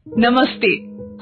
नमस्ते।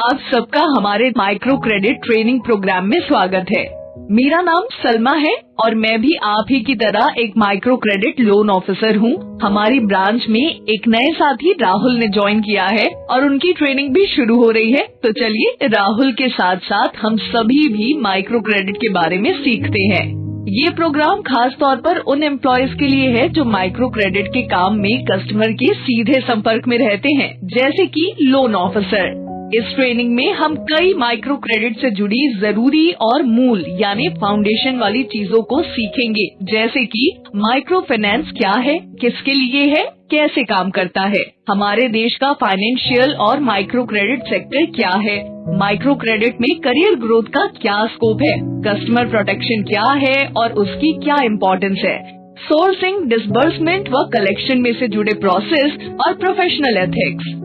आप सबका हमारे माइक्रो क्रेडिट ट्रेनिंग प्रोग्राम में स्वागत है। मेरा नाम सलमा है और मैं भी आप ही की तरह एक माइक्रो क्रेडिट लोन ऑफिसर हूँ। हमारी ब्रांच में एक नए साथी राहुल ने ज्वाइन किया है और उनकी ट्रेनिंग भी शुरू हो रही है। तो चलिए राहुल के साथ साथ हम सभी भी माइक्रो क्रेडिट के बारे में सीखते हैं। ये प्रोग्राम खास तौर पर उन एम्प्लॉयज के लिए है जो माइक्रो क्रेडिट के काम में कस्टमर के सीधे संपर्क में रहते हैं, जैसे कि लोन ऑफिसर। इस ट्रेनिंग में हम कई माइक्रो क्रेडिट से जुड़ी जरूरी और मूल यानी फाउंडेशन वाली चीजों को सीखेंगे, जैसे कि माइक्रो फाइनेंस क्या है, किसके लिए है, कैसे काम करता है, हमारे देश का फाइनेंशियल और माइक्रो क्रेडिट सेक्टर क्या है, माइक्रो क्रेडिट में करियर ग्रोथ का क्या स्कोप है, कस्टमर प्रोटेक्शन क्या है और उसकी क्या इम्पोर्टेंस है, सोर्सिंग, डिसबर्समेंट व कलेक्शन में से जुड़े प्रोसेस और प्रोफेशनल एथिक्स।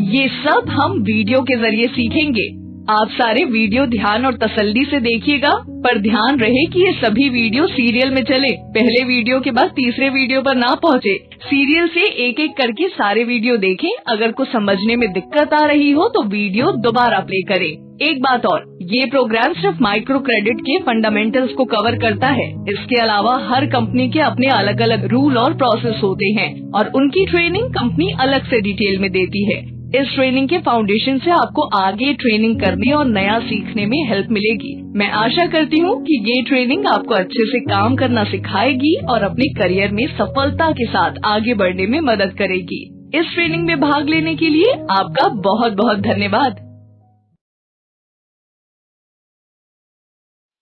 ये सब हम वीडियो के जरिए सीखेंगे। आप सारे वीडियो ध्यान और तसल्ली से देखिएगा, पर ध्यान रहे कि ये सभी वीडियो सीरियल में चले। पहले वीडियो के बाद तीसरे वीडियो पर ना पहुँचे। सीरियल से एक एक करके सारे वीडियो देखें। अगर कुछ समझने में दिक्कत आ रही हो तो वीडियो दोबारा प्ले करें। एक बात और, ये प्रोग्राम सिर्फ माइक्रो क्रेडिट के फंडामेंटल्स को कवर करता है। इसके अलावा हर कंपनी के अपने अलग अलग रूल और प्रोसेस होते हैं और उनकी ट्रेनिंग कंपनी अलग से डिटेल में देती है। इस ट्रेनिंग के फाउंडेशन से आपको आगे ट्रेनिंग करने और नया सीखने में हेल्प मिलेगी। मैं आशा करती हूँ कि ये ट्रेनिंग आपको अच्छे से काम करना सिखाएगी और अपने करियर में सफलता के साथ आगे बढ़ने में मदद करेगी। इस ट्रेनिंग में भाग लेने के लिए आपका बहुत बहुत धन्यवाद।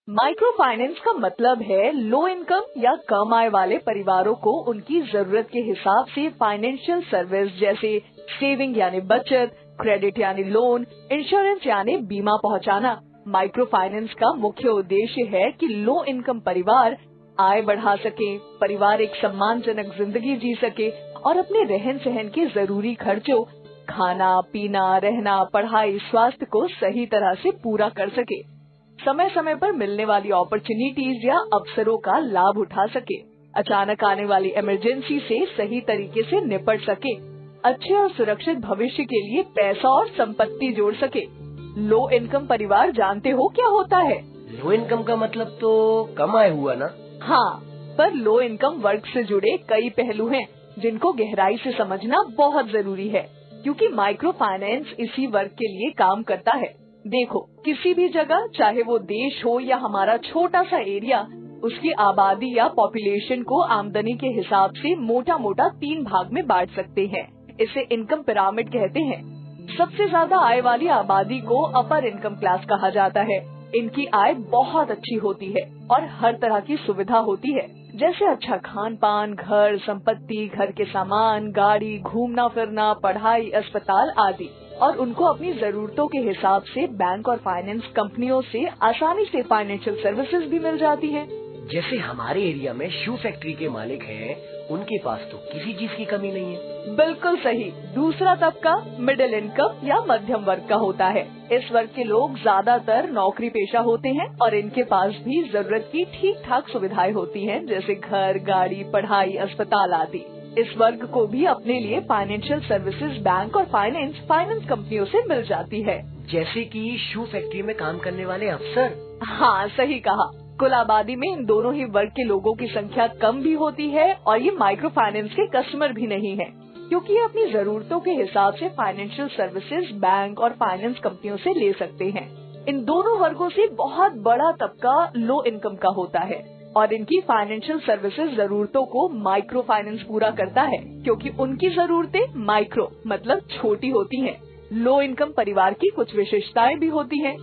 माइक्रो फाइनेंस का मतलब है लो इनकम या कम आय वाले परिवारों को उनकी जरूरत के हिसाब से फाइनेंशियल सर्विस जैसे सेविंग यानी बचत, क्रेडिट यानी लोन, इंश्योरेंस यानी बीमा पहुंचाना। माइक्रो फाइनेंस का मुख्य उद्देश्य है कि लो इनकम परिवार आय बढ़ा सके, परिवार एक सम्मानजनक जिंदगी जी सके और अपने रहन सहन के जरूरी खर्चों, खाना पीना, रहना, पढ़ाई, स्वास्थ्य को सही तरह से पूरा कर सके, समय समय पर मिलने वाली अपॉर्चुनिटीज या अवसरों का लाभ उठा सके, अचानक आने वाली इमरजेंसी से सही तरीके से निपट सके, अच्छे और सुरक्षित भविष्य के लिए पैसा और संपत्ति जोड़ सके। लो इनकम परिवार जानते हो क्या होता है? लो इनकम का मतलब तो कम आय हुआ ना? हाँ, पर लो इनकम वर्ग से जुड़े कई पहलू हैं जिनको गहराई से समझना बहुत जरूरी है, क्योंकि माइक्रो फाइनेंस इसी वर्ग के लिए काम करता है। देखो, किसी भी जगह, चाहे वो देश हो या हमारा छोटा सा एरिया, उसकी आबादी या पॉपुलेशन को आमदनी के हिसाब से मोटा मोटा 3 भाग में बांट सकते हैं। इसे इनकम पिरामिड कहते हैं। सबसे ज्यादा आय वाली आबादी को अपर इनकम क्लास कहा जाता है। इनकी आय बहुत अच्छी होती है और हर तरह की सुविधा होती है, जैसे अच्छा खान पान, घर, संपत्ति, घर के सामान, गाड़ी, घूमना फिरना, पढ़ाई, अस्पताल आदि। और उनको अपनी जरूरतों के हिसाब से बैंक और फाइनेंस कंपनियों से आसानी से फाइनेंशियल सर्विसेज भी मिल जाती हैं। जैसे हमारे एरिया में शू फैक्ट्री के मालिक हैं, उनके पास तो किसी चीज की कमी नहीं है। बिल्कुल सही। दूसरा तबका मिडिल इनकम या मध्यम वर्ग का होता है। इस वर्ग के लोग ज्यादातर नौकरी पेशा होते हैं और इनके पास भी जरूरत की ठीक ठाक सुविधाएं होती हैं, जैसे घर, गाड़ी, पढ़ाई, अस्पताल आदि। इस वर्ग को भी अपने लिए फाइनेंशियल सर्विसेज बैंक और फाइनेंस कंपनियों से मिल जाती है, जैसे कि शू फैक्ट्री में काम करने वाले अफसर। हाँ, सही कहा। कुल आबादी में इन दोनों ही वर्ग के लोगों की संख्या कम भी होती है और ये माइक्रो फाइनेंस के कस्टमर भी नहीं है, क्योंकि ये अपनी जरूरतों के हिसाब से फाइनेंशियल सर्विसेज बैंक और फाइनेंस कंपनियों से ले सकते हैं। इन दोनों वर्गों से बहुत बड़ा तबका लो इनकम का होता है और इनकी फाइनेंशियल सर्विसेज जरूरतों को माइक्रो फाइनेंस पूरा करता है, क्योंकि उनकी जरूरतें माइक्रो मतलब छोटी होती हैं। लो इनकम परिवार की कुछ विशेषताएं भी होती हैं।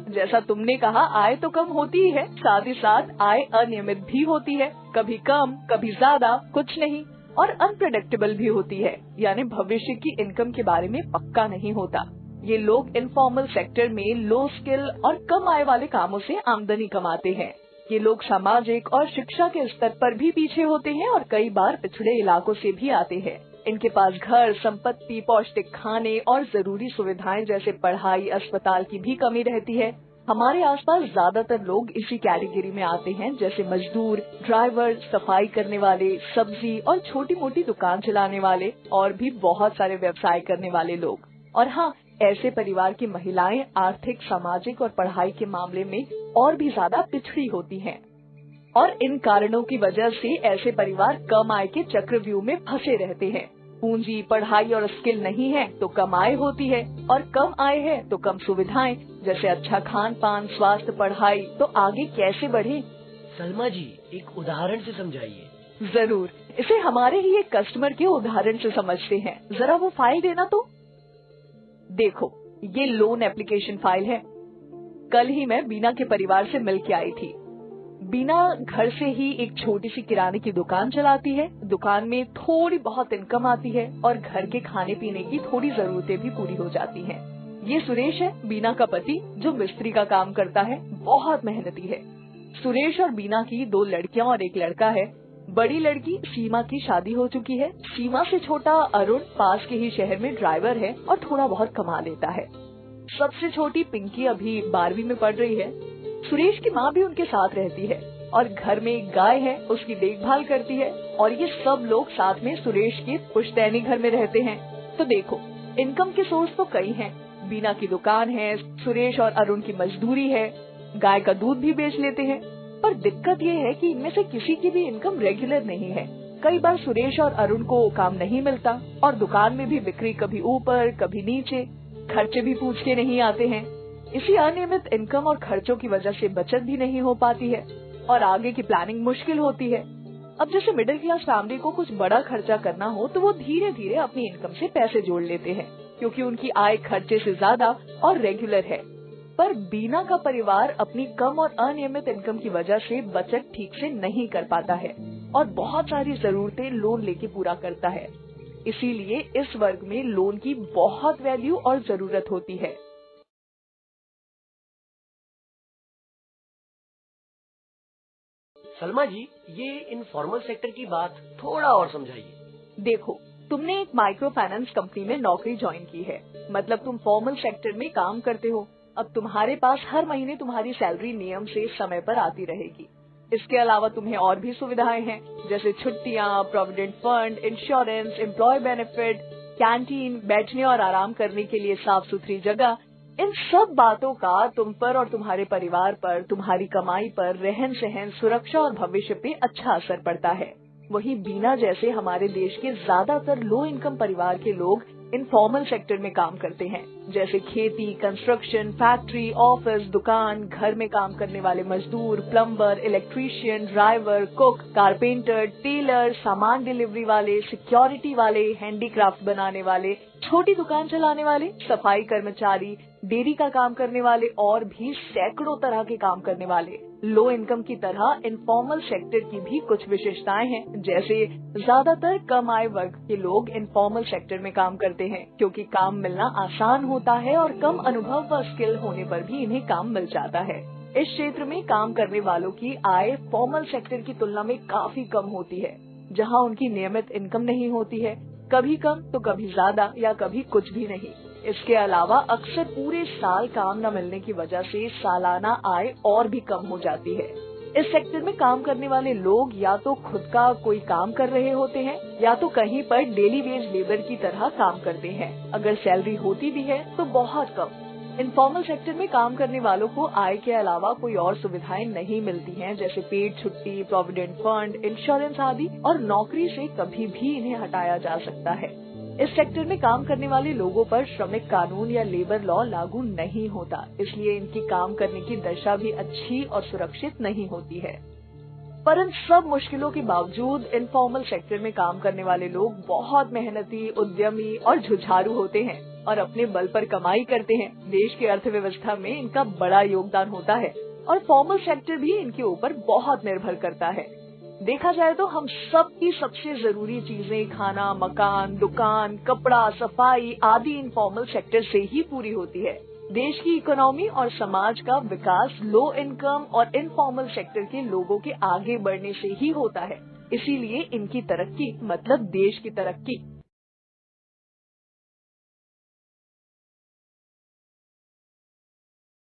जैसा तुमने कहा, आय तो कम होती ही है, साथ ही साथ आय अनियमित भी होती है, कभी कम कभी ज्यादा, कुछ नहीं, और अनप्रेडिक्टेबल भी होती है, यानी भविष्य की इनकम के बारे में पक्का नहीं होता। ये लोग इनफॉर्मल सेक्टर में लो स्किल और कम आय वाले कामों से आमदनी कमाते हैं। ये लोग सामाजिक और शिक्षा के स्तर पर भी पीछे होते हैं और कई बार पिछड़े इलाकों से भी आते हैं। इनके पास घर, संपत्ति, पौष्टिक खाने और जरूरी सुविधाएं जैसे पढ़ाई, अस्पताल की भी कमी रहती है। हमारे आसपास ज्यादातर लोग इसी कैटेगरी में आते हैं, जैसे मजदूर, ड्राइवर, सफाई करने वाले, सब्जी और छोटी मोटी दुकान चलाने वाले और भी बहुत सारे व्यवसाय करने वाले लोग। और हाँ, ऐसे परिवार की महिलाएं आर्थिक, सामाजिक और पढ़ाई के मामले में और भी ज्यादा पिछड़ी होती हैं। और इन कारणों की वजह से ऐसे परिवार कम आय के चक्रव्यूह में फंसे रहते हैं। पूंजी, पढ़ाई और स्किल नहीं है तो कम आय होती है, और कम आय है तो कम सुविधाएं जैसे अच्छा खान पान, स्वास्थ्य, पढ़ाई। तो आगे कैसे बढ़े? सलमा जी, एक उदाहरण से समझाइए। जरूर, इसे हमारे ही एक कस्टमर के उदाहरण से समझते हैं। जरा वो फाइल देना तो। देखो, ये लोन एप्लीकेशन फाइल है। कल ही मैं बीना के परिवार से मिल के आई थी। बीना घर से ही एक छोटी सी किराने की दुकान चलाती है। दुकान में थोड़ी बहुत इनकम आती है और घर के खाने पीने की थोड़ी जरूरतें भी पूरी हो जाती हैं। ये सुरेश है, बीना का पति, जो मिस्त्री का काम करता है, बहुत मेहनती है। सुरेश और बीना की 2 लड़कियां और 1 लड़का है। बड़ी लड़की सीमा की शादी हो चुकी है। सीमा से छोटा अरुण पास के ही शहर में ड्राइवर है और थोड़ा बहुत कमा लेता है। सबसे छोटी पिंकी अभी 12वीं में पढ़ रही है। सुरेश की माँ भी उनके साथ रहती है और घर में एक गाय है, उसकी देखभाल करती है। और ये सब लोग साथ में सुरेश के पुश्तैनी घर में रहते हैं। तो देखो, इनकम के सोर्स तो कई हैं। बीना की दुकान है, सुरेश और अरुण की मजदूरी है, गाय का दूध भी बेच लेते हैं। पर दिक्कत ये है कि इनमें से किसी की भी इनकम रेगुलर नहीं है। कई बार सुरेश और अरुण को काम नहीं मिलता और दुकान में भी बिक्री कभी ऊपर कभी नीचे, खर्चे भी पूछ के नहीं आते हैं। इसी अनियमित इनकम और खर्चों की वजह से बचत भी नहीं हो पाती है और आगे की प्लानिंग मुश्किल होती है। अब जैसे मिडिल क्लास फैमिली को कुछ बड़ा खर्चा करना हो तो वो धीरे धीरे अपनी इनकम से पैसे जोड़ लेते हैं, क्योंकि उनकी आय खर्चे से ज्यादा और रेगुलर है। पर बीना का परिवार अपनी कम और अनियमित इनकम की वजह से बचत ठीक से नहीं कर पाता है और बहुत सारी जरूरतें लोन लेके पूरा करता है। इसीलिए इस वर्ग में लोन की बहुत वैल्यू और जरूरत होती है। सलमा जी, ये इनफॉर्मल सेक्टर की बात थोड़ा और समझाइए। देखो, तुमने एक माइक्रो फाइनेंस कंपनी में नौकरी ज्वाइन की है, मतलब तुम फॉर्मल सेक्टर में काम करते हो। अब तुम्हारे पास हर महीने तुम्हारी सैलरी नियम से समय पर आती रहेगी। इसके अलावा तुम्हें और भी सुविधाएं हैं, जैसे छुट्टियां, provident fund, insurance, employ benefit, canteen, बैठने और आराम करने के लिए साफ सुथरी जगह। इन सब बातों का तुम पर और तुम्हारे परिवार पर, तुम्हारी कमाई पर, रहन सहन, सुरक्षा और भविष्य पे अच्छा असर पड़ता है। वहीं बीना जैसे हमारे देश के ज्यादातर लो इनकम परिवार के लोग इनफॉर्मल सेक्टर में काम करते हैं, जैसे खेती, कंस्ट्रक्शन, फैक्ट्री, ऑफिस, दुकान, घर में काम करने वाले मजदूर, plumber, electrician, driver, cook, carpenter, tailor, सामान डिलीवरी वाले, सिक्योरिटी वाले, हैंडीक्राफ्ट बनाने वाले, छोटी दुकान चलाने वाले, सफाई कर्मचारी, डेयरी का काम करने वाले और भी सैकड़ों तरह के काम करने वाले। लो इनकम की तरह इनफॉर्मल सेक्टर की भी कुछ विशेषताएं हैं, जैसे ज्यादातर कम आय वर्ग के लोग इनफॉर्मल सेक्टर में काम करते हैं, क्योंकि काम मिलना आसान होता है और कम अनुभव व स्किल होने पर भी इन्हें काम मिल जाता है। इस क्षेत्र में काम करने वालों की आय फॉर्मल सेक्टर की तुलना में काफी कम होती है, जहाँ उनकी नियमित इनकम नहीं होती है, कभी कम तो कभी ज्यादा या कभी कुछ भी नहीं। इसके अलावा अक्सर पूरे साल काम न मिलने की वजह से सालाना आय और भी कम हो जाती है। इस सेक्टर में काम करने वाले लोग या तो खुद का कोई काम कर रहे होते हैं या तो कहीं पर डेली वेज लेबर की तरह काम करते हैं। अगर सैलरी होती भी है तो बहुत कम। इनफॉर्मल सेक्टर में काम करने वालों को आय के अलावा कोई और सुविधाएं नहीं मिलती हैं, जैसे पेड छुट्टी, प्रोविडेंट फंड, इंश्योरेंस आदि, और नौकरी से कभी भी इन्हें हटाया जा सकता है। इस सेक्टर में काम करने वाले लोगों पर श्रमिक कानून या लेबर लॉ लागू नहीं होता, इसलिए इनकी काम करने की दशा भी अच्छी और सुरक्षित नहीं होती है। पर इन सब मुश्किलों के बावजूद इनफॉर्मल सेक्टर में काम करने वाले लोग बहुत मेहनती, उद्यमी और जुझारू होते हैं और अपने बल पर कमाई करते हैं। देश की अर्थव्यवस्था में इनका बड़ा योगदान होता है और फॉर्मल सेक्टर भी इनके ऊपर बहुत निर्भर करता है। देखा जाए तो हम सब की सबसे जरूरी चीजें, खाना, मकान, दुकान, कपड़ा, सफाई आदि इनफॉर्मल सेक्टर से ही पूरी होती है। देश की इकोनॉमी और समाज का विकास लो इनकम और इनफॉर्मल सेक्टर के लोगों के आगे बढ़ने से ही होता है। इसीलिए इनकी तरक्की मतलब देश की तरक्की।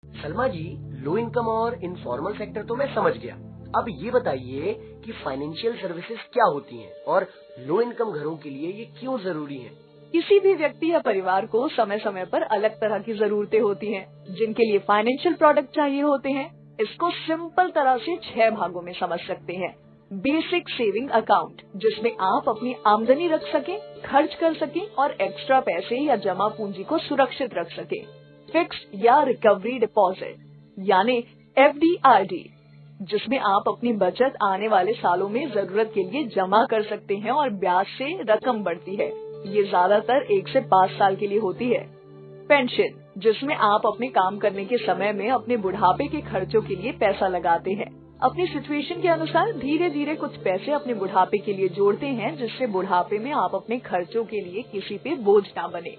सलमा जी, लो इनकम और इनफॉर्मल सेक्टर तो मैं समझ गया। अब ये बताइए कि फाइनेंशियल सर्विसेज क्या होती हैं और लो इनकम घरों के लिए ये क्यों जरूरी है। किसी भी व्यक्ति या परिवार को समय समय पर अलग तरह की जरूरतें होती हैं, जिनके लिए फाइनेंशियल प्रोडक्ट चाहिए होते हैं। इसको सिंपल तरह से 6 भागों में समझ सकते हैं। बेसिक सेविंग अकाउंट, जिसमें आप अपनी आमदनी रख सकें, खर्च कर सकें और एक्स्ट्रा पैसे या जमा पूंजी को सुरक्षित रख सकें। फिक्स्ड या रिकवरी डिपॉजिट यानी FD/RD, जिसमें आप अपनी बचत आने वाले सालों में जरूरत के लिए जमा कर सकते हैं और ब्याज से रकम बढ़ती है। ये ज्यादातर 1 से 5 साल के लिए होती है। पेंशन, जिसमें आप अपने काम करने के समय में अपने बुढ़ापे के खर्चों के लिए पैसा लगाते हैं। अपनी सिचुएशन के अनुसार धीरे धीरे कुछ पैसे अपने बुढ़ापे के लिए जोड़ते हैं, जिससे बुढ़ापे में आप अपने खर्चों के लिए किसी पे बोझ ना बने।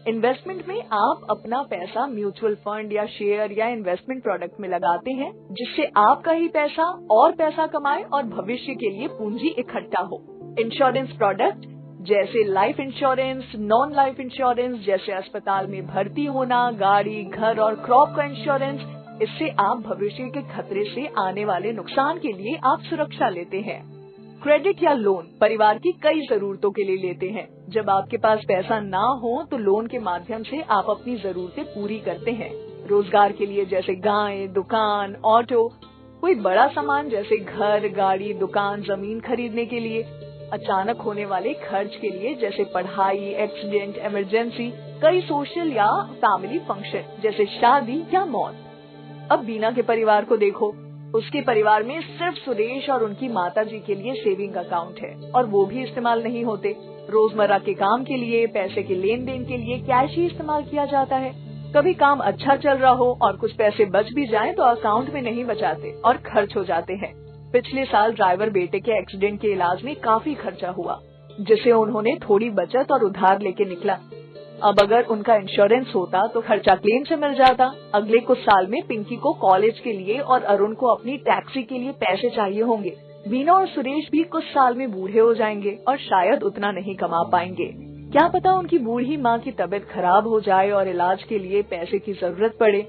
इन्वेस्टमेंट में आप अपना पैसा म्यूचुअल फंड या शेयर या इन्वेस्टमेंट प्रोडक्ट में लगाते हैं, जिससे आपका ही पैसा और पैसा कमाए और भविष्य के लिए पूंजी इकट्ठा हो। इंश्योरेंस प्रोडक्ट जैसे life insurance, non life insurance, जैसे अस्पताल में भर्ती होना, गाड़ी, घर और क्रॉप का इंश्योरेंस, इससे आप भविष्य के खतरे से आने वाले नुकसान के लिए आप सुरक्षा लेते हैं। क्रेडिट या लोन परिवार की कई जरूरतों के लिए लेते हैं। जब आपके पास पैसा ना हो तो लोन के माध्यम से आप अपनी जरूरतें पूरी करते हैं। रोजगार के लिए जैसे गाय, दुकान, ऑटो, कोई बड़ा सामान जैसे घर, गाड़ी, दुकान, जमीन खरीदने के लिए, अचानक होने वाले खर्च के लिए जैसे पढ़ाई, एक्सीडेंट, इमरजेंसी, कई सोशल या फैमिली फंक्शन जैसे शादी या मौत। अब बीना के परिवार को देखो, उसके परिवार में सिर्फ सुरेश और उनकी माताजी के लिए सेविंग अकाउंट है और वो भी इस्तेमाल नहीं होते। रोजमर्रा के काम के लिए, पैसे के लेन देन के लिए कैश ही इस्तेमाल किया जाता है। कभी काम अच्छा चल रहा हो और कुछ पैसे बच भी जाएं तो अकाउंट में नहीं बचाते और खर्च हो जाते हैं। पिछले साल ड्राइवर बेटे के एक्सीडेंट के इलाज में काफी खर्चा हुआ, जिसे उन्होंने थोड़ी बचत और उधार लेके निकला। अब अगर उनका इंश्योरेंस होता तो खर्चा क्लेम से मिल जाता। अगले कुछ साल में पिंकी को कॉलेज के लिए और अरुण को अपनी टैक्सी के लिए पैसे चाहिए होंगे। बीना और सुरेश भी कुछ साल में बूढ़े हो जाएंगे और शायद उतना नहीं कमा पाएंगे। क्या पता उनकी बूढ़ी माँ की तबीयत खराब हो जाए और इलाज के लिए पैसे की जरूरत पड़े।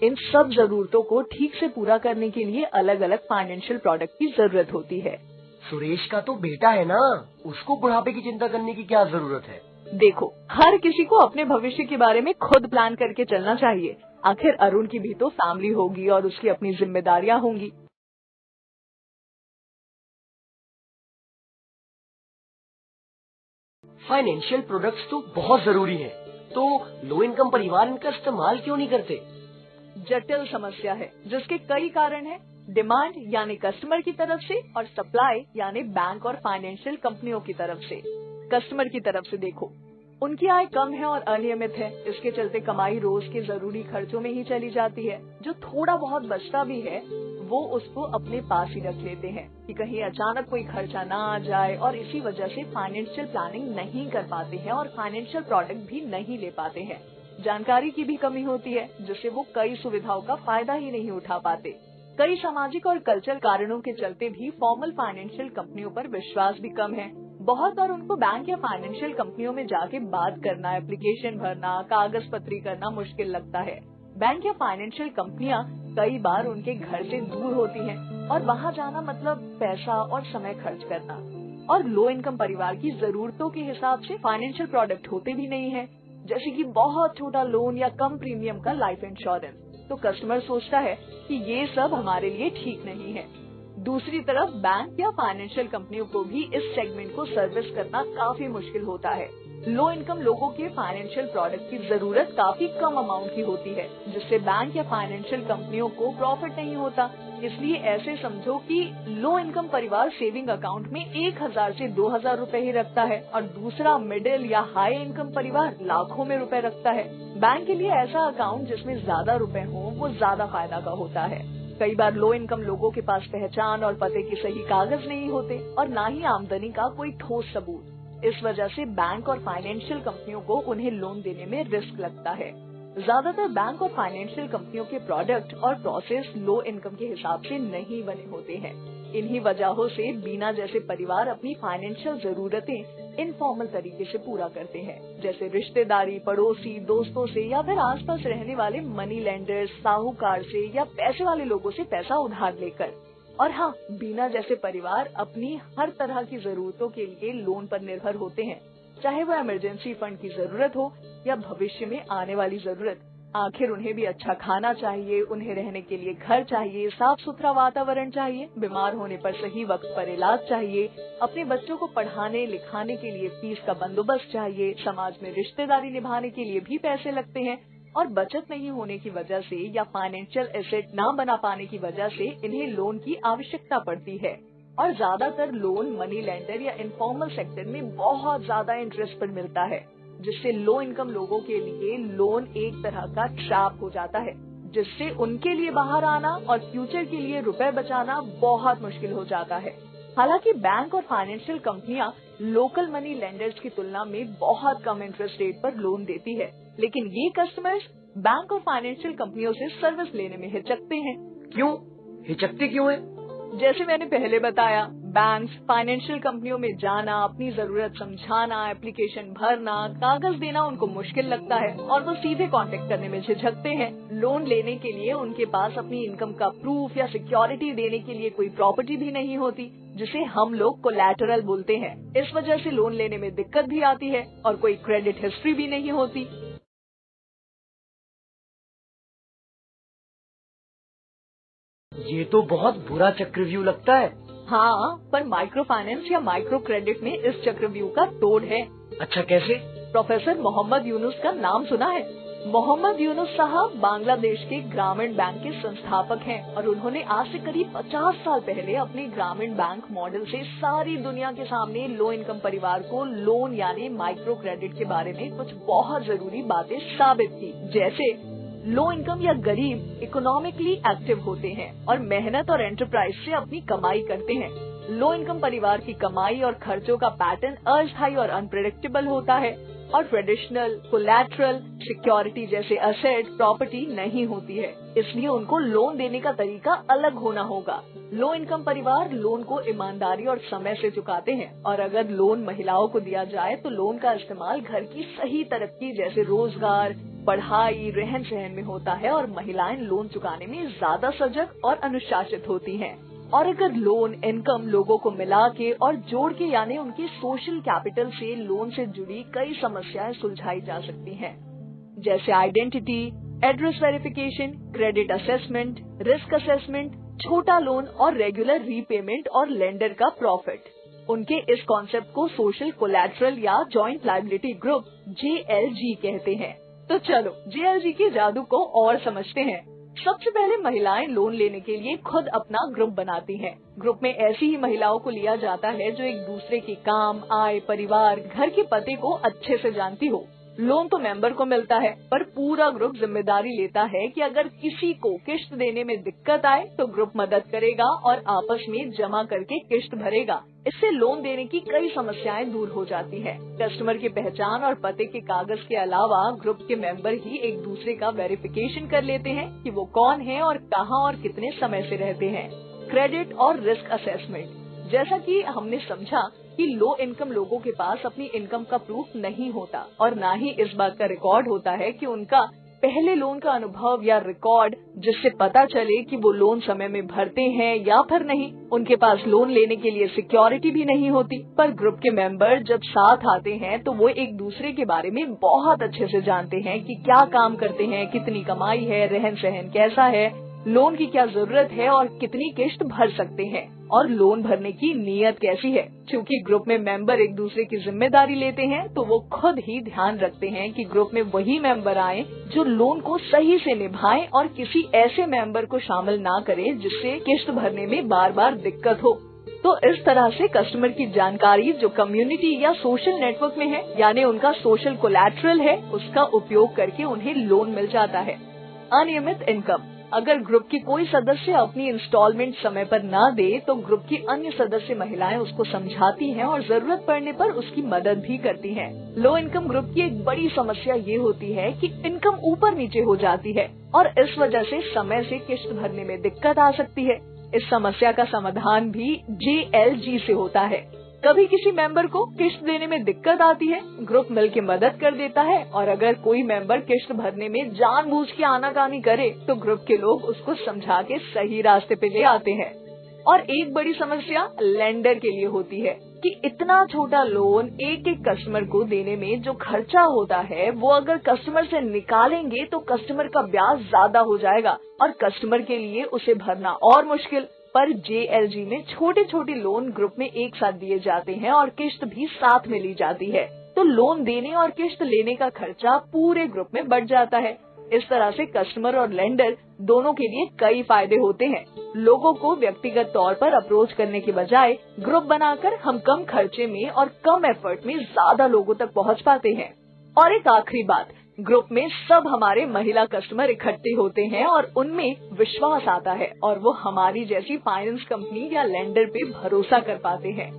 इन सब जरूरतों को ठीक से पूरा करने के लिए अलग अलग फाइनेंशियल प्रोडक्ट की जरूरत होती है। सुरेश का तो बेटा है ना, उसको बुढ़ापे की चिंता करने की क्या जरूरत है? देखो, हर किसी को अपने भविष्य के बारे में खुद प्लान करके चलना चाहिए। आखिर अरुण की भी तो फैमिली होगी और उसकी अपनी जिम्मेदारियां होंगी। फाइनेंशियल प्रोडक्ट्स तो बहुत जरूरी हैं, तो लो इनकम परिवार इनका इस्तेमाल क्यों नहीं करते? जटिल समस्या है जिसके कई कारण हैं। डिमांड यानी कस्टमर की तरफ से और सप्लाई यानी बैंक और फाइनेंशियल कंपनियों की तरफ से। कस्टमर की तरफ से देखो, उनकी आय कम है और अनियमित है, इसके चलते कमाई रोज के जरूरी खर्चों में ही चली जाती है। जो थोड़ा बहुत बचता भी है वो उसको अपने पास ही रख लेते हैं कि कहीं अचानक कोई खर्चा ना आ जाए, और इसी वजह से फाइनेंशियल प्लानिंग नहीं कर पाते हैं और फाइनेंशियल प्रोडक्ट भी नहीं ले पाते हैं। जानकारी की भी कमी होती है, जिससे वो कई सुविधाओं का फायदा ही नहीं उठा पाते। कई सामाजिक और कल्चरल कारणों के चलते भी फॉर्मल फाइनेंशियल कंपनियों पर विश्वास भी कम है। बहुत बार उनको बैंक या फाइनेंशियल कंपनियों में जाके बात करना, एप्लीकेशन भरना, कागज पत्री करना मुश्किल लगता है। बैंक या फाइनेंशियल कंपनियां कई बार उनके घर से दूर होती हैं और वहां जाना मतलब पैसा और समय खर्च करना। और लो इनकम परिवार की जरूरतों के हिसाब से फाइनेंशियल प्रोडक्ट होते भी नहीं है, जैसे कि बहुत छोटा लोन या कम प्रीमियम का लाइफ इंश्योरेंस। तो कस्टमर सोचता है कि ये सब हमारे लिए ठीक नहीं है। दूसरी तरफ बैंक या फाइनेंशियल कंपनियों को भी इस सेगमेंट को सर्विस करना काफी मुश्किल होता है। लो इनकम लोगों के फाइनेंशियल प्रोडक्ट की जरूरत काफी कम अमाउंट की होती है, जिससे बैंक या फाइनेंशियल कंपनियों को प्रॉफिट नहीं होता। इसलिए ऐसे समझो कि लो इनकम परिवार सेविंग अकाउंट में 1000 से 2000 रुपए ही रखता है और दूसरा मिडिल या हाई इनकम परिवार लाखों में रुपए रखता है। बैंक के लिए ऐसा अकाउंट जिसमें ज्यादा रुपए हो वो ज्यादा फायदा का होता है। कई बार लो इनकम लोगों के पास पहचान और पते के सही कागज नहीं होते और न ही आमदनी का कोई ठोस सबूत। इस वजह से बैंक और फाइनेंशियल कंपनियों को उन्हें लोन देने में रिस्क लगता है। ज्यादातर बैंक और फाइनेंशियल कंपनियों के प्रोडक्ट और प्रोसेस लो इनकम के हिसाब से नहीं बने होते हैं। इन्हीं वजहों से बीना जैसे परिवार अपनी फाइनेंशियल जरूरतें इनफॉर्मल तरीके से पूरा करते हैं, जैसे रिश्तेदारी, पड़ोसी, दोस्तों से या फिर आसपास रहने वाले मनी लेंडर्स, साहूकार से या पैसे वाले लोगों से पैसा उधार लेकर। और हाँ, बीना जैसे परिवार अपनी हर तरह की जरूरतों के लिए लोन पर निर्भर होते हैं चाहे वो इमरजेंसी फंड की जरूरत हो या भविष्य में आने वाली जरूरत। आखिर उन्हें भी अच्छा खाना चाहिए, उन्हें रहने के लिए घर चाहिए, साफ सुथरा वातावरण चाहिए, बीमार होने पर सही वक्त पर इलाज चाहिए, अपने बच्चों को पढ़ाने लिखाने के लिए फीस का बंदोबस्त चाहिए, समाज में रिश्तेदारी निभाने के लिए भी पैसे लगते हैं और बचत नहीं होने की वजह से या फाइनेंशियल एसेट ना बना पाने की वजह से इन्हें लोन की आवश्यकता पड़ती है। और ज्यादातर लोन मनी लेंडर या इनफॉर्मल सेक्टर में बहुत ज्यादा इंटरेस्ट पर मिलता है, जिससे लो इनकम लोगों के लिए लोन एक तरह का ट्रैप हो जाता है, जिससे उनके लिए बाहर आना और फ्यूचर के लिए रुपए बचाना बहुत मुश्किल हो जाता है। हालांकि बैंक और फाइनेंशियल कंपनियां लोकल मनी लेंडर्स की तुलना में बहुत कम इंटरेस्ट रेट पर लोन देती है, लेकिन ये कस्टमर्स बैंक और फाइनेंशियल कंपनियों से सर्विस लेने में हिचकते हैं। क्यों हिचकते क्यों है? जैसे मैंने पहले बताया, बैंक्स फाइनेंशियल कंपनियों में जाना, अपनी जरूरत समझाना, एप्लीकेशन भरना, कागज देना उनको मुश्किल लगता है और वो सीधे कांटेक्ट करने में झिझकते हैं। लोन लेने के लिए उनके पास अपनी इनकम का प्रूफ या सिक्योरिटी देने के लिए कोई प्रॉपर्टी भी नहीं होती, जिसे हम लोग कोलैटरल बोलते हैं। इस वजह से लोन लेने में दिक्कत भी आती है और कोई क्रेडिट हिस्ट्री भी नहीं होती। ये तो बहुत बुरा चक्रव्यूह लगता है। हाँ, पर माइक्रो फाइनेंस या माइक्रो क्रेडिट में इस चक्रव्यूह का तोड़ है। अच्छा, कैसे? प्रोफेसर मोहम्मद यूनुस का नाम सुना है? मोहम्मद यूनुस साहब बांग्लादेश के ग्रामीण बैंक के संस्थापक हैं और उन्होंने आज से करीब 50 साल पहले अपने ग्रामीण बैंक मॉडल से सारी दुनिया के सामने लो इनकम परिवार को लोन यानी माइक्रो क्रेडिट के बारे में कुछ बहुत जरूरी बातें साबित की। जैसे लो इनकम या गरीब इकोनॉमिकली एक्टिव होते हैं और मेहनत और एंटरप्राइज से अपनी कमाई करते हैं। लो इनकम परिवार की कमाई और खर्चों का पैटर्न अस्थायी और अनप्रेडिक्टेबल होता है और ट्रेडिशनल कोलैटरल सिक्योरिटी जैसे असेट प्रॉपर्टी नहीं होती है, इसलिए उनको लोन देने का तरीका अलग होना होगा। लो इनकम परिवार लोन को ईमानदारी और समय से चुकाते हैं और अगर लोन महिलाओं को दिया जाए तो लोन का इस्तेमाल घर की सही तरक्की जैसे रोजगार, पढ़ाई, रहन सहन में होता है और महिलाएं लोन चुकाने में ज्यादा सजग और अनुशासित होती हैं। और अगर लोन इनकम लोगों को मिला के और जोड़ के यानी उनके सोशल कैपिटल से लोन से जुड़ी कई समस्याएं सुलझाई जा सकती हैं, जैसे identity, address verification, credit assessment, risk assessment, छोटा लोन और रेगुलर रीपेमेंट और लेंडर का प्रॉफिट। उनके इस कॉन्सेप्ट को सोशल कोलैटरल या जॉइंट लायबिलिटी ग्रुप JLG कहते हैं। तो चलो JLG के जादू को और समझते हैं। सबसे पहले महिलाएं लोन लेने के लिए खुद अपना ग्रुप बनाती हैं। ग्रुप में ऐसी ही महिलाओं को लिया जाता है जो एक दूसरे के काम, आय, परिवार, घर के पते को अच्छे से जानती हो। लोन तो मेंबर को मिलता है, पर पूरा ग्रुप जिम्मेदारी लेता है कि अगर किसी को किश्त देने में दिक्कत आए तो ग्रुप मदद करेगा और आपस में जमा करके किश्त भरेगा। इससे लोन देने की कई समस्याएं दूर हो जाती हैं। कस्टमर की पहचान और पते के कागज के अलावा ग्रुप के मेंबर ही एक दूसरे का वेरिफिकेशन कर लेते हैं कि वो कौन है और कहां और कितने समय से रहते हैं। क्रेडिट और रिस्क असेसमेंट, जैसा कि हमने समझा कि लो इनकम लोगों के पास अपनी इनकम का प्रूफ नहीं होता और न ही इस बात का रिकॉर्ड होता है कि उनका पहले लोन का अनुभव या रिकॉर्ड जिससे पता चले कि वो लोन समय में भरते हैं या फिर नहीं। उनके पास लोन लेने के लिए सिक्योरिटी भी नहीं होती। पर ग्रुप के मेंबर जब साथ आते हैं तो वो एक दूसरे के बारे में बहुत अच्छे से जानते हैं कि क्या काम करते हैं, कितनी कमाई है, रहन सहन कैसा है, लोन की क्या जरूरत है और कितनी किश्त भर सकते हैं और लोन भरने की नीयत कैसी है। क्योंकि ग्रुप में मेंबर एक दूसरे की जिम्मेदारी लेते हैं तो वो खुद ही ध्यान रखते हैं कि ग्रुप में वही मेंबर आए जो लोन को सही से निभाएं और किसी ऐसे मेंबर को शामिल ना करें जिससे किश्त भरने में बार बार दिक्कत हो। तो इस तरह से कस्टमर की जानकारी जो कम्युनिटी या सोशल नेटवर्क में है यानी उनका सोशल कोलैटरल है, उसका उपयोग करके उन्हें लोन मिल जाता है। अनियमित इनकम, अगर ग्रुप की कोई सदस्य अपनी इंस्टॉलमेंट समय पर ना दे तो ग्रुप की अन्य सदस्य महिलाएं उसको समझाती हैं और जरूरत पड़ने पर उसकी मदद भी करती हैं। लो इनकम ग्रुप की एक बड़ी समस्या ये होती है कि इनकम ऊपर नीचे हो जाती है और इस वजह से समय से किश्त भरने में दिक्कत आ सकती है। इस समस्या का समाधान भी JLG से होता है। कभी किसी मेंबर को किश्त देने में दिक्कत आती है, ग्रुप मिलकर मदद कर देता है और अगर कोई मेंबर किश्त भरने में जानबूझ के आनाकानी करे तो ग्रुप के लोग उसको समझा के सही रास्ते पे ले आते हैं। और एक बड़ी समस्या लेंडर के लिए होती है। कि इतना छोटा लोन एक एक कस्टमर को देने में जो खर्चा होता है वो अगर कस्टमर से निकालेंगे तो कस्टमर का ब्याज ज्यादा हो जाएगा और कस्टमर के लिए उसे भरना और मुश्किल। पर JLG में छोटे छोटे लोन ग्रुप में एक साथ दिए जाते हैं और किश्त भी साथ में ली जाती है, तो लोन देने और किश्त लेने का खर्चा पूरे ग्रुप में बढ़ जाता है। इस तरह से कस्टमर और लेंडर दोनों के लिए कई फायदे होते हैं। लोगों को व्यक्तिगत तौर पर अप्रोच करने के बजाय ग्रुप बनाकर हम कम खर्चे में और कम एफर्ट में ज्यादा लोगों तक पहुंच पाते हैं। और एक आखिरी बात, ग्रुप में सब हमारे महिला कस्टमर इकट्ठे होते हैं और उनमें विश्वास आता है और वो हमारी जैसी फाइनेंस कंपनी या लेंडर पे भरोसा कर पाते हैं।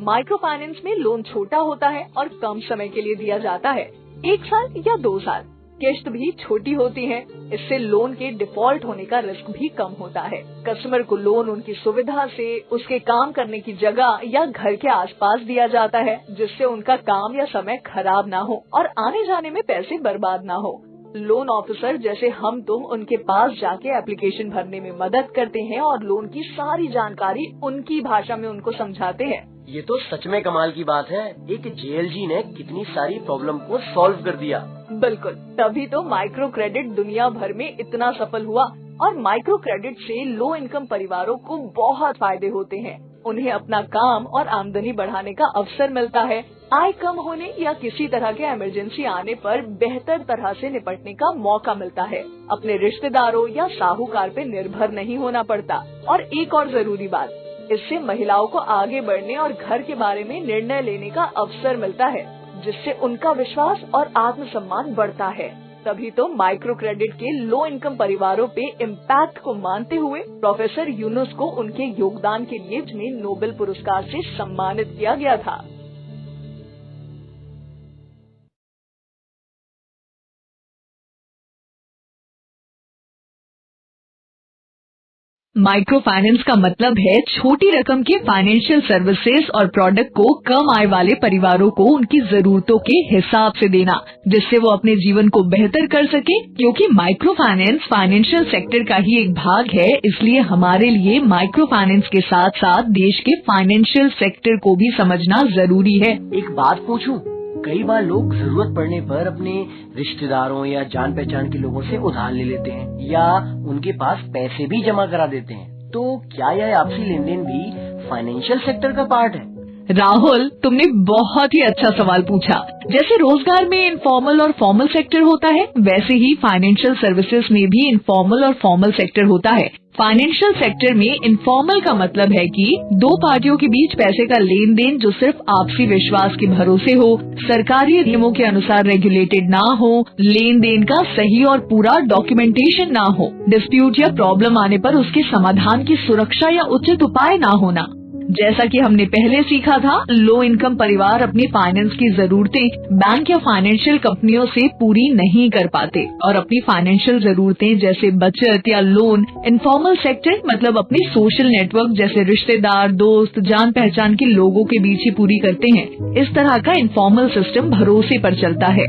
माइक्रो फाइनेंस में लोन छोटा होता है और कम समय के लिए दिया जाता है, 1 साल या 2 साल। किश्त भी छोटी होती है, इससे लोन के डिफॉल्ट होने का रिस्क भी कम होता है। कस्टमर को लोन उनकी सुविधा से, उसके काम करने की जगह या घर के आसपास दिया जाता है, जिससे उनका काम या समय खराब ना हो और आने जाने में पैसे बर्बाद ना हो। लोन ऑफिसर जैसे हम तुम उनके पास जाके एप्लीकेशन भरने में मदद करते हैं और लोन की सारी जानकारी उनकी भाषा में उनको समझाते हैं। ये तो सच में कमाल की बात है। एक JLG ने कितनी सारी प्रॉब्लम को सॉल्व कर दिया। बिल्कुल, तभी तो माइक्रो क्रेडिट दुनिया भर में इतना सफल हुआ। और माइक्रो क्रेडिट से लो इनकम परिवारों को बहुत फायदे होते हैं। उन्हें अपना काम और आमदनी बढ़ाने का अवसर मिलता है। आय कम होने या किसी तरह के इमरजेंसी आने पर बेहतर तरह से निपटने का मौका मिलता है। अपने रिश्तेदारों या साहूकार पे निर्भर नहीं होना पड़ता। और एक और जरूरी बात, इससे महिलाओं को आगे बढ़ने और घर के बारे में निर्णय लेने का अवसर मिलता है, जिससे उनका विश्वास और आत्मसम्मान बढ़ता है। तभी तो माइक्रो क्रेडिट के लो इनकम परिवारों पे इम्पैक्ट को मानते हुए प्रोफेसर यूनुस को उनके योगदान के लिए जिन्हें नोबेल पुरस्कार से सम्मानित किया गया था। माइक्रो फाइनेंस का मतलब है छोटी रकम के फाइनेंशियल सर्विसेज और प्रोडक्ट को कम आय वाले परिवारों को उनकी जरूरतों के हिसाब से देना, जिससे वो अपने जीवन को बेहतर कर सके। क्योंकि माइक्रो फाइनेंस फाइनेंशियल सेक्टर का ही एक भाग है, इसलिए हमारे लिए माइक्रो फाइनेंस के साथ साथ देश के फाइनेंशियल सेक्टर को भी समझना जरूरी है। एक बात पूछूं, कई बार लोग जरूरत पड़ने पर अपने रिश्तेदारों या जान पहचान के लोगों से उधार ले लेते हैं या उनके पास पैसे भी जमा करा देते हैं। तो क्या यह आपसी लेन देन भी फाइनेंशियल सेक्टर का पार्ट है? राहुल, तुमने बहुत ही अच्छा सवाल पूछा। जैसे रोजगार में इनफॉर्मल और फॉर्मल सेक्टर होता है, वैसे ही फाइनेंशियल सर्विसेज में भी इनफॉर्मल और फॉर्मल सेक्टर होता है। फाइनेंशियल सेक्टर में इनफॉर्मल का मतलब है कि दो पार्टियों के बीच पैसे का लेन देन जो सिर्फ आपसी विश्वास के भरोसे हो, सरकारी नियमों के अनुसार रेगुलेटेड ना हो, लेन देन का सही और पूरा डॉक्यूमेंटेशन ना हो, डिस्प्यूट या प्रॉब्लम आने पर उसके समाधान की सुरक्षा या उचित उपाय ना होना। जैसा कि हमने पहले सीखा था, लो इनकम परिवार अपनी फाइनेंस की जरूरतें बैंक या फाइनेंशियल कंपनियों से पूरी नहीं कर पाते और अपनी फाइनेंशियल जरूरतें जैसे बचत या लोन इनफॉर्मल सेक्टर मतलब अपने सोशल नेटवर्क जैसे रिश्तेदार, दोस्त, जान पहचान के लोगों के बीच ही पूरी करते हैं। इस तरह का इनफॉर्मल सिस्टम भरोसे पर चलता है।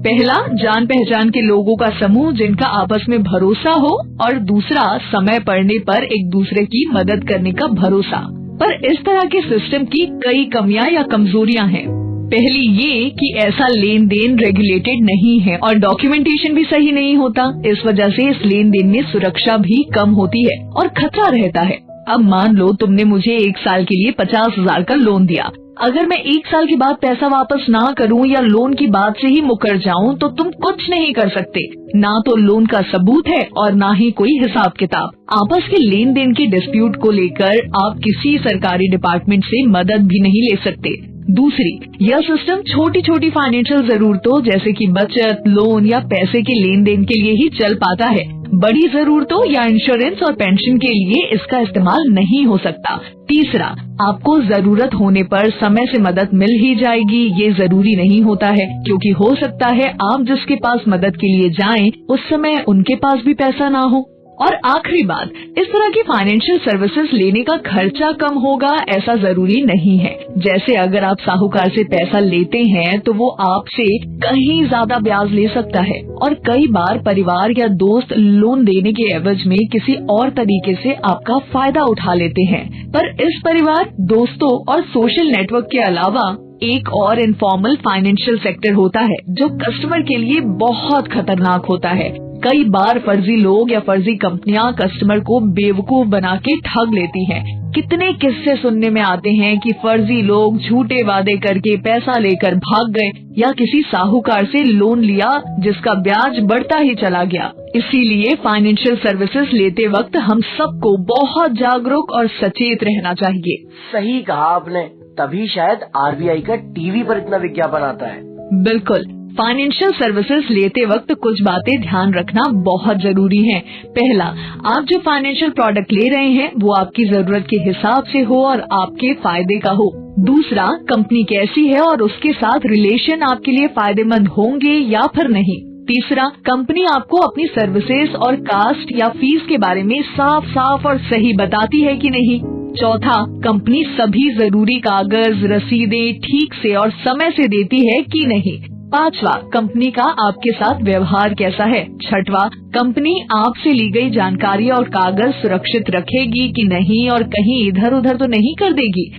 पहला, जान पहचान के लोगों का समूह जिनका आपस में भरोसा हो, और दूसरा, समय पड़ने पर एक दूसरे की मदद करने का भरोसा। पर इस तरह के सिस्टम की कई कमियां या कमजोरियां हैं। पहली ये कि ऐसा लेन देन रेगुलेटेड नहीं है और डॉक्यूमेंटेशन भी सही नहीं होता। इस वजह से इस लेन देन में सुरक्षा भी कम होती है और खतरा रहता है। अब मान लो तुमने मुझे 1 साल के लिए 50,000 का लोन दिया। अगर मैं 1 साल के बाद पैसा वापस ना करूं या लोन की बात से ही मुकर जाऊं तो तुम कुछ नहीं कर सकते। ना तो लोन का सबूत है और ना ही कोई हिसाब किताब। आपस के लेन देन के डिस्प्यूट को लेकर आप किसी सरकारी डिपार्टमेंट से मदद भी नहीं ले सकते। दूसरी, यह सिस्टम छोटी छोटी फाइनेंशियल जरूरतों जैसे कि बचत, लोन या पैसे के लेन देन के लिए ही चल पाता है। बड़ी जरूरतों या इंश्योरेंस और पेंशन के लिए इसका इस्तेमाल नहीं हो सकता। तीसरा, आपको जरूरत होने पर समय से मदद मिल ही जाएगी ये जरूरी नहीं होता है, क्योंकि हो सकता है आप जिसके पास मदद के लिए जाएं उस समय उनके पास भी पैसा ना हो। और आखिरी बात, इस तरह की फाइनेंशियल सर्विसेज लेने का खर्चा कम होगा ऐसा जरूरी नहीं है। जैसे अगर आप साहूकार से पैसा लेते हैं तो वो आपसे कहीं ज्यादा ब्याज ले सकता है और कई बार परिवार या दोस्त लोन देने के एवज में किसी और तरीके से आपका फायदा उठा लेते हैं। पर इस परिवार, दोस्तों और सोशल नेटवर्क के अलावा एक और इनफॉर्मल फाइनेंशियल सेक्टर होता है जो कस्टमर के लिए बहुत खतरनाक होता है। कई बार फर्जी लोग या फर्जी कंपनियां कस्टमर को बेवकूफ बना के ठग लेती हैं। कितने किस्से सुनने में आते हैं कि फर्जी लोग झूठे वादे करके पैसा लेकर भाग गए या किसी साहूकार से लोन लिया जिसका ब्याज बढ़ता ही चला गया। इसीलिए फाइनेंशियल सर्विसेज लेते वक्त हम सबको बहुत जागरूक और सचेत रहना चाहिए। सही कहा आपने, तभी शायद आरबीआई का टीवी पर इतना विज्ञापन आता है। बिल्कुल, फाइनेंशियल सर्विसेज लेते वक्त कुछ बातें ध्यान रखना बहुत जरूरी है। पहला, आप जो फाइनेंशियल प्रोडक्ट ले रहे हैं वो आपकी जरूरत के हिसाब से हो और आपके फायदे का हो। दूसरा, कंपनी कैसी है और उसके साथ रिलेशन आपके लिए फायदेमंद होंगे या फिर नहीं। तीसरा, कंपनी आपको अपनी सर्विसेज और कास्ट या फीस के बारे में साफ साफ और सही बताती है कि नहीं। चौथा, कंपनी सभी जरूरी कागज, रसीदें ठीक से और समय से देती है कि नहीं। पांचवा, कंपनी का आपके साथ व्यवहार कैसा है। छठवां, कंपनी आपसे ली गई जानकारी और कागज सुरक्षित रखेगी कि नहीं और कहीं इधर उधर तो नहीं कर देगी।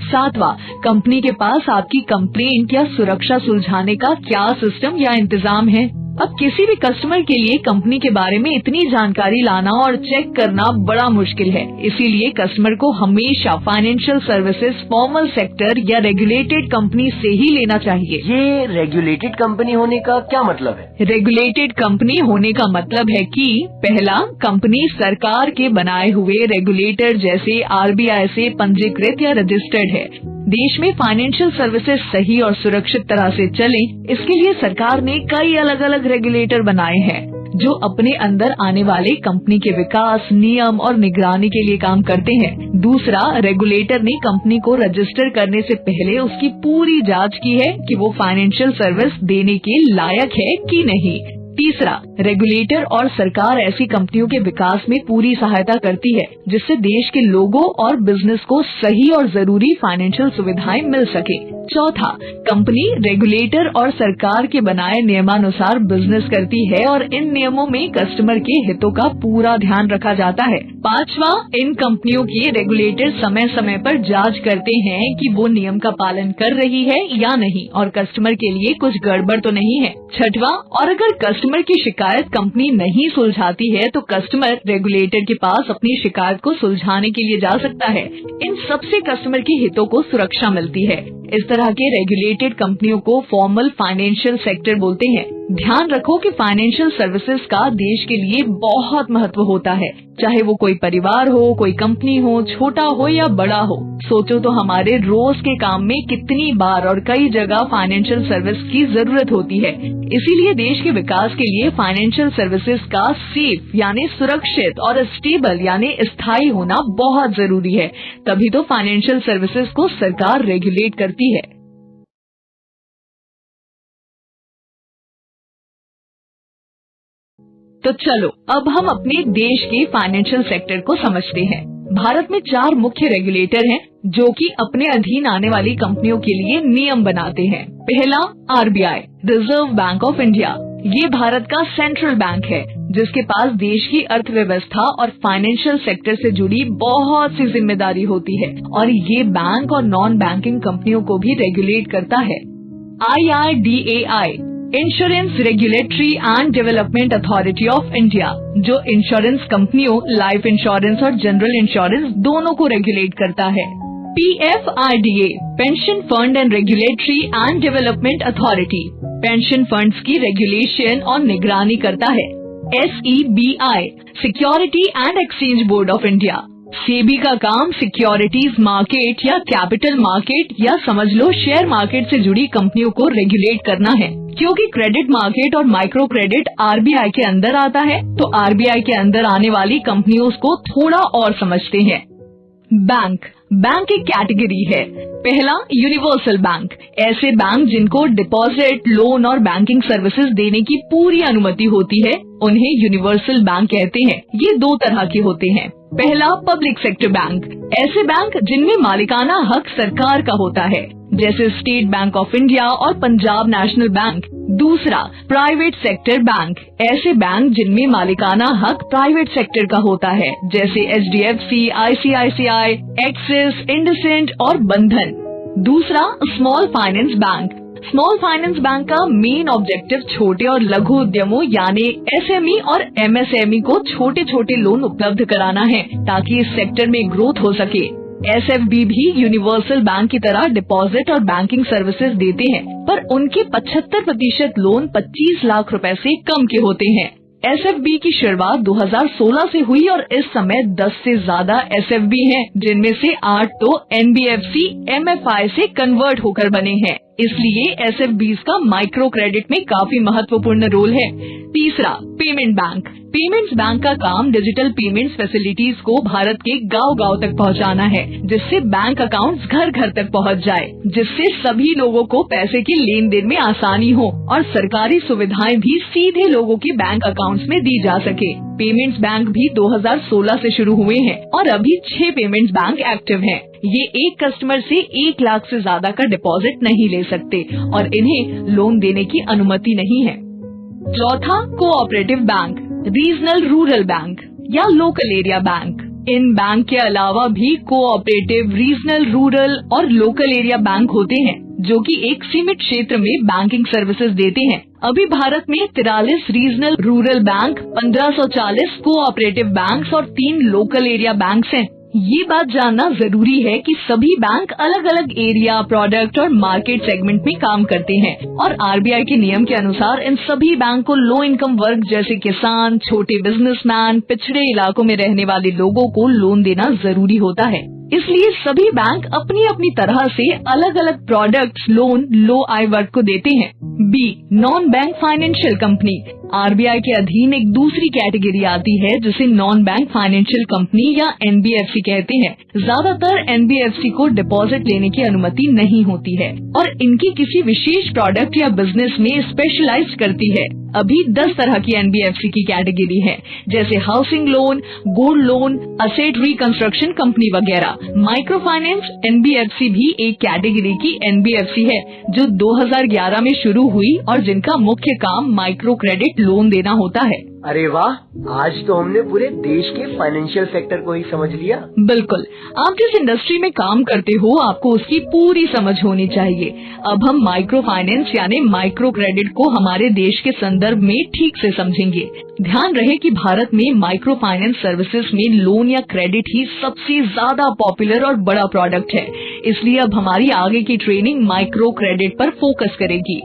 सातवां, कंपनी के पास आपकी कंप्लेंट या सुरक्षा सुलझाने का क्या सिस्टम या इंतजाम है। अब किसी भी कस्टमर के लिए कंपनी के बारे में इतनी जानकारी लाना और चेक करना बड़ा मुश्किल है। इसीलिए कस्टमर को हमेशा फाइनेंशियल सर्विसेज फॉर्मल सेक्टर या रेगुलेटेड कंपनी से ही लेना चाहिए। ये रेगुलेटेड कंपनी होने का क्या मतलब है? रेगुलेटेड कंपनी होने का मतलब है कि पहला, कंपनी सरकार के बनाए हुए रेगुलेटर जैसे आरबीआई से पंजीकृत या रजिस्टर्ड है। देश में फाइनेंशियल सर्विसेज सही और सुरक्षित तरह से चलें, इसके लिए सरकार ने कई अलग अलग रेगुलेटर बनाए हैं जो अपने अंदर आने वाले कंपनी के विकास, नियम और निगरानी के लिए काम करते हैं। दूसरा, रेगुलेटर ने कंपनी को रजिस्टर करने से पहले उसकी पूरी जांच की है कि वो फाइनेंशियल सर्विस देने के लायक है कि नहीं। तीसरा, रेगुलेटर और सरकार ऐसी कंपनियों के विकास में पूरी सहायता करती है जिससे देश के लोगों और बिजनेस को सही और जरूरी फाइनेंशियल सुविधाएं मिल सके। चौथा, कंपनी रेगुलेटर और सरकार के बनाए नियमानुसार बिजनेस करती है और इन नियमों में कस्टमर के हितों का पूरा ध्यान रखा जाता है। पांचवा, इन कंपनियों के रेगुलेटर समय समय पर जांच करते हैं कि वो नियम का पालन कर रही है या नहीं और कस्टमर के लिए कुछ गड़बड़ तो नहीं है। छठवा, और अगर कस्टमर की शिकायत कंपनी नहीं सुलझाती है तो कस्टमर रेगुलेटर के पास अपनी शिकायत को सुलझाने के लिए जा सकता है। इन सबसे कस्टमर के हितों को सुरक्षा मिलती है। इस तरह के रेगुलेटेड कंपनियों को फॉर्मल फाइनेंशियल सेक्टर बोलते हैं। ध्यान रखो कि फाइनेंशियल सर्विसेज का देश के लिए बहुत महत्व होता है, चाहे वो कोई परिवार हो, कोई कंपनी हो, छोटा हो या बड़ा हो। सोचो तो हमारे रोज के काम में कितनी बार और कई जगह फाइनेंशियल सर्विस की जरूरत होती है। इसीलिए देश के विकास के लिए फाइनेंशियल सर्विसेज का सेफ यानी सुरक्षित और स्टेबल यानी स्थायी होना बहुत जरूरी है। तभी तो फाइनेंशियल सर्विसेज को सरकार रेगुलेट करती है। तो चलो अब हम अपने देश के फाइनेंशियल सेक्टर को समझते हैं। भारत में 4 मुख्य रेगुलेटर हैं जो कि अपने अधीन आने वाली कंपनियों के लिए नियम बनाते हैं। पहला, RBI, reserve bank of India. ये भारत का सेंट्रल बैंक है जिसके पास देश की अर्थव्यवस्था और फाइनेंशियल सेक्टर से जुड़ी बहुत सी जिम्मेदारी होती है और ये बैंक और नॉन बैंकिंग कंपनियों को भी रेगुलेट करता है। IRDAI, insurance regulatory and development authority of India, जो इंश्योरेंस कंपनियों, लाइफ इंश्योरेंस और जनरल इंश्योरेंस दोनों को रेगुलेट करता है। PFRDA, pension fund and regulatory and development authority, pension funds की रेगुलेशन और निगरानी करता है। SEBI, security and exchange board of India, SEBI का काम सिक्योरिटीज मार्केट या कैपिटल मार्केट या समझ लो शेयर मार्केट से जुड़ी कंपनियों को रेगुलेट करना है। क्योंकि क्रेडिट मार्केट और माइक्रो क्रेडिट आरबीआई के अंदर आता है तो आरबीआई के अंदर आने वाली कंपनियों को थोड़ा और समझते हैं। बैंक, बैंक एक कैटेगरी है। पहला, यूनिवर्सल बैंक, ऐसे बैंक जिनको डिपॉजिट, लोन और बैंकिंग सर्विसेज देने की पूरी अनुमति होती है उन्हें यूनिवर्सल बैंक कहते हैं। ये 2 तरह के होते हैं। पहला, पब्लिक सेक्टर बैंक, ऐसे बैंक जिनमें मालिकाना हक सरकार का होता है। जैसे स्टेट बैंक ऑफ इंडिया और पंजाब नेशनल बैंक। दूसरा, प्राइवेट सेक्टर बैंक, ऐसे बैंक जिनमें मालिकाना हक प्राइवेट सेक्टर का होता है, जैसे HDFC, ICICI, एक्सिस, इंडसइंड और बंधन। दूसरा, small finance bank. Small finance bank का मेन ऑब्जेक्टिव छोटे और लघु उद्यमों यानी SME और MSME को छोटे छोटे लोन उपलब्ध कराना है ताकि इस सेक्टर में ग्रोथ हो सके। SFB भी यूनिवर्सल बैंक की तरह डिपॉजिट और बैंकिंग सर्विसेज देते हैं, पर उनके 75% लोन 25 लाख रुपए से कम के होते हैं। SFB की शुरुआत 2016 से हुई और इस समय 10 से ज्यादा SFB हैं, जिनमें से 8 तो NBFC MFI से कन्वर्ट होकर बने हैं। इसलिए SFBs का माइक्रो क्रेडिट में काफी महत्वपूर्ण रोल है। तीसरा, पेमेंट बैंक। पेमेंट्स बैंक का काम डिजिटल पेमेंट्स फैसिलिटीज को भारत के गांव-गांव तक पहुंचाना है, जिससे बैंक अकाउंट्स घर घर तक पहुंच जाए, जिससे सभी लोगों को पैसे के लेन देन में आसानी हो और सरकारी सुविधाएं भी सीधे लोगों के बैंक अकाउंट्स में दी जा सके। पेमेंट्स बैंक भी 2016 से शुरू हुए हैं और अभी 6 पेमेंट्स बैंक एक्टिव हैं। ये एक कस्टमर से 1 लाख से ज्यादा का डिपॉजिट नहीं ले सकते और इन्हें लोन देने की अनुमति नहीं है। चौथा, cooperative bank, regional rural bank या लोकल एरिया बैंक। इन बैंक के अलावा भी कोऑपरेटिव, रीजनल, रूरल और लोकल एरिया बैंक होते हैं, जो कि एक सीमित क्षेत्र में बैंकिंग सर्विसेज देते हैं। अभी भारत में 43 regional rural bank, 1540 cooperative banks और 3 लोकल एरिया बैंक्स हैं। ये बात जानना जरूरी है कि सभी बैंक अलग अलग एरिया, प्रोडक्ट और मार्केट सेगमेंट में काम करते हैं और RBI के नियम के अनुसार इन सभी बैंक को लो इनकम वर्ग जैसे किसान, छोटे बिजनेसमैन, पिछड़े इलाकों में रहने वाले लोगों को लोन देना जरूरी होता है। इसलिए सभी बैंक अपनी अपनी तरह से अलग अलग प्रोडक्ट्स, लोन लो आय वर्ग को देते हैं। B, non bank financial company. RBI के अधीन एक दूसरी कैटेगरी आती है जिसे नॉन बैंक फाइनेंशियल कंपनी या NBFC कहते हैं। ज्यादातर NBFC को डिपॉजिट लेने की अनुमति नहीं होती है और इनकी किसी विशेष प्रोडक्ट या बिजनेस में स्पेशलाइज करती है। अभी 10 तरह की NBFC की कैटेगरी है, जैसे housing loan, gold loan, asset reconstruction company वगैरह। माइक्रो फाइनेंस NBFC भी एक कैटेगरी की NBFC है जो 2011 में शुरू हुई और जिनका मुख्य काम माइक्रो क्रेडिट लोन देना होता है। अरे वाह, आज तो हमने पूरे देश के फाइनेंशियल सेक्टर को ही समझ लिया। बिल्कुल, आप जिस इंडस्ट्री में काम करते हो आपको उसकी पूरी समझ होनी चाहिए। अब हम माइक्रो फाइनेंस यानी माइक्रो क्रेडिट को हमारे देश के संदर्भ में ठीक से समझेंगे। ध्यान रहे कि भारत में माइक्रो फाइनेंस सर्विसेज में लोन या क्रेडिट ही सबसे ज्यादा पॉपुलर और बड़ा प्रोडक्ट है। इसलिए अब हमारी आगे की ट्रेनिंग माइक्रो क्रेडिट पर फोकस करेगी।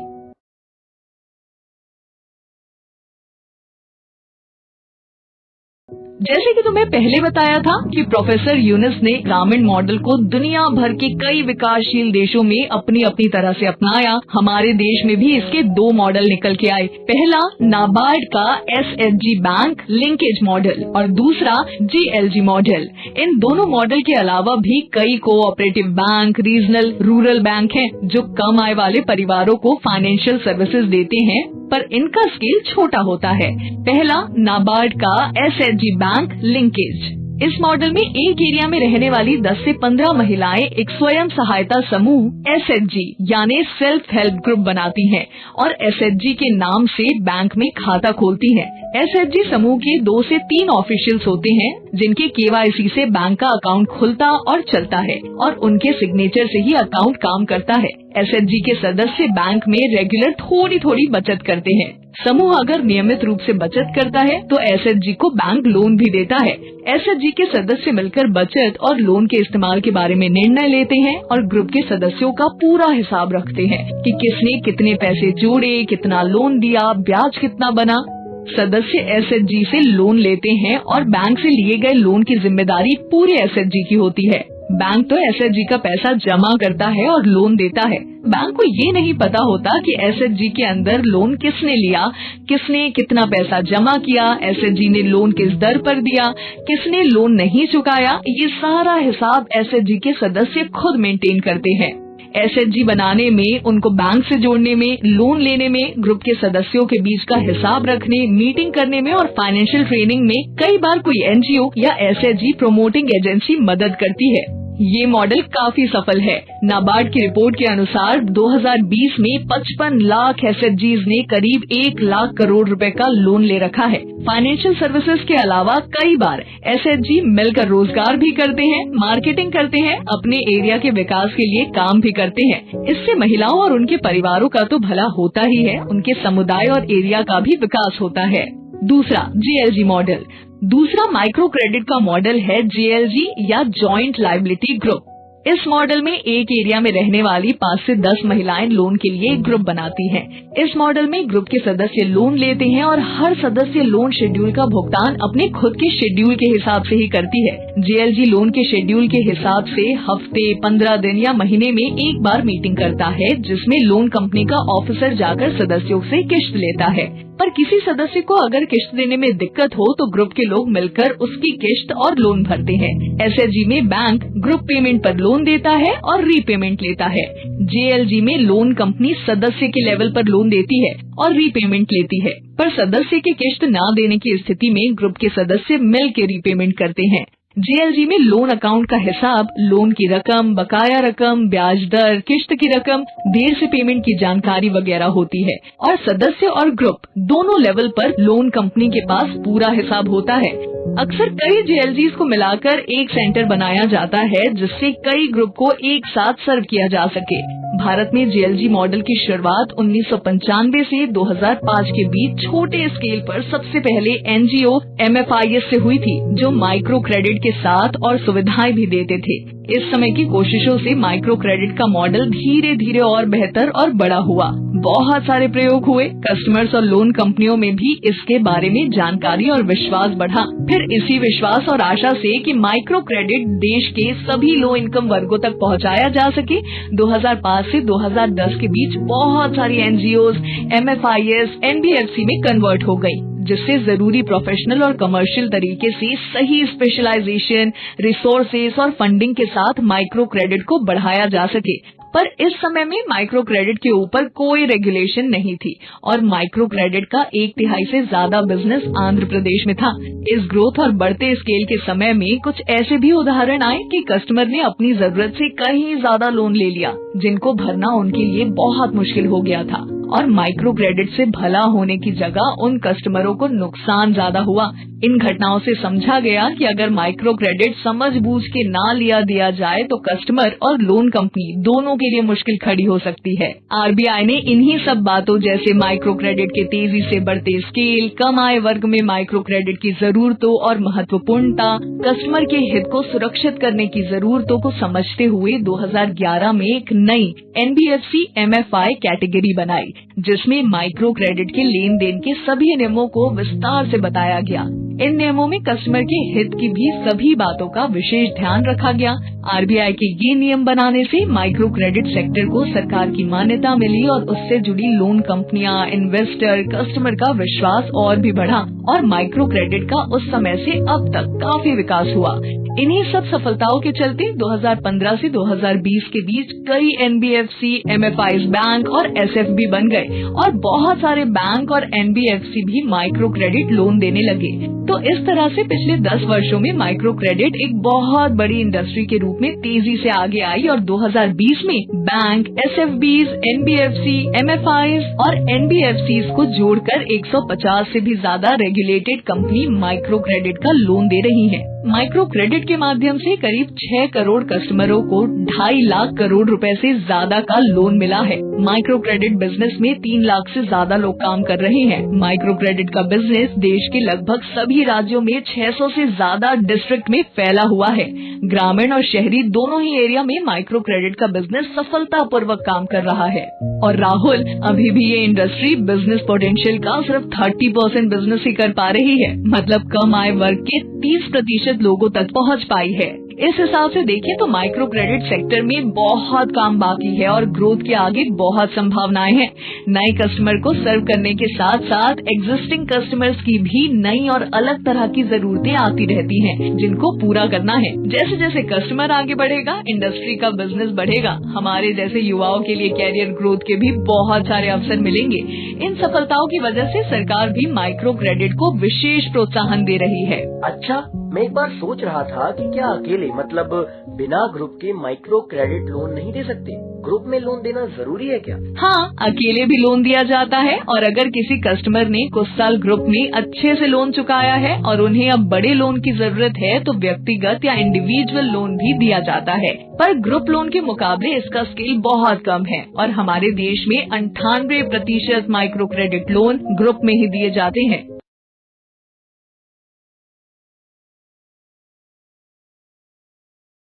जैसे कि तुम्हें पहले बताया था कि प्रोफेसर यूनुस ने ग्रामीण मॉडल को दुनिया भर के कई विकासशील देशों में अपनी अपनी तरह से अपनाया। हमारे देश में भी इसके 2 मॉडल निकल के आए। पहला, नाबार्ड का SHG बैंक लिंकेज मॉडल और दूसरा JLG मॉडल। इन दोनों मॉडल के अलावा भी कई cooperative bank, regional rural bank हैं जो कम आय वाले परिवारों को फाइनेंशियल सर्विसेज देते हैं, पर इनका स्केल छोटा होता है। पहला, नाबार्ड का SHG बैंक लिंकेज। इस मॉडल में एक एरिया में रहने वाली 10 से 15 महिलाएं एक स्वयं सहायता समूह SHG यानी सेल्फ हेल्प ग्रुप बनाती हैं और SHG के नाम से बैंक में खाता खोलती हैं। SHG समूह के 2 से 3 ऑफिशियल्स होते हैं जिनके KYC से बैंक का अकाउंट खुलता और चलता है और उनके सिग्नेचर से ही अकाउंट काम करता है। SHG के सदस्य बैंक में रेगुलर थोड़ी थोड़ी बचत करते हैं। समूह अगर नियमित रूप से बचत करता है तो SHG को बैंक लोन भी देता है। SHG के सदस्य मिलकर बचत और लोन के इस्तेमाल के बारे में निर्णय लेते हैं और ग्रुप के सदस्यों का पूरा हिसाब रखते हैं कि किसने कितने पैसे जोड़े, कितना लोन दिया, ब्याज कितना बना। सदस्य SHG से लोन लेते हैं और बैंक से लिए गए लोन की जिम्मेदारी पूरे SHG की होती है। बैंक तो SHG का पैसा जमा करता है और लोन देता है। बैंक को ये नहीं पता होता कि SHG के अंदर लोन किसने लिया, किसने कितना पैसा जमा किया, SHG ने लोन किस दर पर दिया, किसने लोन नहीं चुकाया। ये सारा हिसाब SHG के सदस्य खुद मेंटेन करते हैं। SHG बनाने में, उनको बैंक से जोड़ने में, लोन लेने में, ग्रुप के सदस्यों के बीच का हिसाब रखने, मीटिंग करने में और फाइनेंशियल ट्रेनिंग में कई बार कोई NGO या SHG प्रमोटिंग एजेंसी मदद करती है। ये मॉडल काफी सफल है। नाबार्ड की रिपोर्ट के अनुसार 2020 में 55 लाख एसएचजीज ने करीब 1 लाख करोड़ रुपए का लोन ले रखा है। फाइनेंशियल सर्विसेज के अलावा कई बार एसएचजी मिलकर रोजगार भी करते हैं, मार्केटिंग करते हैं, अपने एरिया के विकास के लिए काम भी करते हैं। इससे महिलाओं और उनके परिवारों का तो भला होता ही है, उनके समुदाय और एरिया का भी विकास होता है। दूसरा, जीएलजी मॉडल। दूसरा माइक्रो क्रेडिट का मॉडल है जीएलजी या जॉइंट लायबिलिटी ग्रुप। इस मॉडल में एक एरिया में रहने वाली 5 से 10 महिलाएं लोन के लिए एक ग्रुप बनाती हैं। इस मॉडल में ग्रुप के सदस्य लोन लेते हैं और हर सदस्य लोन शेड्यूल का भुगतान अपने खुद के शेड्यूल के हिसाब से ही करती है। जीएलजी लोन के शेड्यूल के हिसाब से हफ्ते, 15 दिन या महीने में एक बार मीटिंग करता है, जिसमें लोन कंपनी का ऑफिसर जाकर सदस्यों से किश्त लेता है। पर किसी सदस्य को अगर किश्त देने में दिक्कत हो तो ग्रुप के लोग मिलकर उसकी किश्त और लोन भरते हैं। एसएचजी में बैंक ग्रुप पेमेंट पर लोन देता है और रीपेमेंट लेता है। जीएलजी में लोन कंपनी सदस्य के लेवल पर लोन देती है और रीपेमेंट लेती है, पर सदस्य की किश्त न देने की स्थिति में ग्रुप के सदस्य मिल के रीपेमेंट करते हैं। जीएलजी में लोन अकाउंट का हिसाब, लोन की रकम, बकाया रकम, ब्याज दर, किश्त की रकम, देर से पेमेंट की जानकारी वगैरह होती है और सदस्य और ग्रुप दोनों लेवल पर लोन कंपनी के पास पूरा हिसाब होता है। अक्सर कई जीएलजीज को मिलाकर एक सेंटर बनाया जाता है, जिससे कई ग्रुप को एक साथ सर्व किया जा सके। भारत में जीएलजी मॉडल की शुरुआत 1995 से 2005 के बीच छोटे स्केल पर सबसे पहले एनजीओ एमएफआईएस से हुई थी, जो माइक्रो क्रेडिट के साथ और सुविधाएं भी देते थे। इस समय की कोशिशों से माइक्रो क्रेडिट का मॉडल धीरे धीरे और बेहतर और बड़ा हुआ। बहुत सारे प्रयोग हुए, कस्टमर्स और लोन कंपनियों में भी इसके बारे में जानकारी और विश्वास बढ़ा। फिर इसी विश्वास और आशा से कि माइक्रो क्रेडिट देश के सभी लो इनकम वर्गों तक पहुंचाया जा सके, 2005 से 2010 के बीच बहुत सारी एनजीओज एमएफआईएस एनबीएफसी में कन्वर्ट हो गयी, जिससे जरूरी प्रोफेशनल और कमर्शियल तरीके से सही स्पेशलाइजेशन, रिसोर्सेस और फंडिंग के साथ माइक्रो क्रेडिट को बढ़ाया जा सके। पर इस समय में माइक्रो क्रेडिट के ऊपर कोई रेगुलेशन नहीं थी और माइक्रो क्रेडिट का 1/3 से ज्यादा बिजनेस आंध्र प्रदेश में था। इस ग्रोथ और बढ़ते स्केल के समय में कुछ ऐसे भी उदाहरण आए कि कस्टमर ने अपनी जरूरत से कहीं ज्यादा लोन ले लिया, जिनको भरना उनके लिए बहुत मुश्किल हो गया था और माइक्रो क्रेडिट से भला होने की जगह उन कस्टमरों को नुकसान ज्यादा हुआ। इन घटनाओं से समझा गया कि अगर माइक्रो क्रेडिट समझबूझ के ना लिया दिया जाए तो कस्टमर और लोन कंपनी दोनों के लिए मुश्किल खड़ी हो सकती है। आरबीआई ने इन्हीं सब बातों जैसे माइक्रो क्रेडिट के तेजी से बढ़ते स्केल, कम आय वर्ग में माइक्रो क्रेडिट की जरूरतों और महत्वपूर्णता, कस्टमर के हित को सुरक्षित करने की जरूरतों को समझते हुए 2011 में एक नई एनबीएफसी एमएफआई कैटेगरी बनाई, जिसमें माइक्रो क्रेडिट के लेन देन के सभी नियमों को विस्तार से बताया गया। इन नियमों में कस्टमर के हित की भी सभी बातों का विशेष ध्यान रखा गया। आरबीआई के ये नियम बनाने से माइक्रो क्रेडिट सेक्टर को सरकार की मान्यता मिली और उससे जुड़ी लोन कंपनियां, इन्वेस्टर, कस्टमर का विश्वास और भी बढ़ा और माइक्रो क्रेडिट का उस समय से अब तक काफी विकास हुआ। इन्हीं सब सफलताओं के चलते 2015 से 2020 के बीच कई एनबीएफसी, एमएफआईज बैंक और एसएफबी बन गए और बहुत सारे बैंक और एनबीएफसी भी माइक्रो क्रेडिट लोन देने लगे। तो इस तरह से पिछले 10 वर्षों में माइक्रो क्रेडिट एक बहुत बड़ी इंडस्ट्री के रूप में तेजी से आगे आई और 2020 में बैंक, एसएफबीज, एनबीएफसी, एमएफआईज और एनबीएफसीज को जोड़कर 150 से भी ज्यादा रेगुलेटेड कंपनी माइक्रो क्रेडिट का लोन दे रही है। माइक्रो क्रेडिट के माध्यम से करीब 6 करोड़ कस्टमरों को 2.5 लाख करोड़ रुपए से ज्यादा का लोन मिला है। माइक्रो क्रेडिट बिजनेस में 3 लाख से ज्यादा लोग काम कर रहे हैं। माइक्रो क्रेडिट का बिजनेस देश के लगभग सभी राज्यों में 600 से ज्यादा डिस्ट्रिक्ट में फैला हुआ है। ग्रामीण और शहरी दोनों ही एरिया में माइक्रो क्रेडिट का बिजनेस सफलतापूर्वक काम कर रहा है। और राहुल, अभी भी ये इंडस्ट्री बिजनेस पोटेंशियल का सिर्फ 30% बिजनेस ही कर पा रही है, मतलब कम आय वर्ग के 30% लोगों तक पहुंच पाई है। इस हिसाब से देखें तो माइक्रो क्रेडिट सेक्टर में बहुत काम बाकी है और ग्रोथ के आगे बहुत संभावनाएं हैं। नए कस्टमर को सर्व करने के साथ साथ एग्जिस्टिंग कस्टमर्स की भी नई और अलग तरह की जरूरतें आती रहती हैं, जिनको पूरा करना है। जैसे जैसे कस्टमर आगे बढ़ेगा, इंडस्ट्री का बिजनेस बढ़ेगा, हमारे जैसे युवाओं के लिए कैरियर ग्रोथ के भी बहुत सारे अवसर मिलेंगे। इन सफलताओं की वजह से सरकार भी माइक्रो क्रेडिट को विशेष प्रोत्साहन दे रही है। अच्छा, मैं एक बार सोच रहा था कि क्या अकेले मतलब बिना ग्रुप के माइक्रो क्रेडिट लोन नहीं दे सकते? ग्रुप में लोन देना जरूरी है क्या? हाँ, अकेले भी लोन दिया जाता है और अगर किसी कस्टमर ने कुछ साल ग्रुप में अच्छे से लोन चुकाया है और उन्हें अब बड़े लोन की जरूरत है तो व्यक्तिगत या इंडिविजुअल लोन भी दिया जाता है। पर ग्रुप लोन के मुकाबले इसका स्केल बहुत कम है और हमारे देश में 98% माइक्रो क्रेडिट लोन ग्रुप में ही दिए जाते हैं।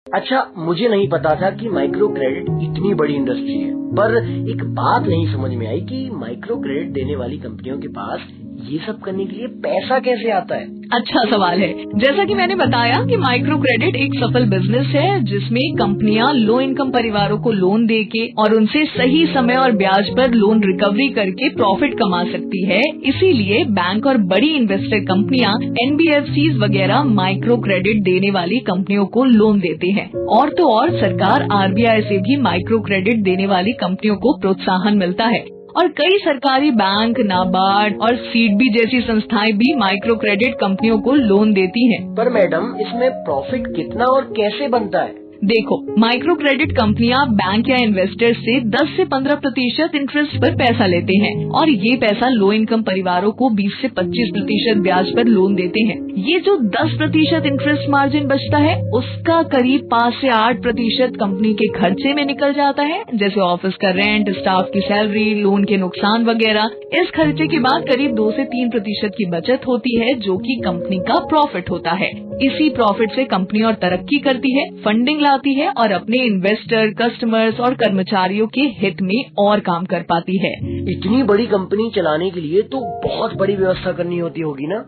अच्छा, मुझे नहीं पता था कि माइक्रो क्रेडिट इतनी बड़ी इंडस्ट्री है। पर एक बात नहीं समझ में आई कि माइक्रो क्रेडिट देने वाली कंपनियों के पास ये सब करने के लिए पैसा कैसे आता है? अच्छा सवाल है। जैसा कि मैंने बताया कि माइक्रो क्रेडिट एक सफल बिजनेस है जिसमें कंपनियां लो इनकम परिवारों को लोन देके और उनसे सही समय और ब्याज पर लोन रिकवरी करके प्रॉफिट कमा सकती है। इसीलिए बैंक और बड़ी इन्वेस्टर कंपनियां NBFCs वगैरह माइक्रो क्रेडिट देने वाली कंपनियों को लोन देते हैं। और तो और सरकार RBI से भी माइक्रो क्रेडिट देने वाली कंपनियों को प्रोत्साहन मिलता है और कई सरकारी बैंक, नाबार्ड और सीडबी जैसी संस्थाएं भी माइक्रो क्रेडिट कंपनियों को लोन देती हैं। पर मैडम, इसमें प्रॉफिट कितना और कैसे बनता है? देखो, माइक्रो क्रेडिट कंपनियां बैंक या इन्वेस्टर से 10 से 15% इंटरेस्ट पर पैसा लेते हैं और ये पैसा लो इनकम परिवारों को 20 से 25% ब्याज पर लोन देते हैं। ये जो 10% इंटरेस्ट मार्जिन बचता है उसका करीब 5 से 8% कंपनी के खर्चे में निकल जाता है, जैसे ऑफिस का रेंट, स्टाफ की सैलरी, लोन के नुकसान वगैरह। इस खर्चे के बाद करीब 2 से 3% की बचत होती है जो कि कंपनी का प्रॉफिट होता है। इसी प्रॉफिट से कंपनी और तरक्की करती है, फंडिंग लाती है और अपने इन्वेस्टर, कस्टमर्स और कर्मचारियों के हित में और काम कर पाती है। इतनी बड़ी कंपनी चलाने के लिए तो बहुत बड़ी व्यवस्था करनी होती होगी ना?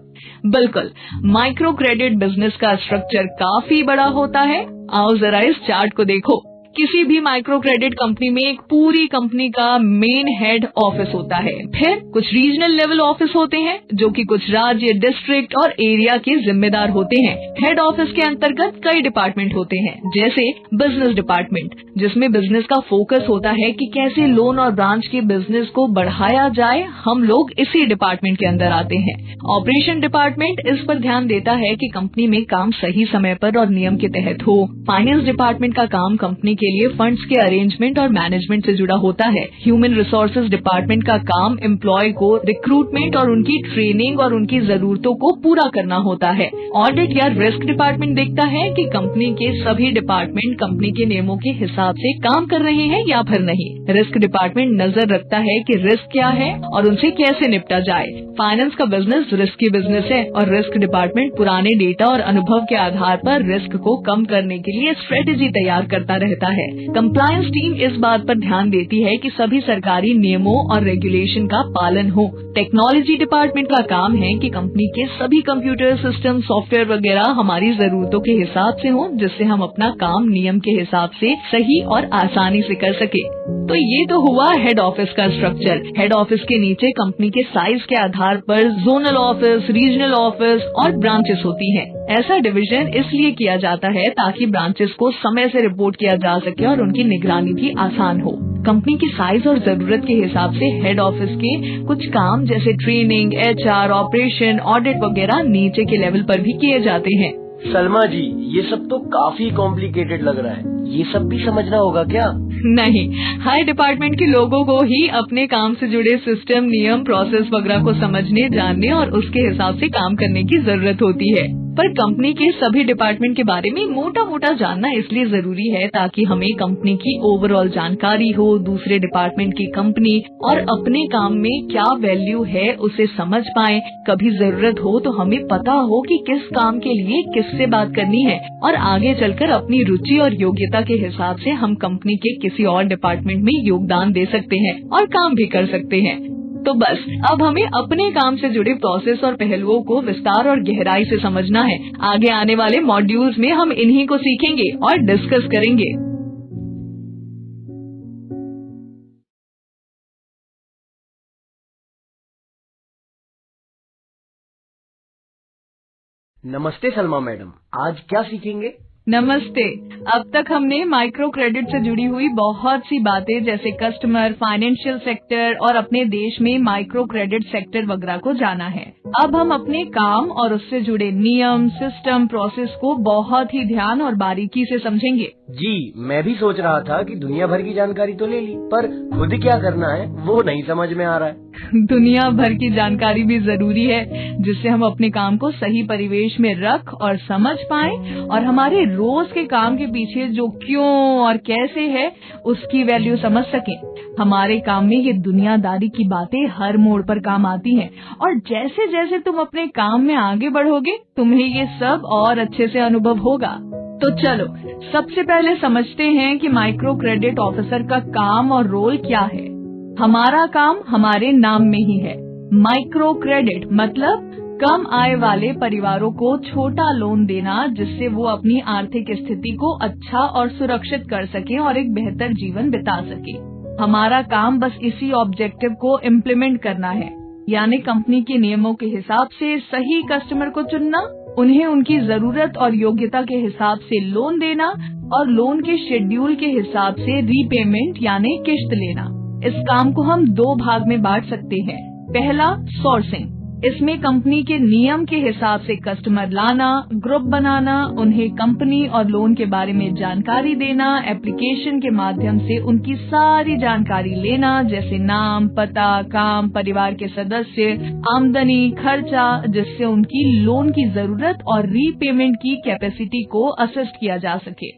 बिल्कुल, माइक्रो क्रेडिट बिजनेस का स्ट्रक्चर काफी बड़ा होता है। आओ जरा इस चार्ट को देखो। किसी भी माइक्रो क्रेडिट कंपनी में एक पूरी कंपनी का मेन हेड ऑफिस होता है, फिर कुछ रीजनल लेवल ऑफिस होते हैं जो कि कुछ राज्य, डिस्ट्रिक्ट और एरिया के जिम्मेदार होते हैं। हेड ऑफिस के अंतर्गत कई डिपार्टमेंट होते हैं, जैसे बिजनेस डिपार्टमेंट जिसमें बिजनेस का फोकस होता है कि कैसे लोन और ब्रांच के बिजनेस को बढ़ाया जाए। हम लोग इसी डिपार्टमेंट के अंदर आते हैं। ऑपरेशन डिपार्टमेंट इस पर ध्यान देता है कि कंपनी में काम सही समय पर और नियम के तहत हो। फाइनेंस डिपार्टमेंट का काम कंपनी के लिए फंड्स के अरेंजमेंट और मैनेजमेंट से जुड़ा होता है। ह्यूमन रिसोर्सेज डिपार्टमेंट का काम एम्प्लॉय को रिक्रूटमेंट और उनकी ट्रेनिंग और उनकी जरूरतों को पूरा करना होता है। ऑडिट या रिस्क डिपार्टमेंट देखता है कि कंपनी के सभी डिपार्टमेंट कंपनी के नियमों के हिसाब से काम कर रहे हैं या फिर नहीं। रिस्क डिपार्टमेंट नजर रखता है कि रिस्क क्या है और उनसे कैसे निपटा जाए। फाइनेंस का बिजनेस रिस्की बिजनेस है और रिस्क डिपार्टमेंट पुराने डेटा और अनुभव के आधार पर रिस्क को कम करने के लिए स्ट्रेटेजी तैयार करता रहता है। कंप्लायंस टीम इस बात पर ध्यान देती है कि सभी सरकारी नियमों और रेगुलेशन का पालन हो। टेक्नोलॉजी डिपार्टमेंट का काम है कि कंपनी के सभी कंप्यूटर सिस्टम, सॉफ्टवेयर वगैरह हमारी जरूरतों के हिसाब से हो, जिससे हम अपना काम नियम के हिसाब से सही और आसानी से कर सके। तो ये तो हुआ हेड ऑफिस का स्ट्रक्चर। हेड ऑफिस के नीचे कंपनी के साइज के आधार पर जोनल ऑफिस, रीजनल ऑफिस और ब्रांचेस होती हैं। ऐसा डिवीजन इसलिए किया जाता है ताकि ब्रांचेस को समय से रिपोर्ट किया जा सके और उनकी निगरानी भी आसान हो। कंपनी की साइज और जरूरत के हिसाब से हेड ऑफिस के कुछ काम जैसे ट्रेनिंग, HR, ऑपरेशन, ऑडिट वगैरह नीचे के लेवल पर भी किए जाते हैं। सलमा जी, ये सब तो काफी कॉम्प्लिकेटेड लग रहा है। ये सब भी समझना होगा क्या? नहीं, हर डिपार्टमेंट के लोगों को ही अपने काम से जुड़े सिस्टम, नियम, प्रोसेस वगैरह को समझने, जानने और उसके हिसाब से काम करने की जरूरत होती है। पर कंपनी के सभी डिपार्टमेंट के बारे में मोटा मोटा जानना इसलिए जरूरी है ताकि हमें कंपनी की ओवरऑल जानकारी हो, दूसरे डिपार्टमेंट की कंपनी और अपने काम में क्या वैल्यू है उसे समझ पाएं। कभी जरूरत हो तो हमें पता हो कि किस काम के लिए किससे बात करनी है और आगे चलकर अपनी रुचि और योग्यता के हिसाब से हम कंपनी के किसी और डिपार्टमेंट में योगदान दे सकते हैं और काम भी कर सकते हैं। तो बस अब हमें अपने काम से जुड़े प्रोसेस और पहलुओं को विस्तार और गहराई से समझना है। आगे आने वाले मॉड्यूल्स में हम इन्हीं को सीखेंगे और डिस्कस करेंगे। नमस्ते सलमा मैडम, आज क्या सीखेंगे? नमस्ते। अब तक हमने माइक्रो क्रेडिट से जुड़ी हुई बहुत सी बातें जैसे कस्टमर, फाइनेंशियल सेक्टर और अपने देश में माइक्रो क्रेडिट सेक्टर वगैरह को जाना है। अब हम अपने काम और उससे जुड़े नियम, सिस्टम, प्रोसेस को बहुत ही ध्यान और बारीकी से समझेंगे। जी, मैं भी सोच रहा था कि दुनिया भर की जानकारी तो ले ली, पर खुद क्या करना है वो नहीं समझ में आ रहा है। दुनिया भर की जानकारी भी जरूरी है, जिससे हम अपने काम को सही परिवेश में रख और समझ पाएं और हमारे रोज के काम के पीछे जो क्यों और कैसे है उसकी वैल्यू समझ सकें। हमारे काम में ये दुनियादारी की बातें हर मोड़ पर काम आती हैं और जैसे जैसे तुम अपने काम में आगे बढ़ोगे तुम्हें ये सब और अच्छे से अनुभव होगा। तो चलो सबसे पहले समझते हैं कि माइक्रो क्रेडिट ऑफिसर का काम और रोल क्या है। हमारा काम हमारे नाम में ही है। माइक्रो क्रेडिट मतलब कम आय वाले परिवारों को छोटा लोन देना, जिससे वो अपनी आर्थिक स्थिति को अच्छा और सुरक्षित कर सकें और एक बेहतर जीवन बिता सके। हमारा काम बस इसी ऑब्जेक्टिव को इम्प्लीमेंट करना है, यानी कंपनी के नियमों के हिसाब से सही कस्टमर को चुनना, उन्हें उनकी जरूरत और योग्यता के हिसाब से लोन देना और लोन के शेड्यूल के हिसाब से रीपेमेंट यानी किश्त लेना। इस काम को हम दो भाग में बांट सकते हैं। पहला, सोर्सिंग। इसमें कंपनी के नियम के हिसाब से कस्टमर लाना, ग्रुप बनाना, उन्हें कंपनी और लोन के बारे में जानकारी देना, एप्लीकेशन के माध्यम से उनकी सारी जानकारी लेना जैसे नाम, पता, काम, परिवार के सदस्य, आमदनी, खर्चा, जिससे उनकी लोन की जरूरत और रीपेमेंट की कैपेसिटी को असिस्ट किया जा सके।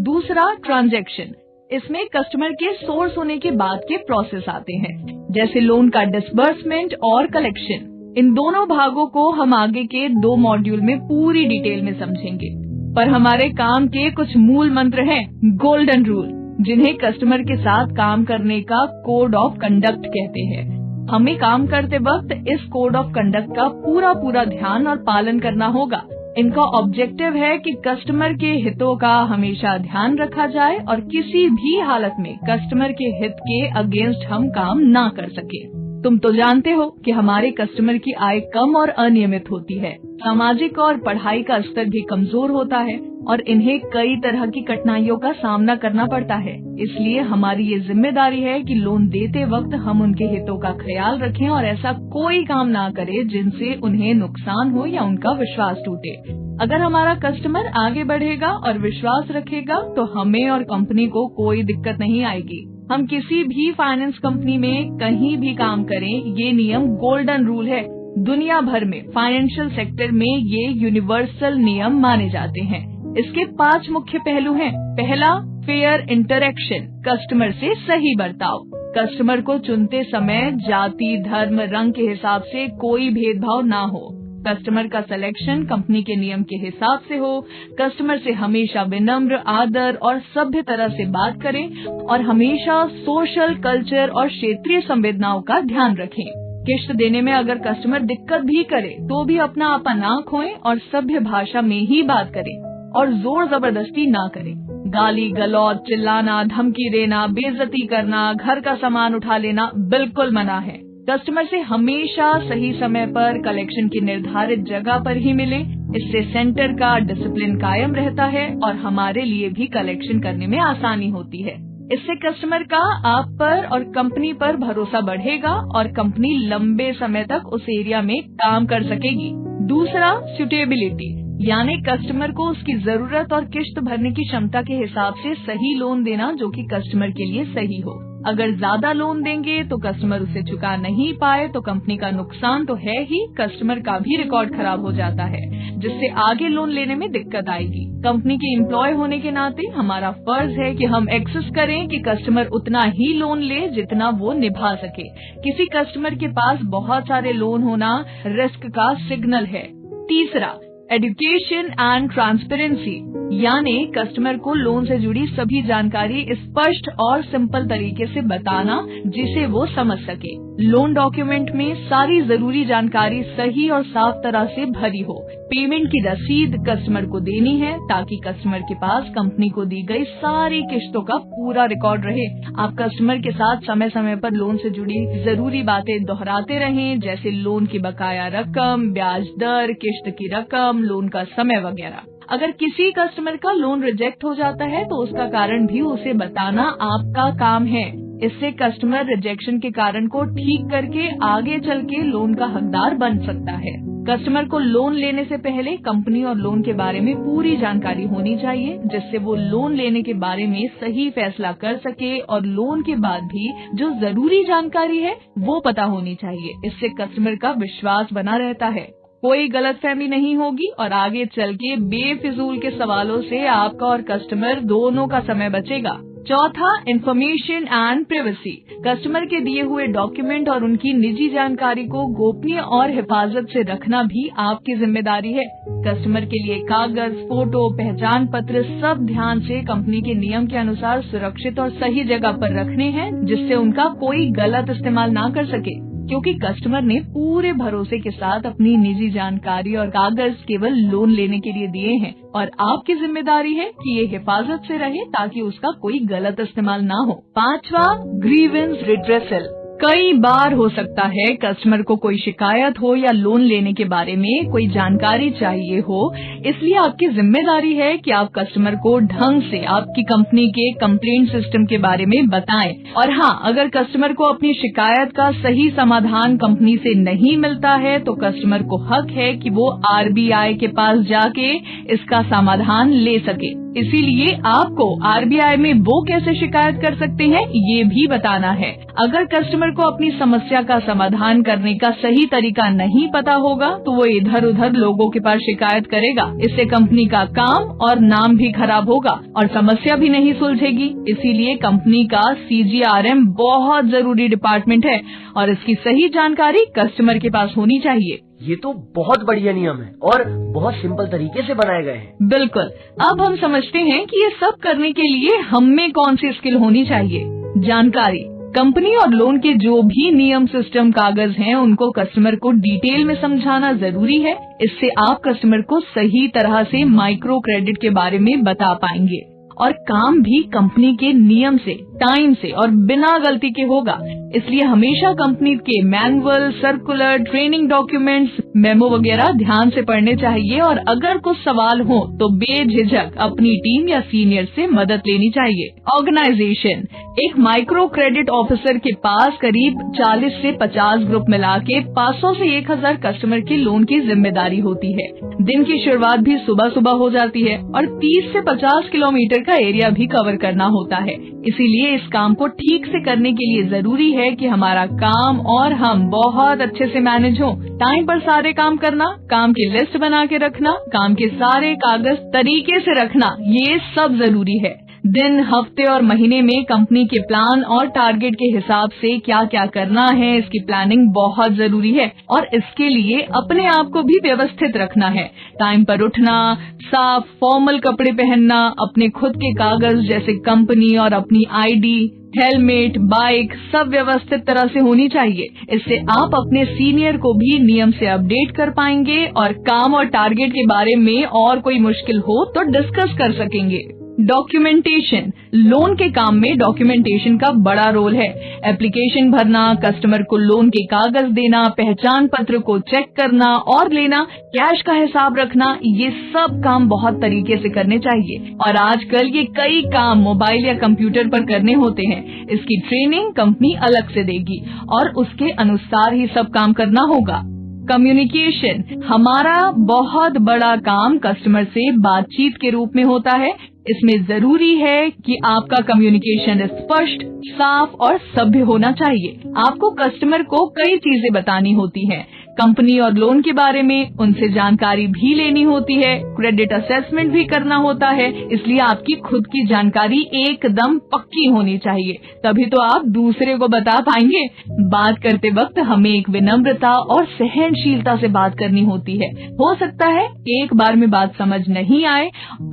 दूसरा, ट्रांजैक्शन। इसमें कस्टमर के सोर्स होने के बाद के प्रोसेस आते हैं, जैसे लोन का डिसबर्समेंट और कलेक्शन। इन दोनों भागों को हम आगे के 2 मॉड्यूल में पूरी डिटेल में समझेंगे। पर हमारे काम के कुछ मूल मंत्र हैं, गोल्डन रूल, जिन्हें कस्टमर के साथ काम करने का कोड ऑफ कंडक्ट कहते हैं। हमें काम करते वक्त इस कोड ऑफ कंडक्ट का पूरा ध्यान और पालन करना होगा। इनका ऑब्जेक्टिव है कि कस्टमर के हितों का हमेशा ध्यान रखा जाए और किसी भी हालत में कस्टमर के हित के अगेंस्ट हम काम ना कर सके। तुम तो जानते हो कि हमारे कस्टमर की आय कम और अनियमित होती है, सामाजिक और पढ़ाई का स्तर भी कमजोर होता है और इन्हें कई तरह की कठिनाइयों का सामना करना पड़ता है। इसलिए हमारी ये जिम्मेदारी है कि लोन देते वक्त हम उनके हितों का ख्याल रखें और ऐसा कोई काम ना करें जिनसे उन्हें नुकसान हो या उनका विश्वास टूटे। अगर हमारा कस्टमर आगे बढ़ेगा और विश्वास रखेगा तो हमें और कंपनी को कोई दिक्कत नहीं आएगी। हम किसी भी फाइनेंस कंपनी में कहीं भी काम करें, ये नियम गोल्डन रूल है। दुनिया भर में फाइनेंशियल सेक्टर में ये यूनिवर्सल नियम माने जाते हैं। इसके 5 मुख्य पहलू हैं। पहला, फेयर इंटरेक्शन, कस्टमर से सही बर्ताव। कस्टमर को चुनते समय जाति, धर्म, रंग के हिसाब से कोई भेदभाव ना हो। कस्टमर का सिलेक्शन कंपनी के नियम के हिसाब से हो। कस्टमर से हमेशा विनम्र, आदर और सभ्य तरह से बात करें और हमेशा सोशल, कल्चर और क्षेत्रीय संवेदनाओं का ध्यान रखें। किश्त देने में अगर कस्टमर दिक्कत भी करे तो भी अपना आपा ना खोएं और सभ्य भाषा में ही बात करें और जोर जबरदस्ती ना करें। गाली गलौज, चिल्लाना, धमकी देना, बेइज्जती करना, घर का सामान उठा लेना बिल्कुल मना है। कस्टमर से हमेशा सही समय पर कलेक्शन की निर्धारित जगह पर ही मिले। इससे सेंटर का डिसिप्लिन कायम रहता है और हमारे लिए भी कलेक्शन करने में आसानी होती है। इससे कस्टमर का आप पर और कंपनी पर भरोसा बढ़ेगा और कंपनी लंबे समय तक उस एरिया में काम कर सकेगी। दूसरा, सुटेबिलिटी, यानी कस्टमर को उसकी जरूरत और किश्त भरने की क्षमता के हिसाब से सही लोन देना जो कि कस्टमर के लिए सही हो। अगर ज्यादा लोन देंगे तो कस्टमर उसे चुका नहीं पाए तो कंपनी का नुकसान तो है ही, कस्टमर का भी रिकॉर्ड खराब हो जाता है, जिससे आगे लोन लेने में दिक्कत आएगी। कंपनी के एम्प्लॉय होने के नाते हमारा फर्ज है कि हम एक्सेस करें कि कस्टमर उतना ही लोन ले जितना वो निभा सके। किसी कस्टमर के पास बहुत सारे लोन होना रिस्क का सिग्नल है। तीसरा, एजुकेशन एंड ट्रांसपेरेंसी, यानी कस्टमर को लोन से जुड़ी सभी जानकारी स्पष्ट और सिंपल तरीके से बताना जिसे वो समझ सके। लोन डॉक्यूमेंट में सारी जरूरी जानकारी सही और साफ तरह से भरी हो। पेमेंट की रसीद कस्टमर को देनी है ताकि कस्टमर के पास कंपनी को दी गई सारी किश्तों का पूरा रिकॉर्ड रहे। आप कस्टमर के साथ समय समय पर लोन से जुड़ी जरूरी बातें दोहराते रहें, जैसे लोन की बकाया रकम, ब्याज दर, किश्त की रकम, लोन का समय वगैरह। अगर किसी कस्टमर का लोन रिजेक्ट हो जाता है तो उसका कारण भी उसे बताना आपका काम है। इससे कस्टमर रिजेक्शन के कारण को ठीक करके आगे चल के लोन का हकदार बन सकता है। कस्टमर को लोन लेने से पहले कंपनी और लोन के बारे में पूरी जानकारी होनी चाहिए, जिससे वो लोन लेने के बारे में सही फैसला कर सके और लोन के बाद भी जो जरूरी जानकारी है वो पता होनी चाहिए। इससे कस्टमर का विश्वास बना रहता है, कोई गलतफहमी नहीं होगी और आगे चल के बेफिजूल के सवालों से आपका और कस्टमर दोनों का समय बचेगा। चौथा, इंफॉर्मेशन एंड प्राइवेसी। कस्टमर के दिए हुए डॉक्यूमेंट और उनकी निजी जानकारी को गोपनीय और हिफाजत से रखना भी आपकी जिम्मेदारी है। कस्टमर के लिए कागज, फोटो, पहचान पत्र सब ध्यान से कंपनी के नियम के अनुसार सुरक्षित और सही जगह पर रखने हैं, जिससे उनका कोई गलत इस्तेमाल ना कर सके, क्योंकि कस्टमर ने पूरे भरोसे के साथ अपनी निजी जानकारी और कागज केवल लोन लेने के लिए दिए हैं और आपकी जिम्मेदारी है कि ये हिफाजत से रहे ताकि उसका कोई गलत इस्तेमाल ना हो। पांचवा, ग्रीवेंस रिड्रेसल। कई बार हो सकता है कस्टमर को कोई शिकायत हो या लोन लेने के बारे में कोई जानकारी चाहिए हो, इसलिए आपकी जिम्मेदारी है कि आप कस्टमर को ढंग से आपकी कंपनी के कंप्लेंट सिस्टम के बारे में बताएं। और हाँ, अगर कस्टमर को अपनी शिकायत का सही समाधान कंपनी से नहीं मिलता है तो कस्टमर को हक है कि वो RBI के पास जाके इसका समाधान ले सके। इसीलिए आपको RBI में वो कैसे शिकायत कर सकते हैं ये भी बताना है। अगर कस्टमर को अपनी समस्या का समाधान करने का सही तरीका नहीं पता होगा तो वो इधर उधर लोगों के पास शिकायत करेगा। इससे कंपनी का काम और नाम भी खराब होगा और समस्या भी नहीं सुलझेगी। इसीलिए कंपनी का CGRM बहुत जरूरी डिपार्टमेंट है और इसकी सही जानकारी कस्टमर के पास होनी चाहिए। ये तो बहुत बढ़िया नियम है और बहुत सिंपल तरीके से बनाए गए हैं। बिल्कुल। अब हम समझते हैं कि ये सब करने के लिए हम में कौन सी स्किल होनी चाहिए। जानकारी। कंपनी और लोन के जो भी नियम, सिस्टम, कागज हैं, उनको कस्टमर को डिटेल में समझाना जरूरी है। इससे आप कस्टमर को सही तरह से माइक्रो क्रेडिट के बारे में बता पाएंगे और काम भी कंपनी के नियम से, टाइम से और बिना गलती के होगा। इसलिए हमेशा कंपनी के manual, circular, training documents, memo वगैरह ध्यान से पढ़ने चाहिए और अगर कुछ सवाल हो तो बेझिझक अपनी टीम या सीनियर से मदद लेनी चाहिए। ऑर्गेनाइजेशन। एक माइक्रो क्रेडिट ऑफिसर के पास करीब 40 से 50 ग्रुप मिला के 500 से 1000 कस्टमर के लोन की जिम्मेदारी होती है। दिन की शुरुआत भी सुबह सुबह हो जाती है और 30 से 50 किलोमीटर का एरिया भी कवर करना होता है। इसीलिए इस काम को ठीक से करने के लिए जरूरी है कि हमारा काम और हम बहुत अच्छे से मैनेज हो। टाइम पर सारे काम करना, काम की लिस्ट बना के रखना, काम के सारे कागज तरीके से रखना, ये सब जरूरी है। दिन, हफ्ते और महीने में कंपनी के प्लान और टारगेट के हिसाब से क्या क्या करना है, इसकी प्लानिंग बहुत जरूरी है और इसके लिए अपने आप को भी व्यवस्थित रखना है। टाइम पर उठना, साफ फॉर्मल कपड़े पहनना, अपने खुद के कागज जैसे कंपनी और अपनी ID, हेलमेट, बाइक सब व्यवस्थित तरह से होनी चाहिए। इससे आप अपने सीनियर को भी नियम से अपडेट कर पाएंगे और काम और टारगेट के बारे में और कोई मुश्किल हो तो डिस्कस कर सकेंगे। डॉक्यूमेंटेशन। लोन के काम में डॉक्यूमेंटेशन का बड़ा रोल है। एप्लीकेशन भरना, कस्टमर को लोन के कागज देना, पहचान पत्र को चेक करना और लेना, कैश का हिसाब रखना, ये सब काम बहुत तरीके से करने चाहिए और आजकल ये कई काम मोबाइल या कंप्यूटर पर करने होते हैं। इसकी ट्रेनिंग कंपनी अलग से देगी और उसके अनुसार ही सब काम करना होगा। कम्युनिकेशन। हमारा बहुत बड़ा काम कस्टमर से बातचीत के रूप में होता है। इसमें जरूरी है कि आपका कम्युनिकेशन स्पष्ट, साफ और सभ्य होना चाहिए। आपको कस्टमर को कई चीजें बतानी होती हैं, कंपनी और लोन के बारे में उनसे जानकारी भी लेनी होती है, क्रेडिट असेसमेंट भी करना होता है। इसलिए आपकी खुद की जानकारी एकदम पक्की होनी चाहिए, तभी तो आप दूसरे को बता पाएंगे। बात करते वक्त हमें एक विनम्रता और सहनशीलता से बात करनी होती है। हो सकता है एक बार में बात समझ नहीं आए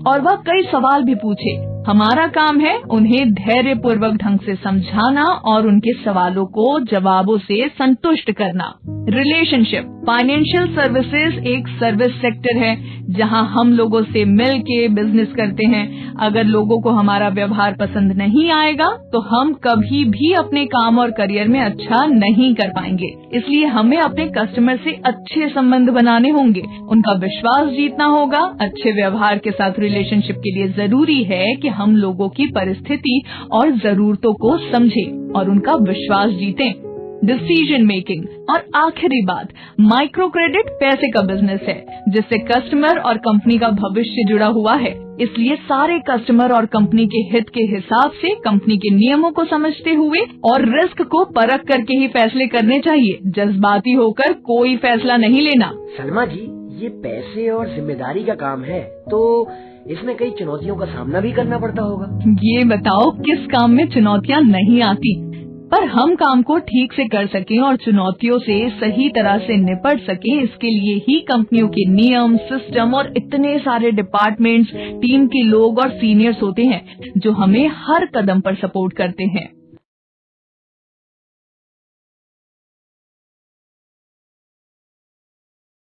और वह कई सवाल भी पूछे। हमारा काम है उन्हें धैर्यपूर्वक ढंग से समझाना और उनके सवालों को जवाबों से संतुष्ट करना। रिलेशनशिप। फाइनेंशियल सर्विसेज एक सर्विस सेक्टर है जहां हम लोगों से मिल के बिजनेस करते हैं। अगर लोगों को हमारा व्यवहार पसंद नहीं आएगा तो हम कभी भी अपने काम और करियर में अच्छा नहीं कर पाएंगे। इसलिए हमें अपने कस्टमर से अच्छे संबंध बनाने होंगे, उनका विश्वास जीतना होगा। अच्छे व्यवहार के साथ रिलेशनशिप के लिए जरूरी है कि हम लोगों की परिस्थिति और जरूरतों को समझें और उनका विश्वास जीतें। Decision making. और आखिरी बात, माइक्रो क्रेडिट पैसे का बिजनेस है जिससे कस्टमर और कंपनी का भविष्य जुड़ा हुआ है। इसलिए सारे कस्टमर और कंपनी के हित के हिसाब से कंपनी के नियमों को समझते हुए और रिस्क को परख करके ही फैसले करने चाहिए। जज्बाती होकर कोई फैसला नहीं लेना। सलमा जी, ये पैसे और जिम्मेदारी का काम है तो इसमें कई चुनौतियों का सामना भी करना पड़ता होगा। ये बताओ किस काम में चुनौतियाँ नहीं आती, पर हम काम को ठीक से कर सकें और चुनौतियों से सही तरह से निपट सकें, इसके लिए ही कंपनियों के नियम, सिस्टम और इतने सारे डिपार्टमेंट्स, टीम के लोग और सीनियर्स होते हैं जो हमें हर कदम पर सपोर्ट करते हैं।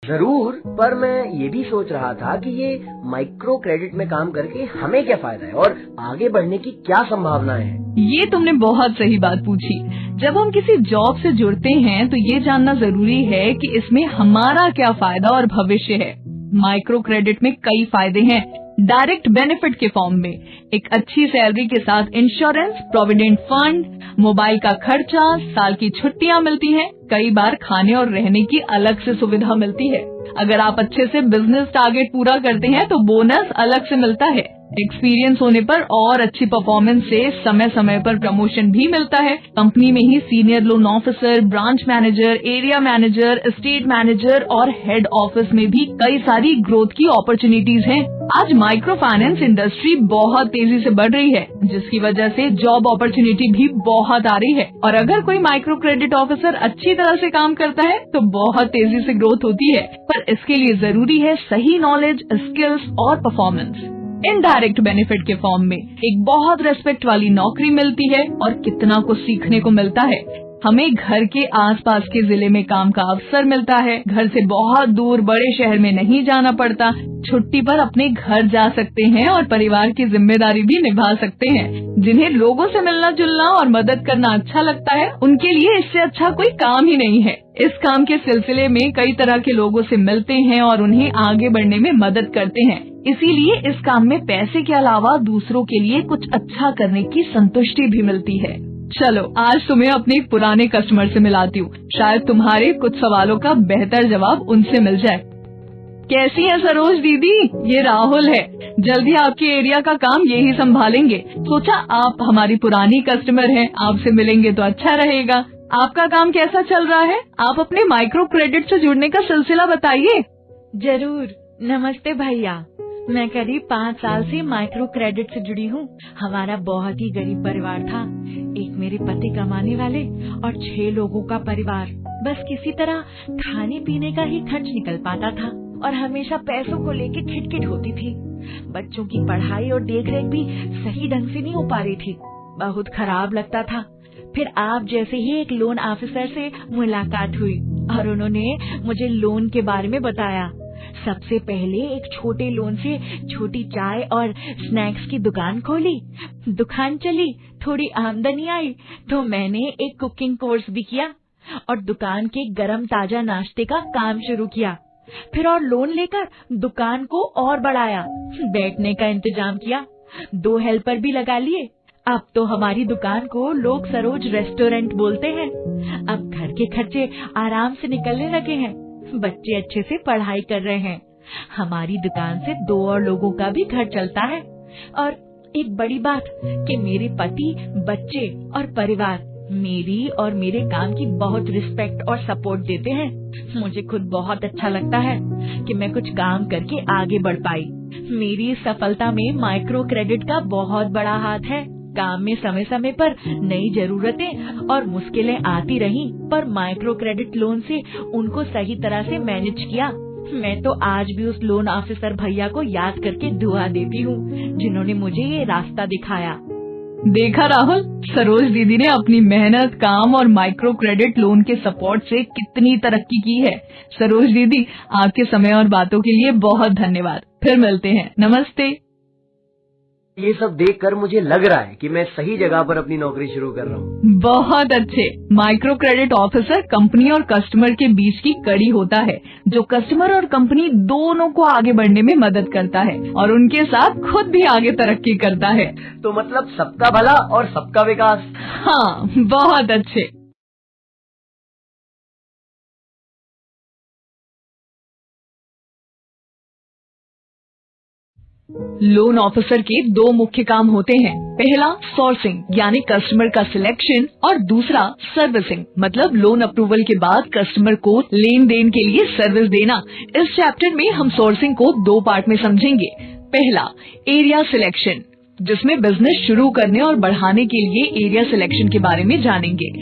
जरूर, पर मैं ये भी सोच रहा था कि ये माइक्रो क्रेडिट में काम करके हमें क्या फायदा है और आगे बढ़ने की क्या संभावनाएं हैं। ये तुमने बहुत सही बात पूछी। जब हम किसी जॉब से जुड़ते हैं तो ये जानना जरूरी है कि इसमें हमारा क्या फायदा और भविष्य है। माइक्रो क्रेडिट में कई फायदे हैं। डायरेक्ट बेनिफिट के फॉर्म में एक अच्छी सैलरी के साथ इंश्योरेंस, प्रोविडेंट फंड, मोबाइल का खर्चा, साल की छुट्टियां मिलती हैं, कई बार खाने और रहने की अलग से सुविधा मिलती है। अगर आप अच्छे से बिजनेस टारगेट पूरा करते हैं तो बोनस अलग से मिलता है। एक्सपीरियंस होने पर और अच्छी परफॉर्मेंस से समय समय पर प्रमोशन भी मिलता है। कंपनी में ही senior loan officer, branch manager, area manager, state manager और हेड ऑफिस में भी कई सारी ग्रोथ की अपॉर्चुनिटीज हैं। आज माइक्रो फाइनेंस इंडस्ट्री बहुत तेजी से बढ़ रही है, जिसकी वजह से जॉब अपॉर्चुनिटी भी बहुत आ रही है। और अगर कोई माइक्रो क्रेडिट ऑफिसर अच्छी तरह से काम करता है तो बहुत तेजी से ग्रोथ होती है, पर इसके लिए जरूरी है सही नॉलेज, स्किल्स और परफॉर्मेंस। इनडायरेक्ट बेनिफिट के फॉर्म में एक बहुत रेस्पेक्ट वाली नौकरी मिलती है और कितना कुछ सीखने को मिलता है। हमें घर के आसपास के जिले में काम का अवसर मिलता है, घर से बहुत दूर बड़े शहर में नहीं जाना पड़ता, छुट्टी पर अपने घर जा सकते हैं और परिवार की जिम्मेदारी भी निभा सकते हैं। जिन्हें लोगों से मिलना जुलना और मदद करना अच्छा लगता है, उनके लिए इससे अच्छा कोई काम ही नहीं है। इस काम के सिलसिले में कई तरह के लोगों से मिलते हैं और उन्हें आगे बढ़ने में मदद करते हैं। इसीलिए इस काम में पैसे के अलावा दूसरों के लिए कुछ अच्छा करने की संतुष्टि भी मिलती है। चलो आज तुम्हें अपने एक पुराने कस्टमर से मिलाती हूँ, शायद तुम्हारे कुछ सवालों का बेहतर जवाब उनसे मिल जाए। कैसी है सरोज दीदी? ये राहुल है, जल्दी आपके एरिया का काम यही संभालेंगे। सोचा आप हमारी पुरानी कस्टमर हैं, आपसे मिलेंगे तो अच्छा रहेगा। आपका काम कैसा चल रहा है? आप अपने माइक्रो क्रेडिट से जुड़ने का सिलसिला बताइए। जरूर। नमस्ते भैया, मैं करीब 5 साल से माइक्रो क्रेडिट से जुड़ी हूँ। हमारा बहुत ही गरीब परिवार था, एक मेरे पति कमाने वाले और 6 लोगों का परिवार। बस किसी तरह खाने पीने का ही खर्च निकल पाता था और हमेशा पैसों को लेके खिटखिट होती थी। बच्चों की पढ़ाई और देखरेख भी सही ढंग से नहीं हो पा रही थी, बहुत खराब लगता था। फिर आप जैसे ही एक लोन ऑफिसर से मुलाकात हुई और उन्होंने मुझे लोन के बारे में बताया। सबसे पहले एक छोटे लोन से छोटी चाय और स्नैक्स की दुकान खोली। दुकान चली, थोड़ी आमदनी आई तो मैंने एक कुकिंग कोर्स भी किया और दुकान के गरम ताजा नाश्ते का काम शुरू किया। फिर और लोन लेकर दुकान को और बढ़ाया, बैठने का इंतजाम किया, 2 हेल्पर भी लगा लिए। अब तो हमारी दुकान को लोग सरोज रेस्टोरेंट बोलते हैं। अब घर के खर्चे आराम से निकलने लगे हैं, बच्चे अच्छे से पढ़ाई कर रहे हैं। हमारी दुकान से 2 और लोगों का भी घर चलता है। और एक बड़ी बात कि मेरे पति, बच्चे और परिवार मेरी और मेरे काम की बहुत रिस्पेक्ट और सपोर्ट देते हैं। मुझे खुद बहुत अच्छा लगता है कि मैं कुछ काम करके आगे बढ़ पाई। मेरी इस सफलता में माइक्रो क्रेडिट का बहुत बड़ा हाथ है। काम में समय समय पर नई जरूरतें और मुश्किलें आती रहीं, पर माइक्रो क्रेडिट लोन से उनको सही तरह से मैनेज किया। मैं तो आज भी उस लोन ऑफिसर भैया को याद करके दुआ देती हूँ जिन्होंने मुझे ये रास्ता दिखाया। देखा राहुल, सरोज दीदी ने अपनी मेहनत, काम और माइक्रो क्रेडिट लोन के सपोर्ट से कितनी तरक्की की है। सरोज दीदी, आपके समय और बातों के लिए बहुत धन्यवाद। फिर मिलते हैं। नमस्ते। ये सब देखकर मुझे लग रहा है कि मैं सही जगह पर अपनी नौकरी शुरू कर रहा हूँ। बहुत अच्छे। माइक्रो क्रेडिट ऑफिसर कंपनी और कस्टमर के बीच की कड़ी होता है, जो कस्टमर और कंपनी दोनों को आगे बढ़ने में मदद करता है और उनके साथ खुद भी आगे तरक्की करता है। तो मतलब सबका भला और सबका विकास। हाँ, बहुत अच्छे। लोन ऑफिसर के दो मुख्य काम होते हैं। पहला सोर्सिंग यानी कस्टमर का सिलेक्शन और दूसरा सर्विसिंग मतलब लोन अप्रूवल के बाद कस्टमर को लेन देन के लिए सर्विस देना। इस चैप्टर में हम सोर्सिंग को दो पार्ट में समझेंगे। पहला एरिया सिलेक्शन, जिसमें बिजनेस शुरू करने और बढ़ाने के लिए एरिया सिलेक्शन के बारे में जानेंगे।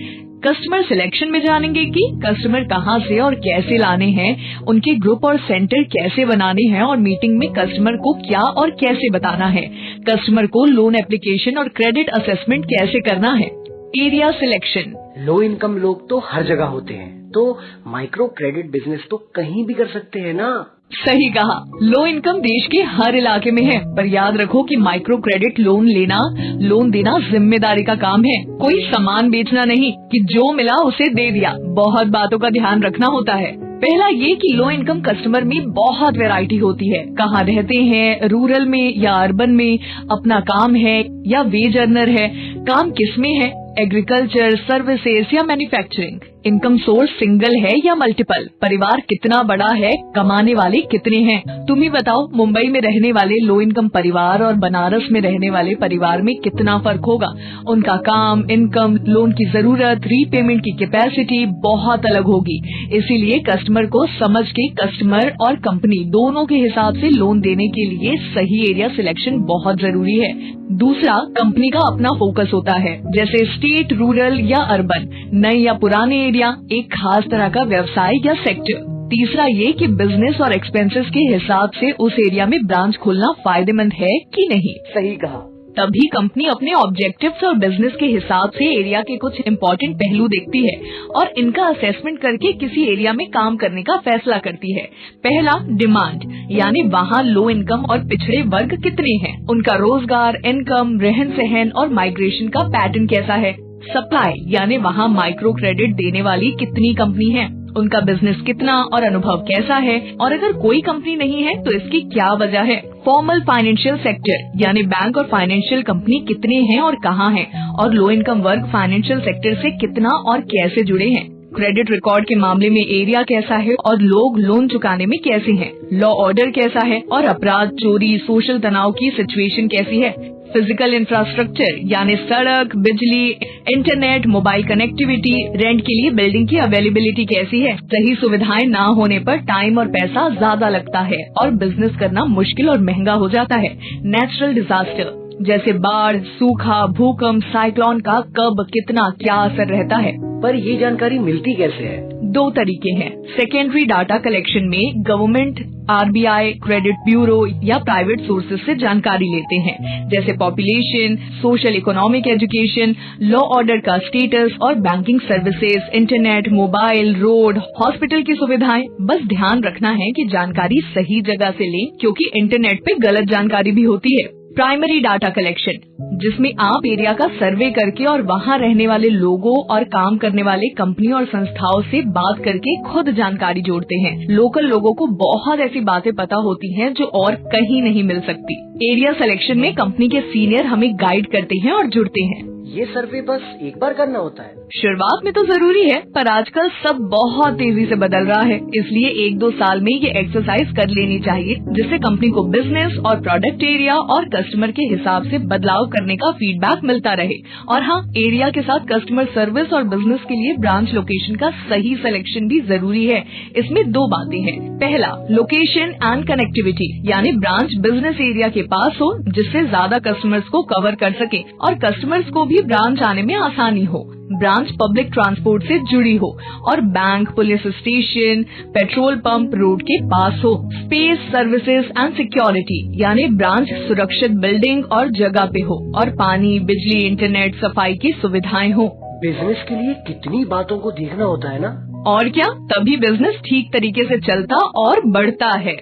कस्टमर सिलेक्शन में जानेंगे कि कस्टमर कहां से और कैसे लाने हैं, उनके ग्रुप और सेंटर कैसे बनाने हैं और मीटिंग में कस्टमर को क्या और कैसे बताना है, कस्टमर को लोन एप्लीकेशन और क्रेडिट असेसमेंट कैसे करना है। Area selection. लो इनकम लोग तो हर जगह होते हैं, तो माइक्रो क्रेडिट बिजनेस तो कहीं भी कर सकते हैं ना। सही कहा, लो इनकम देश के हर इलाके में है, पर याद रखो कि माइक्रो क्रेडिट लोन देना जिम्मेदारी का काम है। कोई सामान बेचना नहीं कि जो मिला उसे दे दिया। बहुत बातों का ध्यान रखना होता है। पहला ये कि लो इनकम कस्टमर में बहुत वैरायटी होती है। कहाँ रहते हैं, रूरल में या अर्बन में, अपना काम है या वेज अर्नर है, काम किसमें है, एग्रीकल्चर, सर्विसेज या मैन्युफैक्चरिंग, इनकम सोर्स सिंगल है या मल्टीपल, परिवार कितना बड़ा है, कमाने वाले कितने हैं। तुम ही बताओ, मुंबई में रहने वाले लो इनकम परिवार और बनारस में रहने वाले परिवार में कितना फर्क होगा। उनका काम, इनकम, लोन की जरूरत, रीपेमेंट की कैपेसिटी बहुत अलग होगी। इसीलिए कस्टमर को समझ के कस्टमर और कंपनी दोनों के हिसाब से लोन देने के लिए सही एरिया सिलेक्शन बहुत जरूरी है। दूसरा, कंपनी का अपना फोकस होता है, जैसे स्टेट, रूरल या अर्बन, नए या पुराने एरिया, एक खास तरह का व्यवसाय या सेक्टर। तीसरा ये कि बिजनेस और एक्सपेंसेस के हिसाब से उस एरिया में ब्रांच खोलना फायदेमंद है कि नहीं। सही कहा। तभी कंपनी अपने ऑब्जेक्टिव्स और बिजनेस के हिसाब से एरिया के कुछ इम्पोर्टेंट पहलू देखती है और इनका असेसमेंट करके किसी एरिया में काम करने का फैसला करती है। पहला, डिमांड, यानी वहाँ लो इनकम और पिछड़े वर्ग कितने हैं, उनका रोजगार, इनकम, रहन सहन और माइग्रेशन का पैटर्न कैसा है। सप्लाई, यानी वहाँ माइक्रो क्रेडिट देने वाली कितनी कंपनी है, उनका बिजनेस कितना और अनुभव कैसा है, और अगर कोई कंपनी नहीं है तो इसकी क्या वजह है। फॉर्मल फाइनेंशियल सेक्टर, यानी बैंक और फाइनेंशियल कंपनी कितने हैं और कहाँ हैं, और लो इनकम वर्ग फाइनेंशियल सेक्टर से कितना और कैसे जुड़े हैं। क्रेडिट रिकॉर्ड के मामले में एरिया कैसा है और लोग लोन चुकाने में कैसे हैं। लॉ ऑर्डर कैसा है और अपराध, चोरी, सोशल तनाव की सिचुएशन कैसी है। फिजिकल इंफ्रास्ट्रक्चर, यानी सड़क, बिजली, इंटरनेट, मोबाइल कनेक्टिविटी, रेंट के लिए बिल्डिंग की अवेलेबिलिटी कैसी है। सही सुविधाएं ना होने पर टाइम और पैसा ज्यादा लगता है और बिजनेस करना मुश्किल और महंगा हो जाता है। नेचुरल डिजास्टर, जैसे बाढ़, सूखा, भूकंप, साइक्लोन का कब, कितना, क्या असर रहता है। पर ये जानकारी मिलती कैसे है? दो तरीके हैं। सेकेंडरी डाटा कलेक्शन में गवर्नमेंट, आरबीआई, क्रेडिट ब्यूरो या प्राइवेट सोर्सेज से जानकारी लेते हैं, जैसे population, social economic education, law order का स्टेटस और banking services, internet, mobile, road, hospital की सुविधाएं। बस ध्यान रखना है कि जानकारी सही जगह से लें, क्योंकि इंटरनेट पे गलत जानकारी भी होती है। प्राइमरी डाटा कलेक्शन, जिसमें आप एरिया का सर्वे करके और वहाँ रहने वाले लोगों और काम करने वाले कंपनी और संस्थाओं से बात करके खुद जानकारी जोड़ते हैं। लोकल लोगों को बहुत ऐसी बातें पता होती हैं जो और कहीं नहीं मिल सकती। एरिया सिलेक्शन में कंपनी के सीनियर हमें गाइड करते हैं और जुड़ते हैं। ये सर्वे बस एक बार करना होता है? शुरुआत में तो जरूरी है, पर आजकल सब बहुत तेजी से बदल रहा है, इसलिए 1-2 साल में ये एक्सरसाइज कर लेनी चाहिए, जिससे कंपनी को बिजनेस और प्रोडक्ट एरिया और कस्टमर के हिसाब से बदलाव करने का फीडबैक मिलता रहे। और हाँ, एरिया के साथ कस्टमर सर्विस और बिजनेस के लिए ब्रांच लोकेशन का सही सिलेक्शन भी जरूरी है। इसमें दो बातें हैं। पहला, लोकेशन एंड कनेक्टिविटी, यानी ब्रांच बिजनेस एरिया के पास हो, जिससे ज्यादा कस्टमर्स को कवर कर सके और कस्टमर्स को भी भी ब्रांच आने में आसानी हो, ब्रांच पब्लिक ट्रांसपोर्ट से जुड़ी हो और bank, police station, petrol pump road के पास हो। स्पेस, सर्विसेज एंड सिक्योरिटी यानी ब्रांच सुरक्षित बिल्डिंग और जगह पे हो और पानी, बिजली, इंटरनेट, सफाई की सुविधाएं हो। बिजनेस के लिए कितनी बातों को देखना होता है ना। और क्या, तभी बिजनेस ठीक तरीके से चलता और बढ़ता है।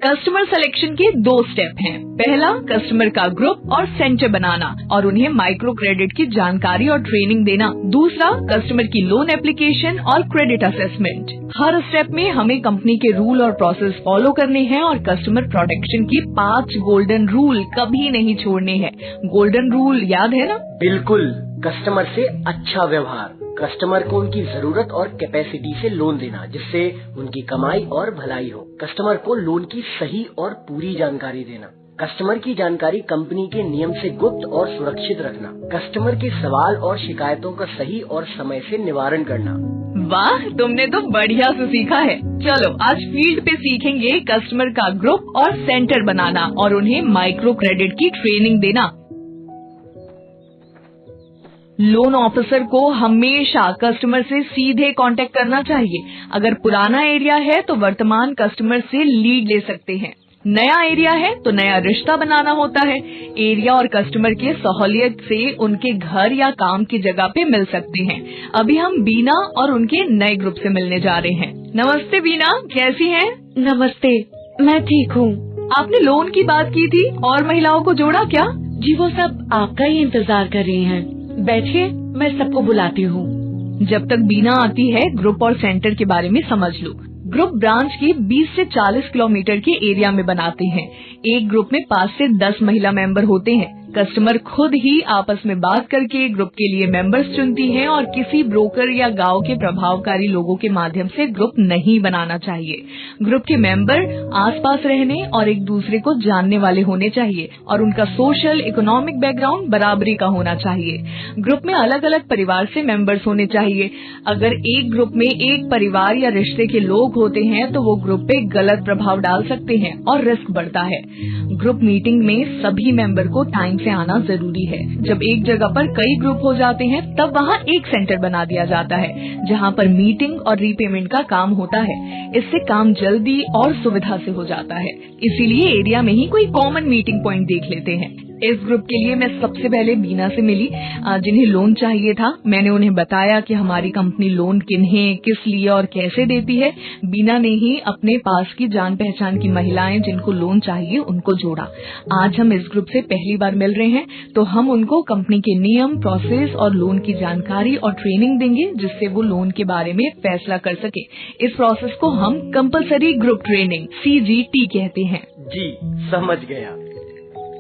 कस्टमर सिलेक्शन के 2 स्टेप हैं। पहला, कस्टमर का ग्रुप और सेंटर बनाना और उन्हें माइक्रो क्रेडिट की जानकारी और ट्रेनिंग देना। दूसरा, कस्टमर की लोन एप्लीकेशन और क्रेडिट असेसमेंट। हर स्टेप में हमें कंपनी के रूल और प्रोसेस फॉलो करने हैं और कस्टमर प्रोटेक्शन की 5 गोल्डन रूल कभी नहीं छोड़ने हैं। गोल्डन रूल याद है ना? बिल्कुल। कस्टमर से अच्छा व्यवहार, कस्टमर को उनकी जरूरत और कैपेसिटी से लोन देना जिससे उनकी कमाई और भलाई हो, कस्टमर को लोन की सही और पूरी जानकारी देना, कस्टमर की जानकारी कंपनी के नियम से गुप्त और सुरक्षित रखना, कस्टमर के सवाल और शिकायतों का सही और समय से निवारण करना। वाह, तुमने तो बढ़िया से सीखा है। चलो आज फील्ड पे सीखेंगे कस्टमर का ग्रुप और सेंटर बनाना और उन्हें माइक्रो क्रेडिट की ट्रेनिंग देना। लोन ऑफिसर को हमेशा कस्टमर से सीधे कांटेक्ट करना चाहिए। अगर पुराना एरिया है तो वर्तमान कस्टमर से लीड ले सकते हैं, नया एरिया है तो नया रिश्ता बनाना होता है। एरिया और कस्टमर के सहूलियत से उनके घर या काम की जगह पे मिल सकते हैं। अभी हम बीना और उनके नए ग्रुप से मिलने जा रहे हैं। नमस्ते बीना, कैसी हैं? नमस्ते, मैं ठीक हूँ। आपने लोन की बात की थी और महिलाओं को जोड़ा क्या? जी वो सब आपका ही इंतजार कर रही हैं। बैठिए, मैं सबको बुलाती हूँ। जब तक बीना आती है, ग्रुप और सेंटर के बारे में समझ लो। ग्रुप ब्रांच की 20 से 40 किलोमीटर के एरिया में बनाते हैं। एक ग्रुप में 5 से 10 महिला मेंबर होते हैं। कस्टमर खुद ही आपस में बात करके ग्रुप के लिए मेंबर्स चुनती हैं और किसी ब्रोकर या गांव के प्रभावकारी लोगों के माध्यम से ग्रुप नहीं बनाना चाहिए। ग्रुप के मेंबर आसपास रहने और एक दूसरे को जानने वाले होने चाहिए और उनका सोशल, इकोनॉमिक बैकग्राउंड बराबरी का होना चाहिए। ग्रुप में अलग अलग परिवार से मेंबर्स होने चाहिए। अगर एक ग्रुप में एक परिवार या रिश्ते के लोग होते हैं तो वो ग्रुप पे गलत प्रभाव डाल सकते हैं और रिस्क बढ़ता है। ग्रुप मीटिंग में सभी मेंबर को टाइम से आना जरूरी है। जब एक जगह पर कई ग्रुप हो जाते हैं तब वहाँ एक सेंटर बना दिया जाता है जहाँ पर मीटिंग और रीपेमेंट का काम होता है। इससे काम जल्दी और सुविधा से हो जाता है। इसीलिए एरिया में ही कोई कॉमन मीटिंग पॉइंट देख लेते हैं। इस ग्रुप के लिए मैं सबसे पहले बीना से मिली, जिन्हें लोन चाहिए था। मैंने उन्हें बताया कि हमारी कंपनी लोन किन्हें, किस लिए और कैसे देती है। बीना ने ही अपने पास की जान पहचान की महिलाएं जिनको लोन चाहिए उनको जोड़ा। आज हम इस ग्रुप से पहली बार मिल रहे हैं तो हम उनको कंपनी के नियम, प्रोसेस और लोन की जानकारी और ट्रेनिंग देंगे जिससे वो लोन के बारे में फैसला कर सके। इस प्रोसेस को हम कंपलसरी ग्रुप ट्रेनिंग CGT कहते हैं। जी समझ गया।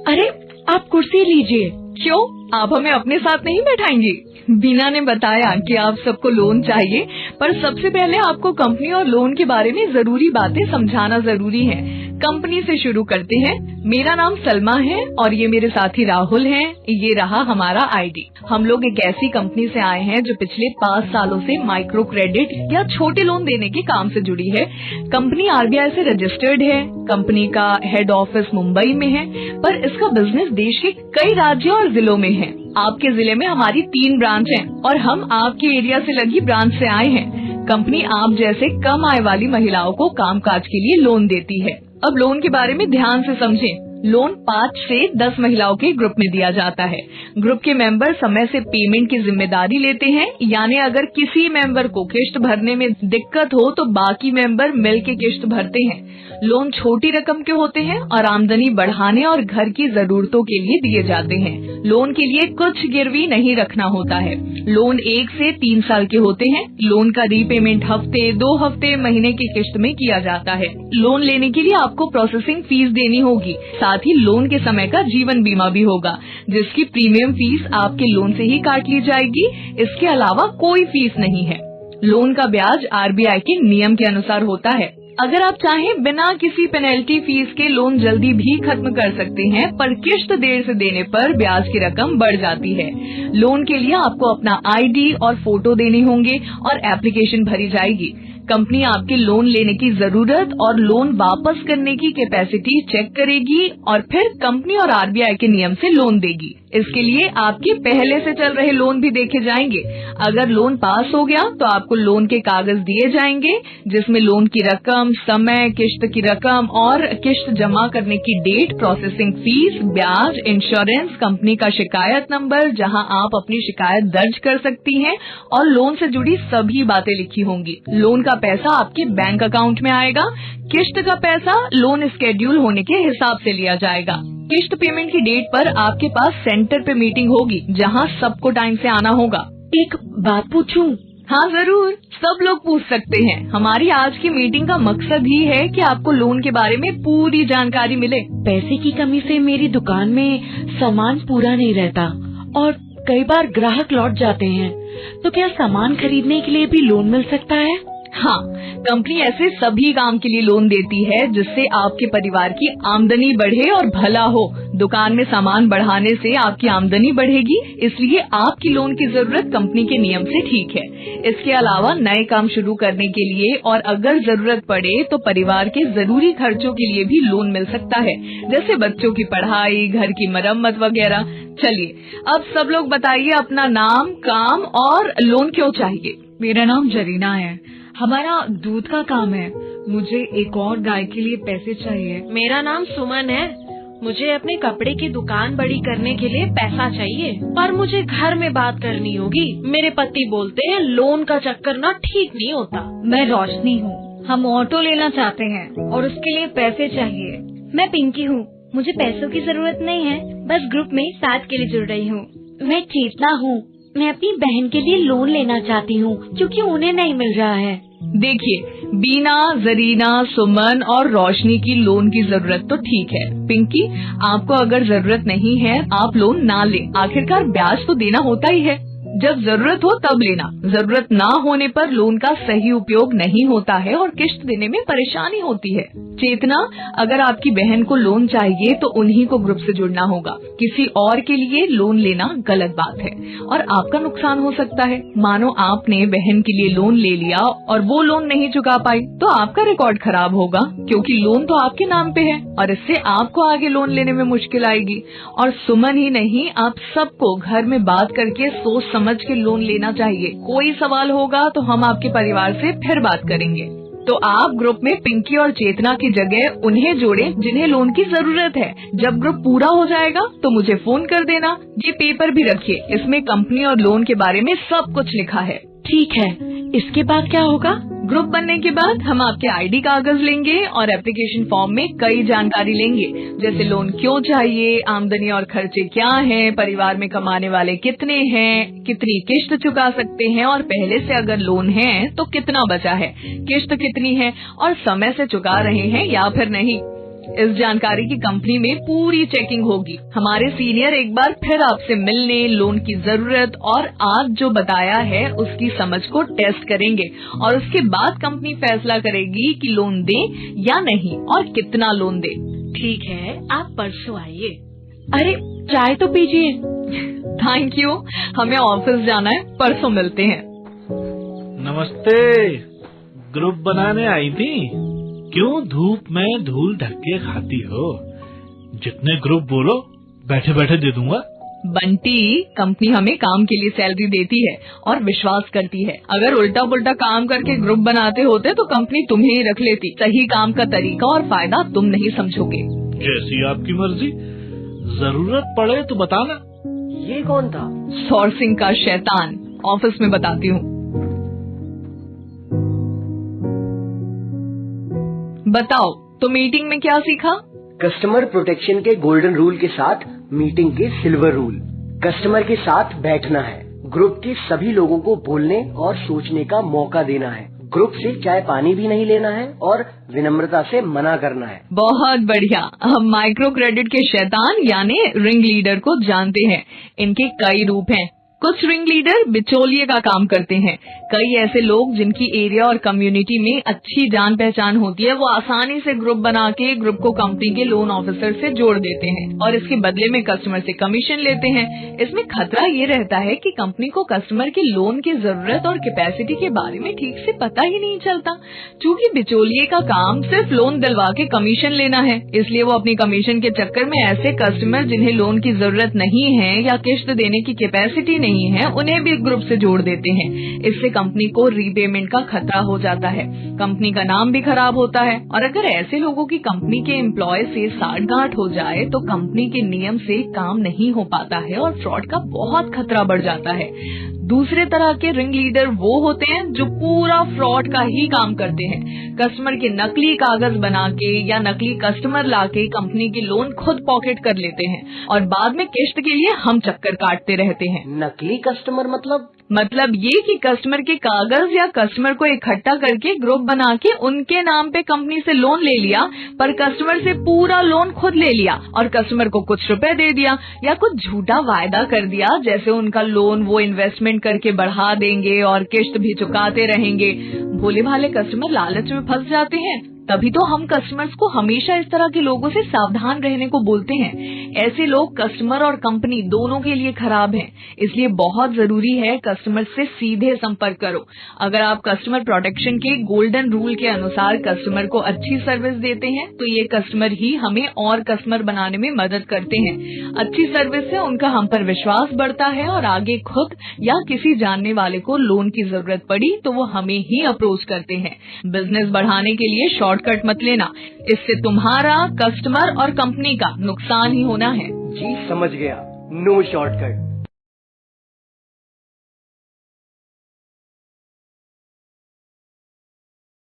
अरे आप कुर्सी लीजिए। क्यों, आप हमें अपने साथ नहीं बैठाएंगे? बीना ने बताया कि आप सबको लोन चाहिए, पर सबसे पहले आपको कंपनी और लोन के बारे में जरूरी बातें समझाना जरूरी है। कंपनी से शुरू करते हैं। मेरा नाम सलमा है और ये मेरे साथी राहुल हैं। ये रहा हमारा ID। हम लोग एक ऐसी कंपनी से आए हैं जो पिछले 5 सालों से माइक्रो क्रेडिट या छोटे लोन देने के काम से जुड़ी है। कंपनी RBI से रजिस्टर्ड है। कंपनी का हेड ऑफिस मुंबई में है, पर इसका बिजनेस देश के कई राज्यों और जिलों में है। आपके जिले में हमारी 3 ब्रांच हैं और हम आपके एरिया से लगी ब्रांच से आए हैं। कंपनी आप जैसे कम आय वाली महिलाओं को कामकाज के लिए लोन देती है। अब लोन के बारे में ध्यान से समझें। लोन 5 से 10 महिलाओं के ग्रुप में दिया जाता है। ग्रुप के मेंबर समय से पेमेंट की जिम्मेदारी लेते हैं, यानी अगर किसी मेंबर को किश्त भरने में दिक्कत हो तो बाकी मेंबर मिल के किश्त भरते हैं। लोन छोटी रकम के होते हैं और आमदनी बढ़ाने और घर की जरूरतों के लिए दिए जाते हैं। लोन के लिए कुछ गिरवी नहीं रखना होता है। लोन 1 से 3 साल के होते हैं। लोन का रीपेमेंट हफ्ते, 2 हफ्ते, महीने की किश्त में किया जाता है। लोन लेने के लिए आपको प्रोसेसिंग फीस देनी होगी। साथ ही लोन के समय का जीवन बीमा भी होगा, जिसकी प्रीमियम फीस आपके लोन से ही काट ली जाएगी। इसके अलावा कोई फीस नहीं है। लोन का ब्याज RBI के नियम के अनुसार होता है। अगर आप चाहें बिना किसी पेनल्टी फीस के लोन जल्दी भी खत्म कर सकते हैं, पर किश्त देर से देने पर ब्याज की रकम बढ़ जाती है। लोन के लिए आपको अपना ID और फोटो देने होंगे और एप्लीकेशन भरी जाएगी। कंपनी आपके लोन लेने की जरूरत और लोन वापस करने की कैपेसिटी चेक करेगी और फिर कंपनी और आरबीआई के नियम से लोन देगी। इसके लिए आपके पहले से चल रहे लोन भी देखे जाएंगे। अगर लोन पास हो गया तो आपको लोन के कागज दिए जाएंगे जिसमें लोन की रकम, समय, किश्त की रकम और किश्त जमा करने की डेट, प्रोसेसिंग फीस, ब्याज, इंश्योरेंस, कंपनी का शिकायत नंबर जहां आप अपनी शिकायत दर्ज कर सकती हैं और लोन से जुड़ी सभी बातें लिखी होंगी। लोन का पैसा आपके बैंक अकाउंट में आएगा। किश्त का पैसा लोन स्केड्यूल होने के हिसाब से लिया जाएगा। किश्त पेमेंट की डेट पर आपके पास सेंटर पे मीटिंग होगी जहां सबको टाइम से आना होगा। एक बात पूछूं? हाँ जरूर, सब लोग पूछ सकते हैं। हमारी आज की मीटिंग का मकसद ही है कि आपको लोन के बारे में पूरी जानकारी मिले। पैसे की कमी से मेरी दुकान में सामान पूरा नहीं रहता और कई बार ग्राहक लौट जाते हैं, तो क्या सामान खरीदने के लिए भी लोन मिल सकता है? हाँ, कंपनी ऐसे सभी काम के लिए लोन देती है जिससे आपके परिवार की आमदनी बढ़े और भला हो। दुकान में सामान बढ़ाने से आपकी आमदनी बढ़ेगी, इसलिए आपकी लोन की जरूरत कंपनी के नियम से ठीक है। इसके अलावा नए काम शुरू करने के लिए और अगर जरूरत पड़े तो परिवार के जरूरी खर्चों के लिए भी लोन मिल सकता है, जैसे बच्चों की पढ़ाई, घर की मरम्मत वगैरह। चलिए, अब सब लोग बताइए अपना नाम, काम और लोन क्यों चाहिए। मेरा नाम जरीना है। हमारा दूध का काम है। मुझे एक और गाय के लिए पैसे चाहिए। मेरा नाम सुमन है। मुझे अपने कपड़े की दुकान बड़ी करने के लिए पैसा चाहिए, पर मुझे घर में बात करनी होगी। मेरे पति बोलते हैं लोन का चक्कर ना ठीक नहीं होता। मैं रोशनी हूँ। हम ऑटो लेना चाहते हैं और उसके लिए पैसे चाहिए। मैं पिंकी हूँ। मुझे पैसों की जरूरत नहीं है, बस ग्रुप में साथ के लिए जुड़ रही हूँ। मैं चेतना हूँ। मैं अपनी बहन के लिए लोन लेना चाहती हूँ क्योंकि उन्हें नहीं मिल रहा है। देखिए, बीना, जरीना, सुमन और रोशनी की लोन की जरूरत तो ठीक है। पिंकी, आपको अगर जरूरत नहीं है आप लोन ना लें। आखिरकार ब्याज तो देना होता ही है। जब जरूरत हो तब लेना। जरूरत ना होने पर लोन का सही उपयोग नहीं होता है और किश्त देने में परेशानी होती है। चेतना, अगर आपकी बहन को लोन चाहिए तो उन्हीं को ग्रुप से जुड़ना होगा। किसी और के लिए लोन लेना गलत बात है और आपका नुकसान हो सकता है। मानो आपने बहन के लिए लोन ले लिया और वो लोन नहीं चुका पाई तो आपका रिकॉर्ड खराब होगा, क्योंकि लोन तो आपके नाम पे है और इससे आपको आगे लोन लेने में मुश्किल आएगी। और सुमन ही नहीं, आप सबको घर में बात करके सोच समझ के लोन लेना चाहिए। कोई सवाल होगा तो हम आपके परिवार से फिर बात करेंगे। तो आप ग्रुप में पिंकी और चेतना की जगह उन्हें जोड़ें जिन्हें लोन की जरूरत है। जब ग्रुप पूरा हो जाएगा तो मुझे फोन कर देना। ये पेपर भी रखिए, इसमें कंपनी और लोन के बारे में सब कुछ लिखा है। ठीक है, इसके बाद क्या होगा? ग्रुप बनने के बाद हम आपके आईडी कागज लेंगे और एप्लीकेशन फॉर्म में कई जानकारी लेंगे, जैसे लोन क्यों चाहिए, आमदनी और खर्चे क्या हैं, परिवार में कमाने वाले कितने हैं, कितनी किश्त चुका सकते हैं और पहले से अगर लोन है तो कितना बचा है, किश्त कितनी है और समय से चुका रहे हैं या फिर नहीं। इस जानकारी की कंपनी में पूरी चेकिंग होगी। हमारे सीनियर एक बार फिर आपसे मिलने, लोन की जरूरत और आज जो बताया है उसकी समझ को टेस्ट करेंगे और उसके बाद कंपनी फैसला करेगी कि लोन दे या नहीं और कितना लोन दे। ठीक है, आप परसों आइए। अरे चाय तो पीजिए। थैंक यू, हमें ऑफिस जाना है, परसों मिलते हैं। नमस्ते, ग्रुप बनाने आई थी? क्यों धूप में धूल ढक के खाती हो? जितने ग्रुप बोलो बैठे बैठे दे दूंगा। बंटी, कंपनी हमें काम के लिए सैलरी देती है और विश्वास करती है। अगर उल्टा पुल्टा काम करके ग्रुप बनाते होते तो कंपनी तुम्हें ही रख लेती। सही काम का तरीका और फायदा तुम नहीं समझोगे। जैसी आपकी मर्जी, जरूरत पड़े तो बताना। ये कौन था? सोर्सिंग का शैतान। ऑफिस में बताती हूँ। बताओ, तो मीटिंग में क्या सीखा? कस्टमर प्रोटेक्शन के गोल्डन रूल के साथ मीटिंग के सिल्वर रूल। कस्टमर के साथ बैठना है, ग्रुप के सभी लोगों को बोलने और सोचने का मौका देना है, ग्रुप से चाय पानी भी नहीं लेना है और विनम्रता से मना करना है। बहुत बढ़िया। हम माइक्रो क्रेडिट के शैतान यानी रिंग लीडर को जानते हैं। इनके कई रूप हैं। कुछ रिंग लीडर बिचौलिए का काम करते हैं। कई ऐसे लोग जिनकी एरिया और कम्युनिटी में अच्छी जान पहचान होती है, वो आसानी से ग्रुप बना के ग्रुप को कंपनी के लोन ऑफिसर से जोड़ देते हैं और इसके बदले में कस्टमर से कमीशन लेते हैं। इसमें खतरा ये रहता है कि कंपनी को कस्टमर के लोन की जरूरत और कैपेसिटी के बारे में ठीक से पता ही नहीं चलता। चूंकि बिचौलिए का काम सिर्फ लोन दिलवा के कमीशन लेना है, इसलिए वो अपनी कमीशन के चक्कर में ऐसे कस्टमर जिन्हें लोन की जरूरत नहीं है या किश्त देने की कैपेसिटी नहीं है, उन्हें भी ग्रुप से जोड़ देते हैं। इससे कंपनी को रीपेमेंट का खतरा हो जाता है, कंपनी का नाम भी खराब होता है और अगर ऐसे लोगों की कंपनी के एम्प्लॉय से साठगांठ हो जाए तो कंपनी के नियम से काम नहीं हो पाता है और फ्रॉड का बहुत खतरा बढ़ जाता है। दूसरे तरह के रिंग लीडर वो होते हैं जो पूरा फ्रॉड का ही काम करते हैं। कस्टमर के नकली कागज बना के या नकली कस्टमर लाके कंपनी की लोन खुद पॉकेट कर लेते हैं और बाद में किश्त के लिए हम चक्कर काटते रहते हैं। नकली कस्टमर मतलब ये कि कस्टमर के कागज या कस्टमर को इकट्ठा करके ग्रुप बना के उनके नाम पे कंपनी से लोन ले लिया, पर कस्टमर से पूरा लोन खुद ले लिया और कस्टमर को कुछ रुपए दे दिया या कुछ झूठा वायदा कर दिया जैसे उनका लोन वो इन्वेस्टमेंट करके बढ़ा देंगे और किश्त भी चुकाते रहेंगे। भोले भाले कस्टमर लालच में फंस जाते हैं। तभी तो हम कस्टमर्स को हमेशा इस तरह के लोगों से सावधान रहने को बोलते हैं। ऐसे लोग कस्टमर और कंपनी दोनों के लिए खराब हैं, इसलिए बहुत जरूरी है कस्टमर से सीधे संपर्क करो। अगर आप कस्टमर प्रोटेक्शन के गोल्डन रूल के अनुसार कस्टमर को अच्छी सर्विस देते हैं तो ये कस्टमर ही हमें और कस्टमर बनाने में मदद करते हैं। अच्छी सर्विस से उनका हम पर विश्वास बढ़ता है और आगे खुद या किसी जानने वाले को लोन की जरूरत पड़ी तो वो हमें ही अप्रोच करते हैं। बिजनेस बढ़ाने के लिए शॉर्टकट मत लेना, इससे तुम्हारा, कस्टमर और कंपनी का नुकसान ही होना है। जी समझ गया, नो शॉर्टकट।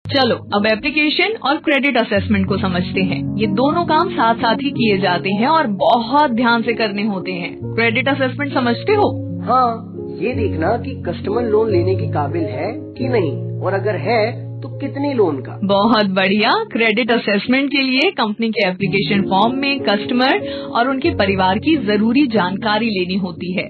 चलो अब एप्लीकेशन और क्रेडिट असेसमेंट को समझते हैं। ये दोनों काम साथ साथ ही किए जाते हैं और बहुत ध्यान से करने होते हैं। क्रेडिट असेसमेंट समझते हो? हाँ, ये देखना कि कस्टमर लोन लेने के काबिल है कि नहीं और अगर है तो कितने लोन का। बहुत बढ़िया। क्रेडिट असेसमेंट के लिए कंपनी के एप्लीकेशन फॉर्म में कस्टमर और उनके परिवार की जरूरी जानकारी लेनी होती है।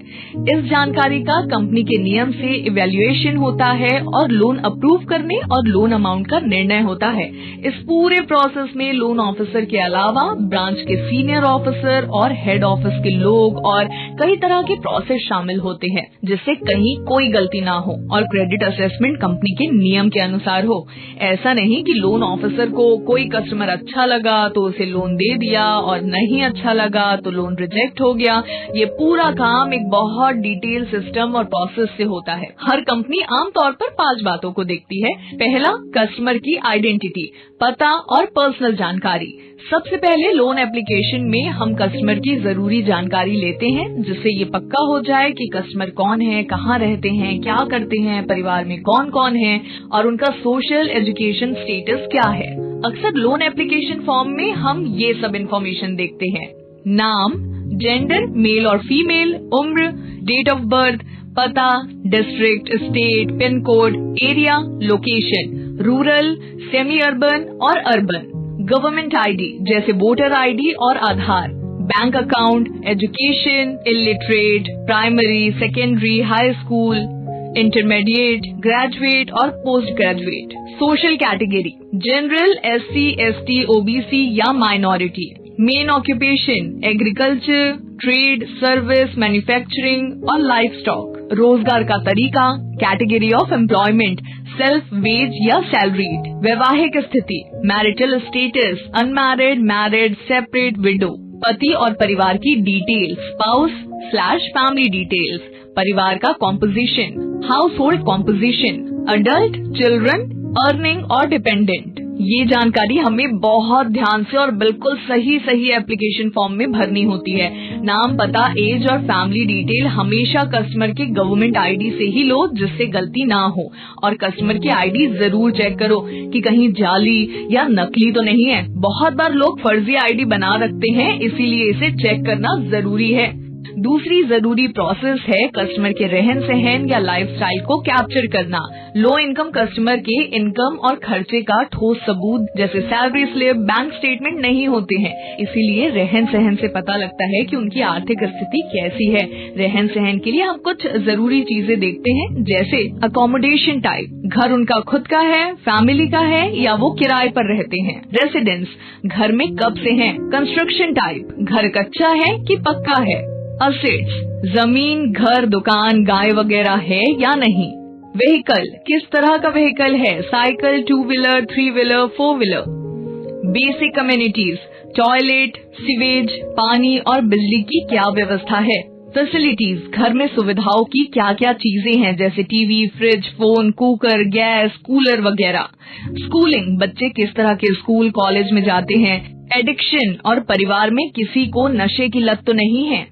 इस जानकारी का कंपनी के नियम से इवैल्यूएशन होता है और लोन अप्रूव करने और लोन अमाउंट का निर्णय होता है। इस पूरे प्रोसेस में लोन ऑफिसर के अलावा ब्रांच के सीनियर ऑफिसर और हेड ऑफिस के लोग और कई तरह के प्रोसेस शामिल होते हैं जिससे कहीं कोई गलती ना हो और क्रेडिट असेसमेंट कंपनी के नियम के अनुसार हो। ऐसा नहीं कि लोन ऑफिसर को कोई कस्टमर अच्छा लगा तो उसे लोन दे दिया और नहीं अच्छा लगा तो लोन रिजेक्ट हो गया। ये पूरा काम एक बहुत डिटेल सिस्टम और प्रोसेस से होता है। हर कंपनी आमतौर पर 5 बातों को देखती है। पहला, कस्टमर की आइडेंटिटी, पता और पर्सनल जानकारी। सबसे पहले लोन एप्लीकेशन में हम कस्टमर की जरूरी जानकारी लेते हैं जिससे ये पक्का हो जाए कि कस्टमर कौन है, कहाँ रहते हैं, क्या करते हैं, परिवार में कौन कौन है और उनका सोशल एजुकेशन स्टेटस क्या है। अक्सर लोन एप्लीकेशन फॉर्म में हम ये सब इन्फॉर्मेशन देखते हैं। नाम, जेंडर मेल और फीमेल, उम्र, डेट ऑफ बर्थ, पता, district, state, pin code, area, location, rural, semi urban और अर्बन, गवर्नमेंट आईडी जैसे वोटर आईडी और Aadhaar, bank account, education, illiterate, primary, secondary, high school, intermediate, graduate और post graduate. Social category, general, SC, ST, OBC या minority. Main occupation, agriculture, trade, service, manufacturing और life stock. रोजगार का तरीका, category of employment, self wage या salaried. वैवाहिक स्थिति, marital status, unmarried, married, separate, window. पति और परिवार की डिटेल्स, स्पाउस/फैमिली डिटेल्स। परिवार का composition, house hold composition, adult, children, earning और डिपेंडेंट। ये जानकारी हमें बहुत ध्यान से और बिल्कुल सही एप्लीकेशन फॉर्म में भरनी होती है। नाम, पता, एज और फैमिली डिटेल हमेशा कस्टमर के गवर्नमेंट आईडी से ही लो जिससे गलती ना हो और कस्टमर की आईडी जरूर चेक करो कि कहीं जाली या नकली तो नहीं है। बहुत बार लोग फर्जी आईडी बना रखते हैं, इसीलिए इसे चेक करना जरूरी है। दूसरी जरूरी प्रोसेस है कस्टमर के रहन सहन या लाइफस्टाइल को कैप्चर करना। लो इनकम कस्टमर के इनकम और खर्चे का ठोस सबूत जैसे सैलरी स्लिप, बैंक स्टेटमेंट नहीं होते हैं, इसीलिए रहन सहन से पता लगता है कि उनकी आर्थिक स्थिति कैसी है। रहन सहन के लिए हम कुछ जरूरी चीजें देखते हैं, जैसे अकोमोडेशन टाइप, घर उनका खुद का है, फैमिली का है या वो किराए पर रहते हैं। रेसिडेंस, घर में कब से हैं। कंस्ट्रक्शन टाइप, घर कच्चा है कि पक्का है। असेट्स, जमीन, घर, दुकान, गाय वगैरह है या नहीं। व्हीकल, किस तरह का व्हीकल है, cycle, 2 wheeler, 3 wheeler, 4 wheeler. Basic communities, toilet, sewage, पानी और बिजली की क्या व्यवस्था है। फैसिलिटीज, घर में सुविधाओं की क्या क्या चीजें हैं, जैसे TV, fridge, phone, cooker, gas, cooler वगैरह। स्कूलिंग, बच्चे किस तरह के स्कूल, कॉलेज में जाते हैं। एडिक्शन, और परिवार में किसी को नशे की लत तो नहीं है।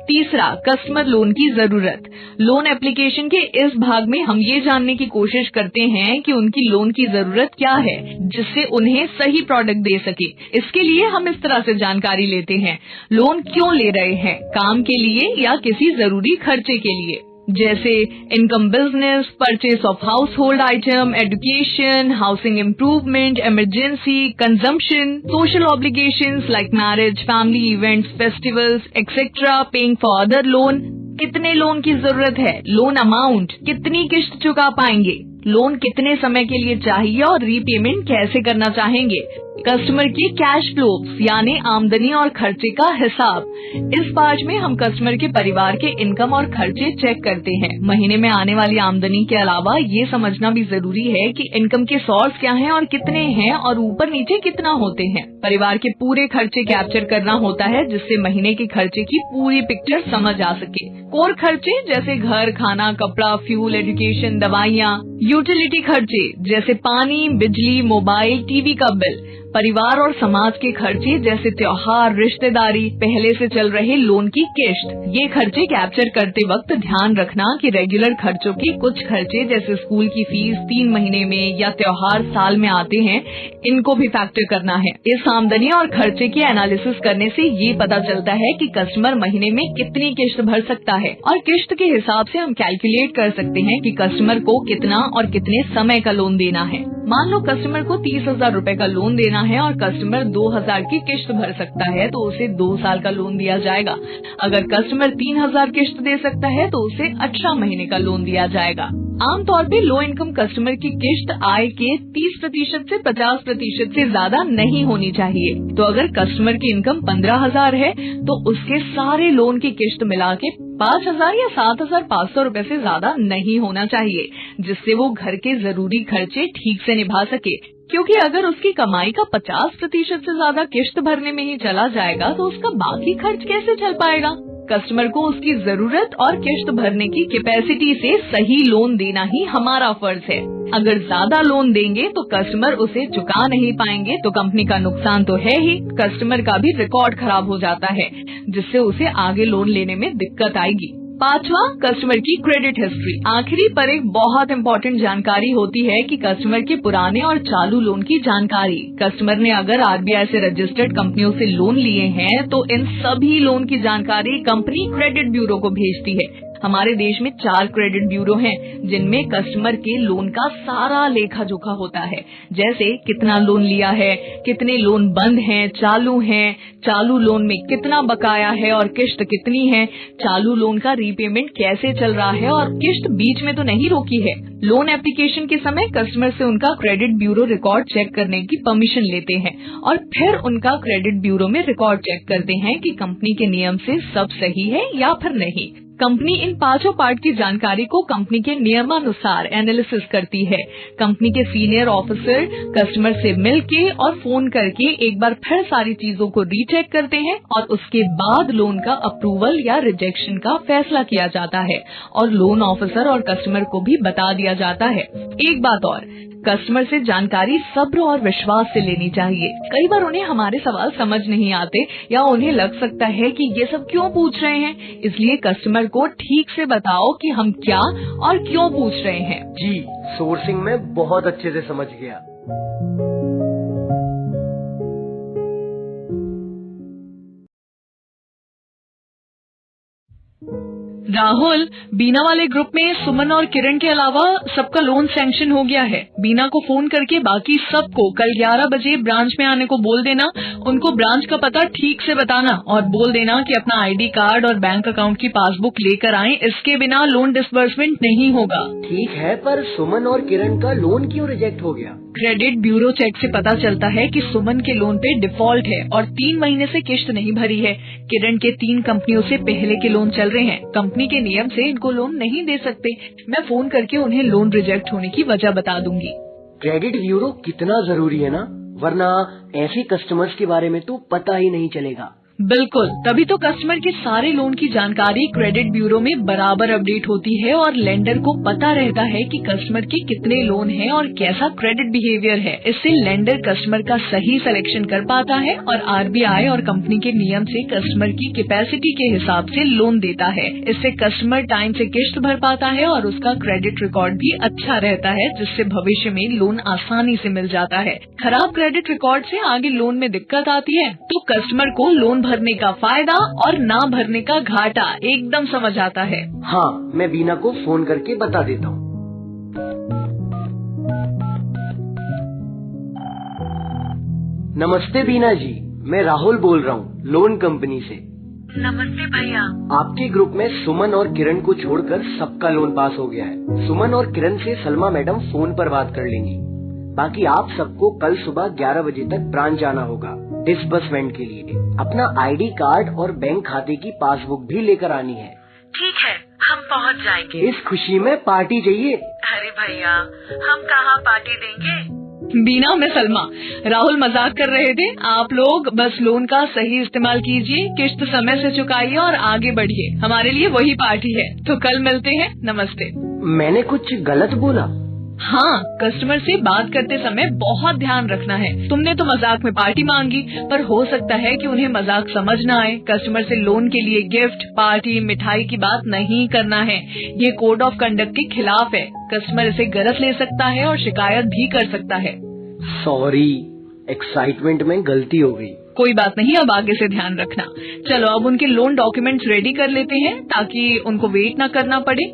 तीसरा, कस्टमर लोन की जरूरत। लोन एप्लीकेशन के इस भाग में हम ये जानने की कोशिश करते हैं कि उनकी लोन की जरूरत क्या है, जिससे उन्हें सही प्रोडक्ट दे सके। इसके लिए हम इस तरह से जानकारी लेते हैं, लोन क्यों ले रहे हैं, काम के लिए या किसी जरूरी खर्चे के लिए, जैसे income, business, purchase of house hold item, education, housing improvement, emergency, consumption, social obligations like marriage, family events, festivals etcetera, paying for other loan. कितने लोन की जरूरत है, लोन अमाउंट, कितनी किस्त चुका पाएंगे, लोन कितने समय के लिए चाहिए और रीपेमेंट कैसे करना चाहेंगे। कस्टमर की कैश फ्लो यानी आमदनी और खर्चे का हिसाब। इस पार्ट में हम कस्टमर के परिवार के इनकम और खर्चे चेक करते हैं। महीने में आने वाली आमदनी के अलावा ये समझना भी जरूरी है कि इनकम के सोर्स क्या हैं और कितने हैं और ऊपर नीचे कितना होते हैं। परिवार के पूरे खर्चे कैप्चर करना होता है, जिससे महीने के खर्चे की पूरी पिक्चर समझ आ सके। कोर खर्चे जैसे घर, खाना, कपड़ा, फ्यूल, एजुकेशन, दवाइयाँ। यूटिलिटी खर्चे जैसे पानी, बिजली, मोबाइल, टीवी का बिल। परिवार और समाज के खर्चे जैसे त्योहार, रिश्तेदारी, पहले से चल रहे लोन की किस्त। ये खर्चे कैप्चर करते वक्त ध्यान रखना कि रेगुलर खर्चों के कुछ खर्चे जैसे स्कूल की फीस 3 महीने में या त्योहार साल में आते हैं, इनको भी फैक्टर करना है। इस आमदनी और खर्चे की एनालिसिस करने से ये पता चलता है कि कस्टमर महीने में कितनी किस्त भर सकता है और किस्त के हिसाब से हम कैलकुलेट कर सकते हैं कि कस्टमर को कितना और कितने समय का लोन देना है। मान लो कस्टमर को 30,000 रूपए का लोन देना है और कस्टमर 2,000 की किस्त भर सकता है, तो उसे 2 साल का लोन दिया जाएगा। अगर कस्टमर 3,000 किस्त दे सकता है तो उसे 18 महीने का लोन दिया जाएगा। आमतौर पे लो इनकम कस्टमर की किस्त आय के 30% से 50% से ज्यादा नहीं होनी चाहिए। तो अगर कस्टमर की इनकम 15,000 है तो उसके सारे लोन की किस्त मिला के 5,000 या 7,500 रूपए से ज्यादा नहीं होना चाहिए, जिससे वो घर के जरूरी खर्चे ठीक से निभा सके। क्योंकि अगर उसकी कमाई का 50% से ज्यादा किस्त भरने में ही चला जाएगा तो उसका बाकी खर्च कैसे चल पाएगा। कस्टमर को उसकी जरूरत और किस्त भरने की कैपेसिटी से सही लोन देना ही हमारा फर्ज है। अगर ज्यादा लोन देंगे तो कस्टमर उसे चुका नहीं पाएंगे तो कंपनी का नुकसान तो है ही, कस्टमर का भी रिकॉर्ड खराब हो जाता है, जिससे उसे आगे लोन लेने में दिक्कत आएगी। 5वां, कस्टमर की क्रेडिट हिस्ट्री। आखिरी पर एक बहुत इम्पोर्टेंट जानकारी होती है कि कस्टमर के पुराने और चालू लोन की जानकारी। कस्टमर ने अगर आरबीआई से रजिस्टर्ड कंपनियों से लोन लिए हैं तो इन सभी लोन की जानकारी कंपनी क्रेडिट ब्यूरो को भेजती है। हमारे देश में 4 क्रेडिट ब्यूरो हैं, जिनमें कस्टमर के लोन का सारा लेखा जोखा होता है, जैसे कितना लोन लिया है, कितने लोन बंद हैं, चालू लोन में कितना बकाया है और किस्त कितनी है, चालू लोन का रीपेमेंट कैसे चल रहा है और किस्त बीच में तो नहीं रोकी है। लोन एप्लीकेशन के समय कस्टमर से उनका क्रेडिट ब्यूरो रिकॉर्ड चेक करने की परमिशन लेते हैं और फिर उनका क्रेडिट ब्यूरो में रिकॉर्ड चेक करते हैं कि कंपनी के नियम से सब सही है या फिर नहीं। कंपनी इन 5 पार्ट की जानकारी को कंपनी के नियमानुसार एनालिसिस करती है। कंपनी के सीनियर ऑफिसर कस्टमर से मिलके और फोन करके एक बार फिर सारी चीजों को रीचेक करते हैं और उसके बाद लोन का अप्रूवल या रिजेक्शन का फैसला किया जाता है और लोन ऑफिसर और कस्टमर को भी बता दिया जाता है। एक बात और, कस्टमर से जानकारी सब्र और विश्वास से लेनी चाहिए। कई बार उन्हें हमारे सवाल समझ नहीं आते या उन्हें लग सकता है कि ये सब क्यों पूछ रहे हैं, इसलिए कस्टमर को ठीक से बताओ कि हम क्या और क्यों पूछ रहे हैं। जी, सोर्सिंग में बहुत अच्छे से समझ गया। राहुल, बीना वाले ग्रुप में सुमन और किरण के अलावा सबका लोन सैंक्शन हो गया है। बीना को फोन करके बाकी सबको कल 11 बजे ब्रांच में आने को बोल देना। उनको ब्रांच का पता ठीक से बताना और बोल देना कि अपना आईडी कार्ड और बैंक अकाउंट की पासबुक लेकर आएं। इसके बिना लोन डिसबर्समेंट नहीं होगा। ठीक है, पर सुमन और किरण का लोन क्यों रिजेक्ट हो गया? क्रेडिट ब्यूरो चेक से पता चलता है कि सुमन के लोन पे डिफॉल्ट है और 3 महीने से किश्त नहीं भरी है। किरण के 3 कंपनियों से पहले के लोन चल रहे हैं। कंपनी के नियम से इनको लोन नहीं दे सकते। मैं फोन करके उन्हें लोन रिजेक्ट होने की वजह बता दूंगी। क्रेडिट ब्यूरो कितना जरूरी है ना, वरना ऐसे कस्टमर्स के बारे में तो पता ही नहीं चलेगा। बिल्कुल, तभी तो कस्टमर के सारे लोन की जानकारी क्रेडिट ब्यूरो में बराबर अपडेट होती है और लेंडर को पता रहता है कि कस्टमर के कितने लोन हैं और कैसा क्रेडिट बिहेवियर है। इससे लेंडर कस्टमर का सही सिलेक्शन कर पाता है और आरबीआई और कंपनी के नियम से कस्टमर की कैपेसिटी के हिसाब से लोन देता है। इससे कस्टमर टाइम से किश्त भर पाता है और उसका क्रेडिट रिकॉर्ड भी अच्छा रहता है, जिससे भविष्य में लोन आसानी से मिल जाता है। खराब क्रेडिट रिकॉर्ड से आगे लोन में दिक्कत आती है तो कस्टमर को लोन भरने का फायदा और ना भरने का घाटा एकदम समझ आता है। हाँ, मैं बीना को फोन करके बता देता हूँ। नमस्ते बीना जी, मैं राहुल बोल रहा हूँ लोन कंपनी से। नमस्ते भैया। आपके ग्रुप में सुमन और किरण को छोड़कर सबका लोन पास हो गया है। सुमन और किरण से सलमा मैडम फोन पर बात कर लेंगी। बाकी आप सबको कल सुबह 11 बजे तक ब्रांच जाना होगा डिसबर्समेंट के लिए। अपना आईडी कार्ड और बैंक खाते की पासबुक भी लेकर आनी है। ठीक है, हम पहुंच जाएंगे। इस खुशी में पार्टी चाहिए। अरे भैया, हम कहाँ पार्टी देंगे? बीना, मैं सलमा। राहुल मजाक कर रहे थे। आप लोग बस लोन का सही इस्तेमाल कीजिए, किश्त समय से चुकाइए और आगे बढ़िए। हमारे लिए वही पार्टी है। तो कल मिलते हैं। नमस्ते। मैंने कुछ गलत बोला? हाँ, कस्टमर से बात करते समय बहुत ध्यान रखना है। तुमने तो मजाक में पार्टी मांगी, पर हो सकता है कि उन्हें मजाक समझ न आए। कस्टमर से लोन के लिए गिफ्ट, पार्टी, मिठाई की बात नहीं करना है। ये कोड ऑफ कंडक्ट के खिलाफ है। कस्टमर इसे गलत ले सकता है और शिकायत भी कर सकता है। सॉरी, एक्साइटमेंट में गलती हो गई। कोई बात नहीं, अब आगे से ध्यान रखना। चलो अब उनके लोन डॉक्यूमेंट्स रेडी कर लेते हैं ताकि उनको वेट न करना पड़े।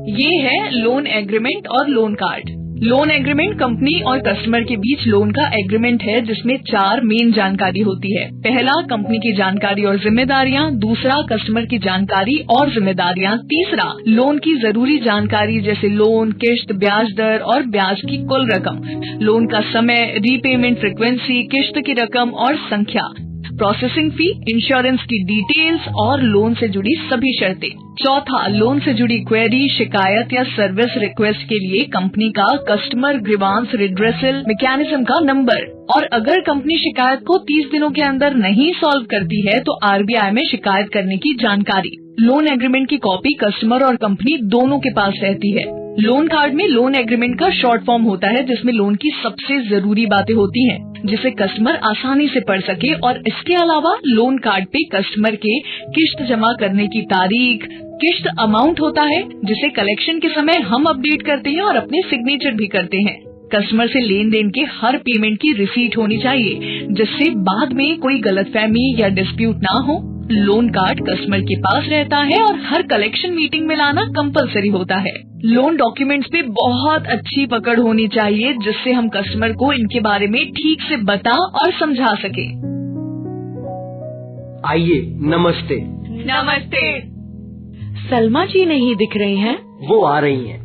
ये है लोन एग्रीमेंट और loan card. Loan agreement company और कस्टमर के बीच लोन का एग्रीमेंट है, जिसमें 4 मेन जानकारी होती है। पहला, कंपनी की जानकारी और जिम्मेदारियां। दूसरा, कस्टमर की जानकारी और जिम्मेदारियां। तीसरा, लोन की जरूरी जानकारी जैसे लोन, किश्त, ब्याज दर और ब्याज की कुल रकम। लोन का समय, रीपेमेंट फ्रीक्वेंसी, किश्त की रकम और संख्या, प्रोसेसिंग फी, इंश्योरेंस की डिटेल्स और लोन से जुड़ी सभी शर्तें। चौथा, लोन से जुड़ी क्वेरी, शिकायत या सर्विस रिक्वेस्ट के लिए कंपनी का कस्टमर ग्रीवांस रिड्रेसल मैकेनिज्म का नंबर। और अगर कंपनी शिकायत को 30 दिनों के अंदर नहीं सॉल्व करती है तो आरबीआई में शिकायत करने की जानकारी। लोन एग्रीमेंट की कॉपी कस्टमर और कंपनी दोनों के पास रहती है। लोन कार्ड में लोन एग्रीमेंट का शॉर्ट फॉर्म होता है, जिसमें लोन की सबसे जरूरी बातें होती हैं, जिसे कस्टमर आसानी से पढ़ सके। और इसके अलावा लोन कार्ड पे कस्टमर के किश्त जमा करने की तारीख, किश्त अमाउंट होता है, जिसे कलेक्शन के समय हम अपडेट करते हैं और अपने सिग्नेचर भी करते हैं। कस्टमर से लेन देन के हर पेमेंट की रिसीट होनी चाहिए, जिससे बाद में कोई गलतफहमी या डिस्प्यूट ना हो। लोन कार्ड कस्टमर के पास रहता है और हर कलेक्शन मीटिंग में लाना कंपलसरी होता है। लोन डॉक्यूमेंट्स पे बहुत अच्छी पकड़ होनी चाहिए, जिससे हम कस्टमर को इनके बारे में ठीक से बता और समझा सके। आइए, नमस्ते। नमस्ते। सलमा जी नहीं दिख रही हैं। वो आ रही हैं।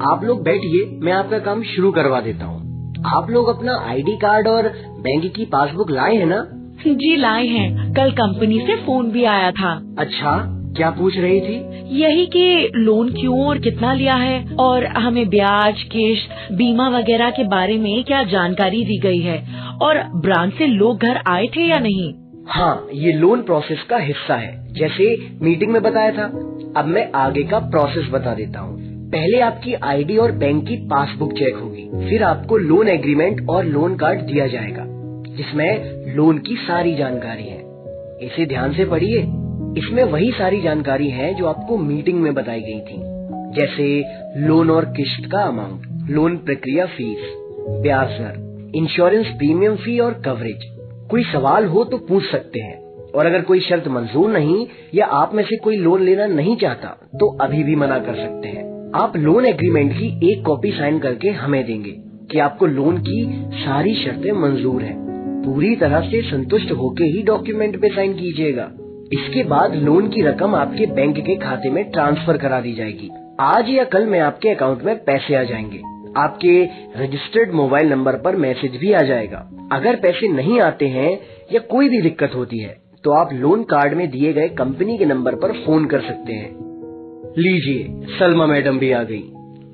आप लोग बैठिए, मैं आपका काम शुरू करवा देता हूँ। आप लोग अपना आईडी कार्ड और बैंक की पासबुक लाए हैं ना? जी लाए हैं। कल कंपनी से फोन भी आया था। अच्छा, क्या पूछ रही थी? यही कि लोन क्यों और कितना लिया है और हमें ब्याज, किश्त, बीमा वगैरह के बारे में क्या जानकारी दी गई है और ब्रांच से लोग घर आए थे या नहीं। हाँ, ये लोन प्रोसेस का हिस्सा है, जैसे मीटिंग में बताया था। अब मैं आगे का प्रोसेस बता देता हूँ। पहले आपकी आईडी और बैंक की पासबुक चेक होगी, फिर आपको लोन एग्रीमेंट और लोन कार्ड दिया जाएगा, जिसमें लोन की सारी जानकारी है। इसे ध्यान से पढ़िए। इसमें वही सारी जानकारी है जो आपको मीटिंग में बताई गई थी, जैसे लोन और किश्त का अमाउंट, लोन प्रक्रिया फीस, ब्याज दर, इंश्योरेंस प्रीमियम फी और कवरेज। कोई सवाल हो तो पूछ सकते हैं। और अगर कोई शर्त मंजूर नहीं या आप में से कोई लोन लेना नहीं चाहता तो अभी भी मना कर सकते हैं। आप लोन एग्रीमेंट की एक कॉपी साइन करके हमें देंगे कि आपको लोन की सारी शर्तें मंजूर हैं। पूरी तरह से संतुष्ट होके ही डॉक्यूमेंट पे साइन कीजिएगा। इसके बाद लोन की रकम आपके बैंक के खाते में ट्रांसफर करा दी जाएगी। आज या कल में आपके अकाउंट में पैसे आ जाएंगे। आपके रजिस्टर्ड मोबाइल नंबर पर मैसेज भी आ जाएगा। अगर पैसे नहीं आते हैं या कोई भी दिक्कत होती है तो आप लोन कार्ड में दिए गए कंपनी के नंबर पर फोन कर सकते हैं। लीजिए, सलमा मैडम भी आ गई।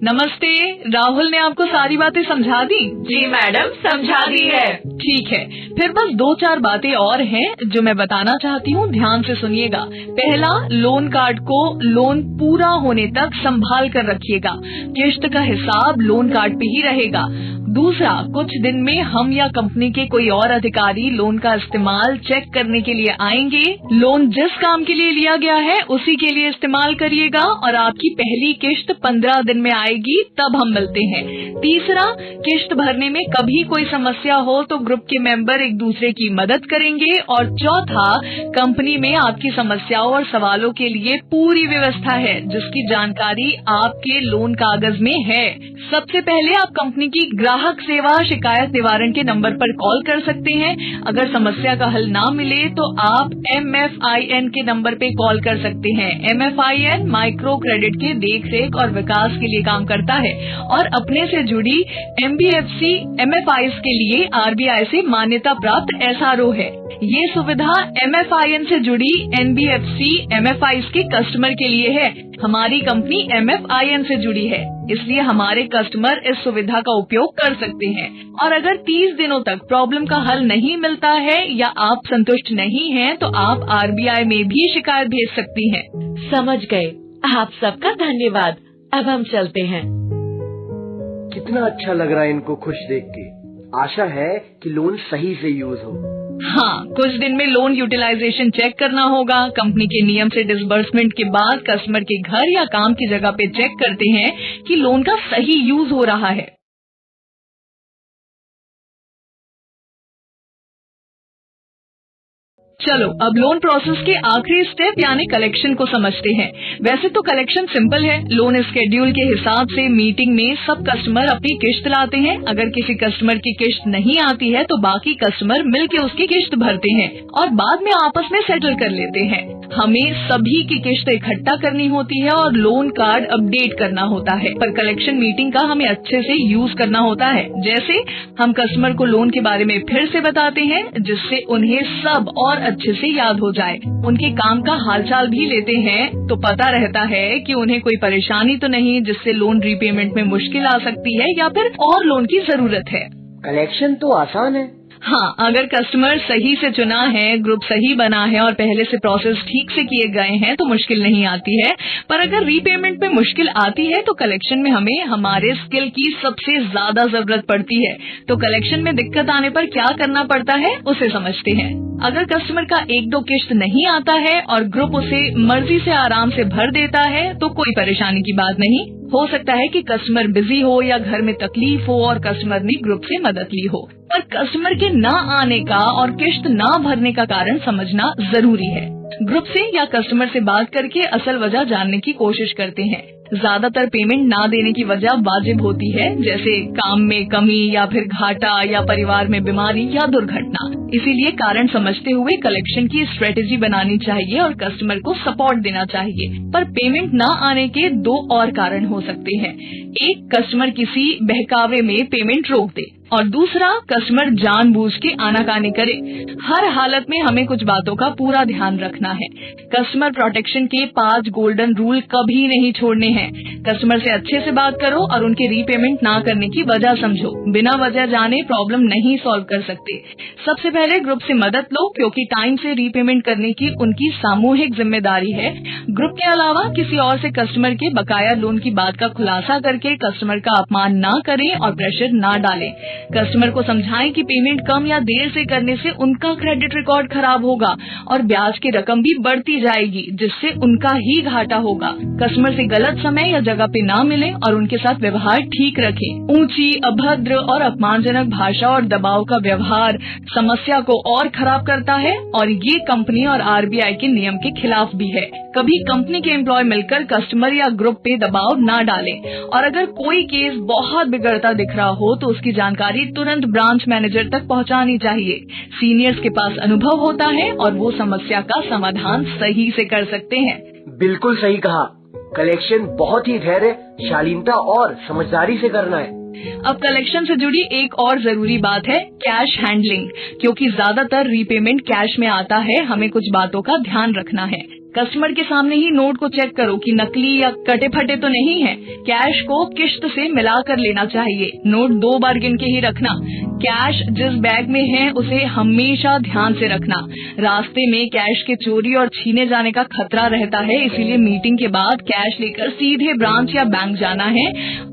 नमस्ते, राहुल ने आपको सारी बातें समझा दी? जी मैडम, समझा दी है। ठीक है, फिर बस 2-4 बातें और हैं जो मैं बताना चाहती हूँ, ध्यान से सुनिएगा। पहला, लोन कार्ड को लोन पूरा होने तक संभाल कर रखिएगा। किस्त का हिसाब लोन कार्ड पे ही रहेगा। दूसरा, कुछ दिन में हम या कंपनी के कोई और अधिकारी लोन का इस्तेमाल चेक करने के लिए आएंगे। लोन जिस काम के लिए लिया गया है उसी के लिए इस्तेमाल करिएगा और आपकी पहली किस्त 15 दिन में आएगी, तब हम मिलते हैं। तीसरा, किस्त भरने में कभी कोई समस्या हो तो ग्रुप के मेंबर एक दूसरे की मदद करेंगे। और चौथा, कंपनी में आपकी समस्याओं और सवालों के लिए पूरी व्यवस्था है जिसकी जानकारी आपके लोन कागज में है। सबसे पहले आप कंपनी की ग्राहक सेवा शिकायत निवारण के नंबर पर कॉल कर सकते हैं। अगर समस्या का हल ना मिले तो आप MFIN के नंबर पे कॉल कर सकते हैं। MFIN माइक्रो क्रेडिट के देख-रेख और विकास के लिए काम करता है और अपने से जुड़ी MBFC MFIs के लिए RBI से मान्यता प्राप्त SRO है। ये सुविधा MFIN से जुड़ी NBFC MFIs के कस्टमर के लिए है। हमारी कंपनी MFIN से जुड़ी है, इसलिए हमारे कस्टमर इस सुविधा का उपयोग कर सकते हैं। और अगर 30 दिनों तक प्रॉब्लम का हल नहीं मिलता है या आप संतुष्ट नहीं हैं, तो आप RBI में भी शिकायत भेज सकती हैं। समझ गए। आप सबका धन्यवाद। अब हम चलते हैं। कितना अच्छा लग रहा है इनको खुश देख के। आशा है कि लोन सही से यूज हो। हाँ, कुछ दिन में लोन यूटिलाइजेशन चेक करना होगा। कंपनी के नियम से डिसबर्समेंट के बाद कस्टमर के घर या काम की जगह पे चेक करते हैं कि लोन का सही यूज हो रहा है। चलो अब लोन प्रोसेस के आखिरी स्टेप यानी कलेक्शन को समझते हैं। वैसे तो कलेक्शन सिंपल है। लोन स्केड्यूल के हिसाब से मीटिंग में सब कस्टमर अपनी किस्त लाते हैं। अगर किसी कस्टमर की किस्त नहीं आती है तो बाकी कस्टमर मिलके उसकी किस्त भरते हैं और बाद में आपस में सेटल कर लेते हैं। हमें सभी की किस्त इकट्ठा करनी होती है और लोन कार्ड अपडेट करना होता है। पर कलेक्शन मीटिंग का हमें अच्छे से यूज करना होता है। जैसे हम कस्टमर को लोन के बारे में फिर से बताते हैं जिससे उन्हें सब और अच्छे से याद हो जाए। उनके काम का हालचाल भी लेते हैं तो पता रहता है कि उन्हें कोई परेशानी तो नहीं जिससे लोन रीपेमेंट में मुश्किल आ सकती है या फिर और लोन की जरूरत है। कलेक्शन तो आसान है। हाँ, अगर कस्टमर सही से चुना है, ग्रुप सही बना है और पहले से प्रोसेस ठीक से किए गए हैं तो मुश्किल नहीं आती है। पर अगर रीपेमेंट में मुश्किल आती है तो कलेक्शन में हमें हमारे स्किल की सबसे ज्यादा जरूरत पड़ती है। तो कलेक्शन में दिक्कत आने पर क्या करना पड़ता है उसे समझते हैं। अगर कस्टमर का 1-2 किस्त नहीं आता है और ग्रुप उसे मर्जी से आराम से भर देता है तो कोई परेशानी की बात नहीं। हो सकता है कि कस्टमर बिजी हो या घर में तकलीफ हो और कस्टमर ने ग्रुप से मदद ली हो। पर कस्टमर के न आने का और किस्त न भरने का कारण समझना जरूरी है। ग्रुप से या कस्टमर से बात करके असल वजह जानने की कोशिश करते हैं। ज्यादातर पेमेंट ना देने की वजह वाजिब होती है, जैसे काम में कमी या फिर घाटा या परिवार में बीमारी या दुर्घटना। इसीलिए कारण समझते हुए कलेक्शन की स्ट्रेटेजी बनानी चाहिए और कस्टमर को सपोर्ट देना चाहिए। पर पेमेंट ना आने के 2 और कारण हो सकते हैं। एक, कस्टमर किसी बहकावे में पेमेंट रोक दे और दूसरा, कस्टमर जानबूझ के आनाकानी करे। हर हालत में हमें कुछ बातों का पूरा ध्यान रखना है। कस्टमर प्रोटेक्शन के 5 गोल्डन रूल कभी नहीं छोड़ने हैं। कस्टमर से अच्छे से बात करो और उनके रीपेमेंट ना करने की वजह समझो। बिना वजह जाने प्रॉब्लम नहीं सॉल्व कर सकते। सबसे पहले ग्रुप से मदद लो क्योंकि टाइम से रीपेमेंट करने की उनकी सामूहिक जिम्मेदारी है। ग्रुप के अलावा किसी और से कस्टमर के बकाया लोन की बात का खुलासा करके कस्टमर का अपमान ना करें और प्रेशर ना डालें। कस्टमर को समझाएं कि पेमेंट कम या देर से करने से उनका क्रेडिट रिकॉर्ड खराब होगा और ब्याज की रकम भी बढ़ती जाएगी, जिससे उनका ही घाटा होगा। कस्टमर से गलत समय या जगह पे ना मिले और उनके साथ व्यवहार ठीक रखें। ऊंची, अभद्र और अपमानजनक भाषा और दबाव का व्यवहार समस्या को और खराब करता है और ये कंपनी और RBI के नियम के खिलाफ भी है। कभी कंपनी के एम्प्लॉय मिलकर कस्टमर या ग्रुप पे दबाव ना डालें और अगर कोई केस बहुत बिगड़ता दिख रहा हो तो उसकी जानकारी तुरंत ब्रांच मैनेजर तक पहुंचानी चाहिए। सीनियर्स के पास अनुभव होता है और वो समस्या का समाधान सही से कर सकते हैं। बिल्कुल सही कहा। कलेक्शन बहुत ही धैर्य, शालीनता और समझदारी से करना है। अब कलेक्शन से जुड़ी एक और जरूरी बात है कैश हैंडलिंग, क्योंकि ज्यादातर रीपेमेंट कैश में आता है। हमें कुछ बातों का ध्यान रखना है। कस्टमर के सामने ही नोट को चेक करो कि नकली या कटे फटे तो नहीं है। कैश को किश्त से मिलाकर लेना चाहिए। नोट 2 बार गिन के ही रखना। कैश जिस बैग में है उसे हमेशा ध्यान से रखना। रास्ते में कैश के चोरी और छीने जाने का खतरा रहता है, इसीलिए मीटिंग के बाद कैश लेकर सीधे ब्रांच या बैंक जाना है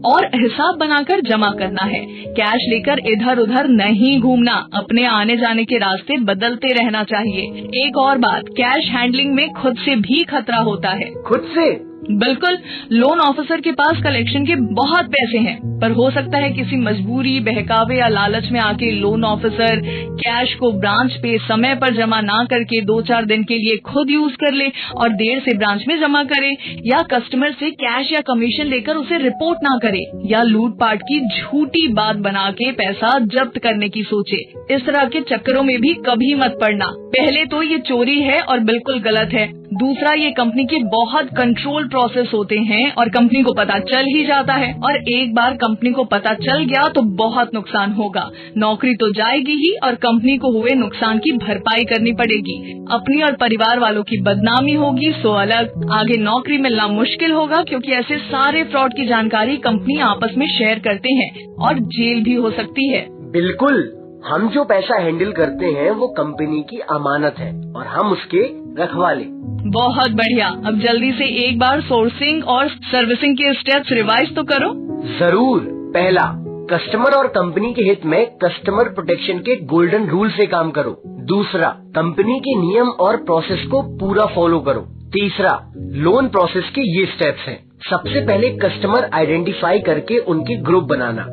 और हिसाब बनाकर जमा करना है। कैश लेकर इधर उधर नहीं घूमना। अपने आने जाने के रास्ते बदलते रहना चाहिए। एक और बात, कैश हैंडलिंग में खुद से भी खतरा होता है। खुद से? बिल्कुल। लोन ऑफिसर के पास कलेक्शन के बहुत पैसे हैं, पर हो सकता है किसी मजबूरी, बहकावे या लालच में आके लोन ऑफिसर कैश को ब्रांच पे समय पर जमा ना करके 2-4 दिन के लिए खुद यूज कर ले और देर से ब्रांच में जमा करे, या कस्टमर से कैश या कमीशन लेकर उसे रिपोर्ट ना करे, या लूटपाट की झूठी बात बना के पैसा जब्त करने की सोचे। इस तरह के चक्करों में भी कभी मत पड़ना। पहले तो ये चोरी है और बिल्कुल गलत है। दूसरा, ये कंपनी के बहुत कंट्रोल प्रोसेस होते हैं और कंपनी को पता चल ही जाता है, और एक बार कंपनी को पता चल गया तो बहुत नुकसान होगा। नौकरी तो जाएगी ही और कंपनी को हुए नुकसान की भरपाई करनी पड़ेगी। अपनी और परिवार वालों की बदनामी होगी सो अलग। आगे नौकरी मिलना मुश्किल होगा, क्योंकि ऐसे सारे फ्रॉड की जानकारी कंपनी आपस में शेयर करते हैं और जेल भी हो सकती है। बिल्कुल। हम जो पैसा हैंडल करते हैं वो कंपनी की अमानत है और हम उसके रखवाले। बहुत बढ़िया। अब जल्दी से एक बार सोर्सिंग और सर्विसिंग के स्टेप्स रिवाइज तो करो। जरूर। पहला, कस्टमर और कंपनी के हित में कस्टमर प्रोटेक्शन के गोल्डन रूल से काम करो। दूसरा, कंपनी के नियम और प्रोसेस को पूरा फॉलो करो। तीसरा, लोन प्रोसेस के ये स्टेप्स हैं। सबसे पहले कस्टमर आइडेंटिफाई करके उनके ग्रुप बनाना,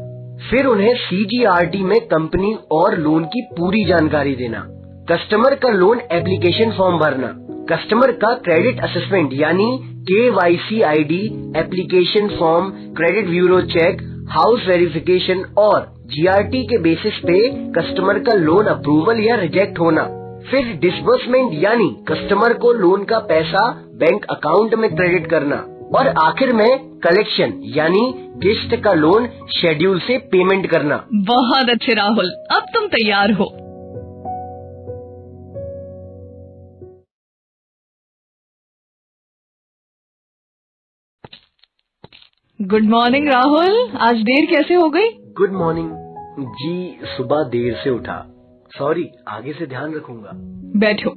फिर उन्हें CGRT में कंपनी और लोन की पूरी जानकारी देना, कस्टमर का लोन एप्लीकेशन फॉर्म भरना, कस्टमर का क्रेडिट असेसमेंट यानी KYC ID application form, credit bureau check, house verification और GRT के बेसिस पे कस्टमर का लोन अप्रूवल या रिजेक्ट होना, फिर डिसबर्समेंट यानी कस्टमर को लोन का पैसा बैंक अकाउंट में क्रेडिट करना, और आखिर में कलेक्शन यानी किस्त का लोन शेड्यूल से पेमेंट करना। बहुत अच्छे राहुल, अब तुम तैयार हो। गुड मॉर्निंग राहुल, आज देर कैसे हो गई? गुड मॉर्निंग जी, सुबह देर से उठा, सॉरी, आगे से ध्यान रखूंगा। बैठो।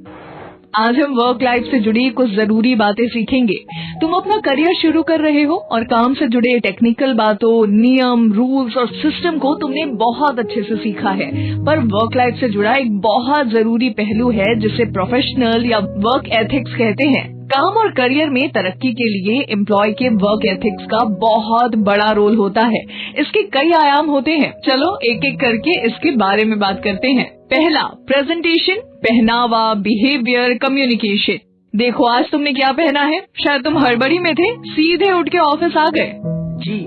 आज हम वर्क लाइफ से जुड़ी कुछ जरूरी बातें सीखेंगे। तुम अपना करियर शुरू कर रहे हो और काम से जुड़े टेक्निकल बातों, नियम, रूल्स और सिस्टम को तुमने बहुत अच्छे से सीखा है, पर वर्क लाइफ से जुड़ा एक बहुत जरूरी पहलू है जिसे प्रोफेशनल या वर्क एथिक्स कहते हैं। काम और करियर में तरक्की के लिए एम्प्लॉय के वर्क एथिक्स का बहुत बड़ा रोल होता है। इसके कई आयाम होते हैं। चलो एक एक करके इसके बारे में बात करते हैं। पहला, प्रेजेंटेशन, पहनावा, बिहेवियर, कम्युनिकेशन। देखो आज तुमने क्या पहना है, शायद तुम हड़बड़ी में थे, सीधे उठ के ऑफिस आ गए। जी,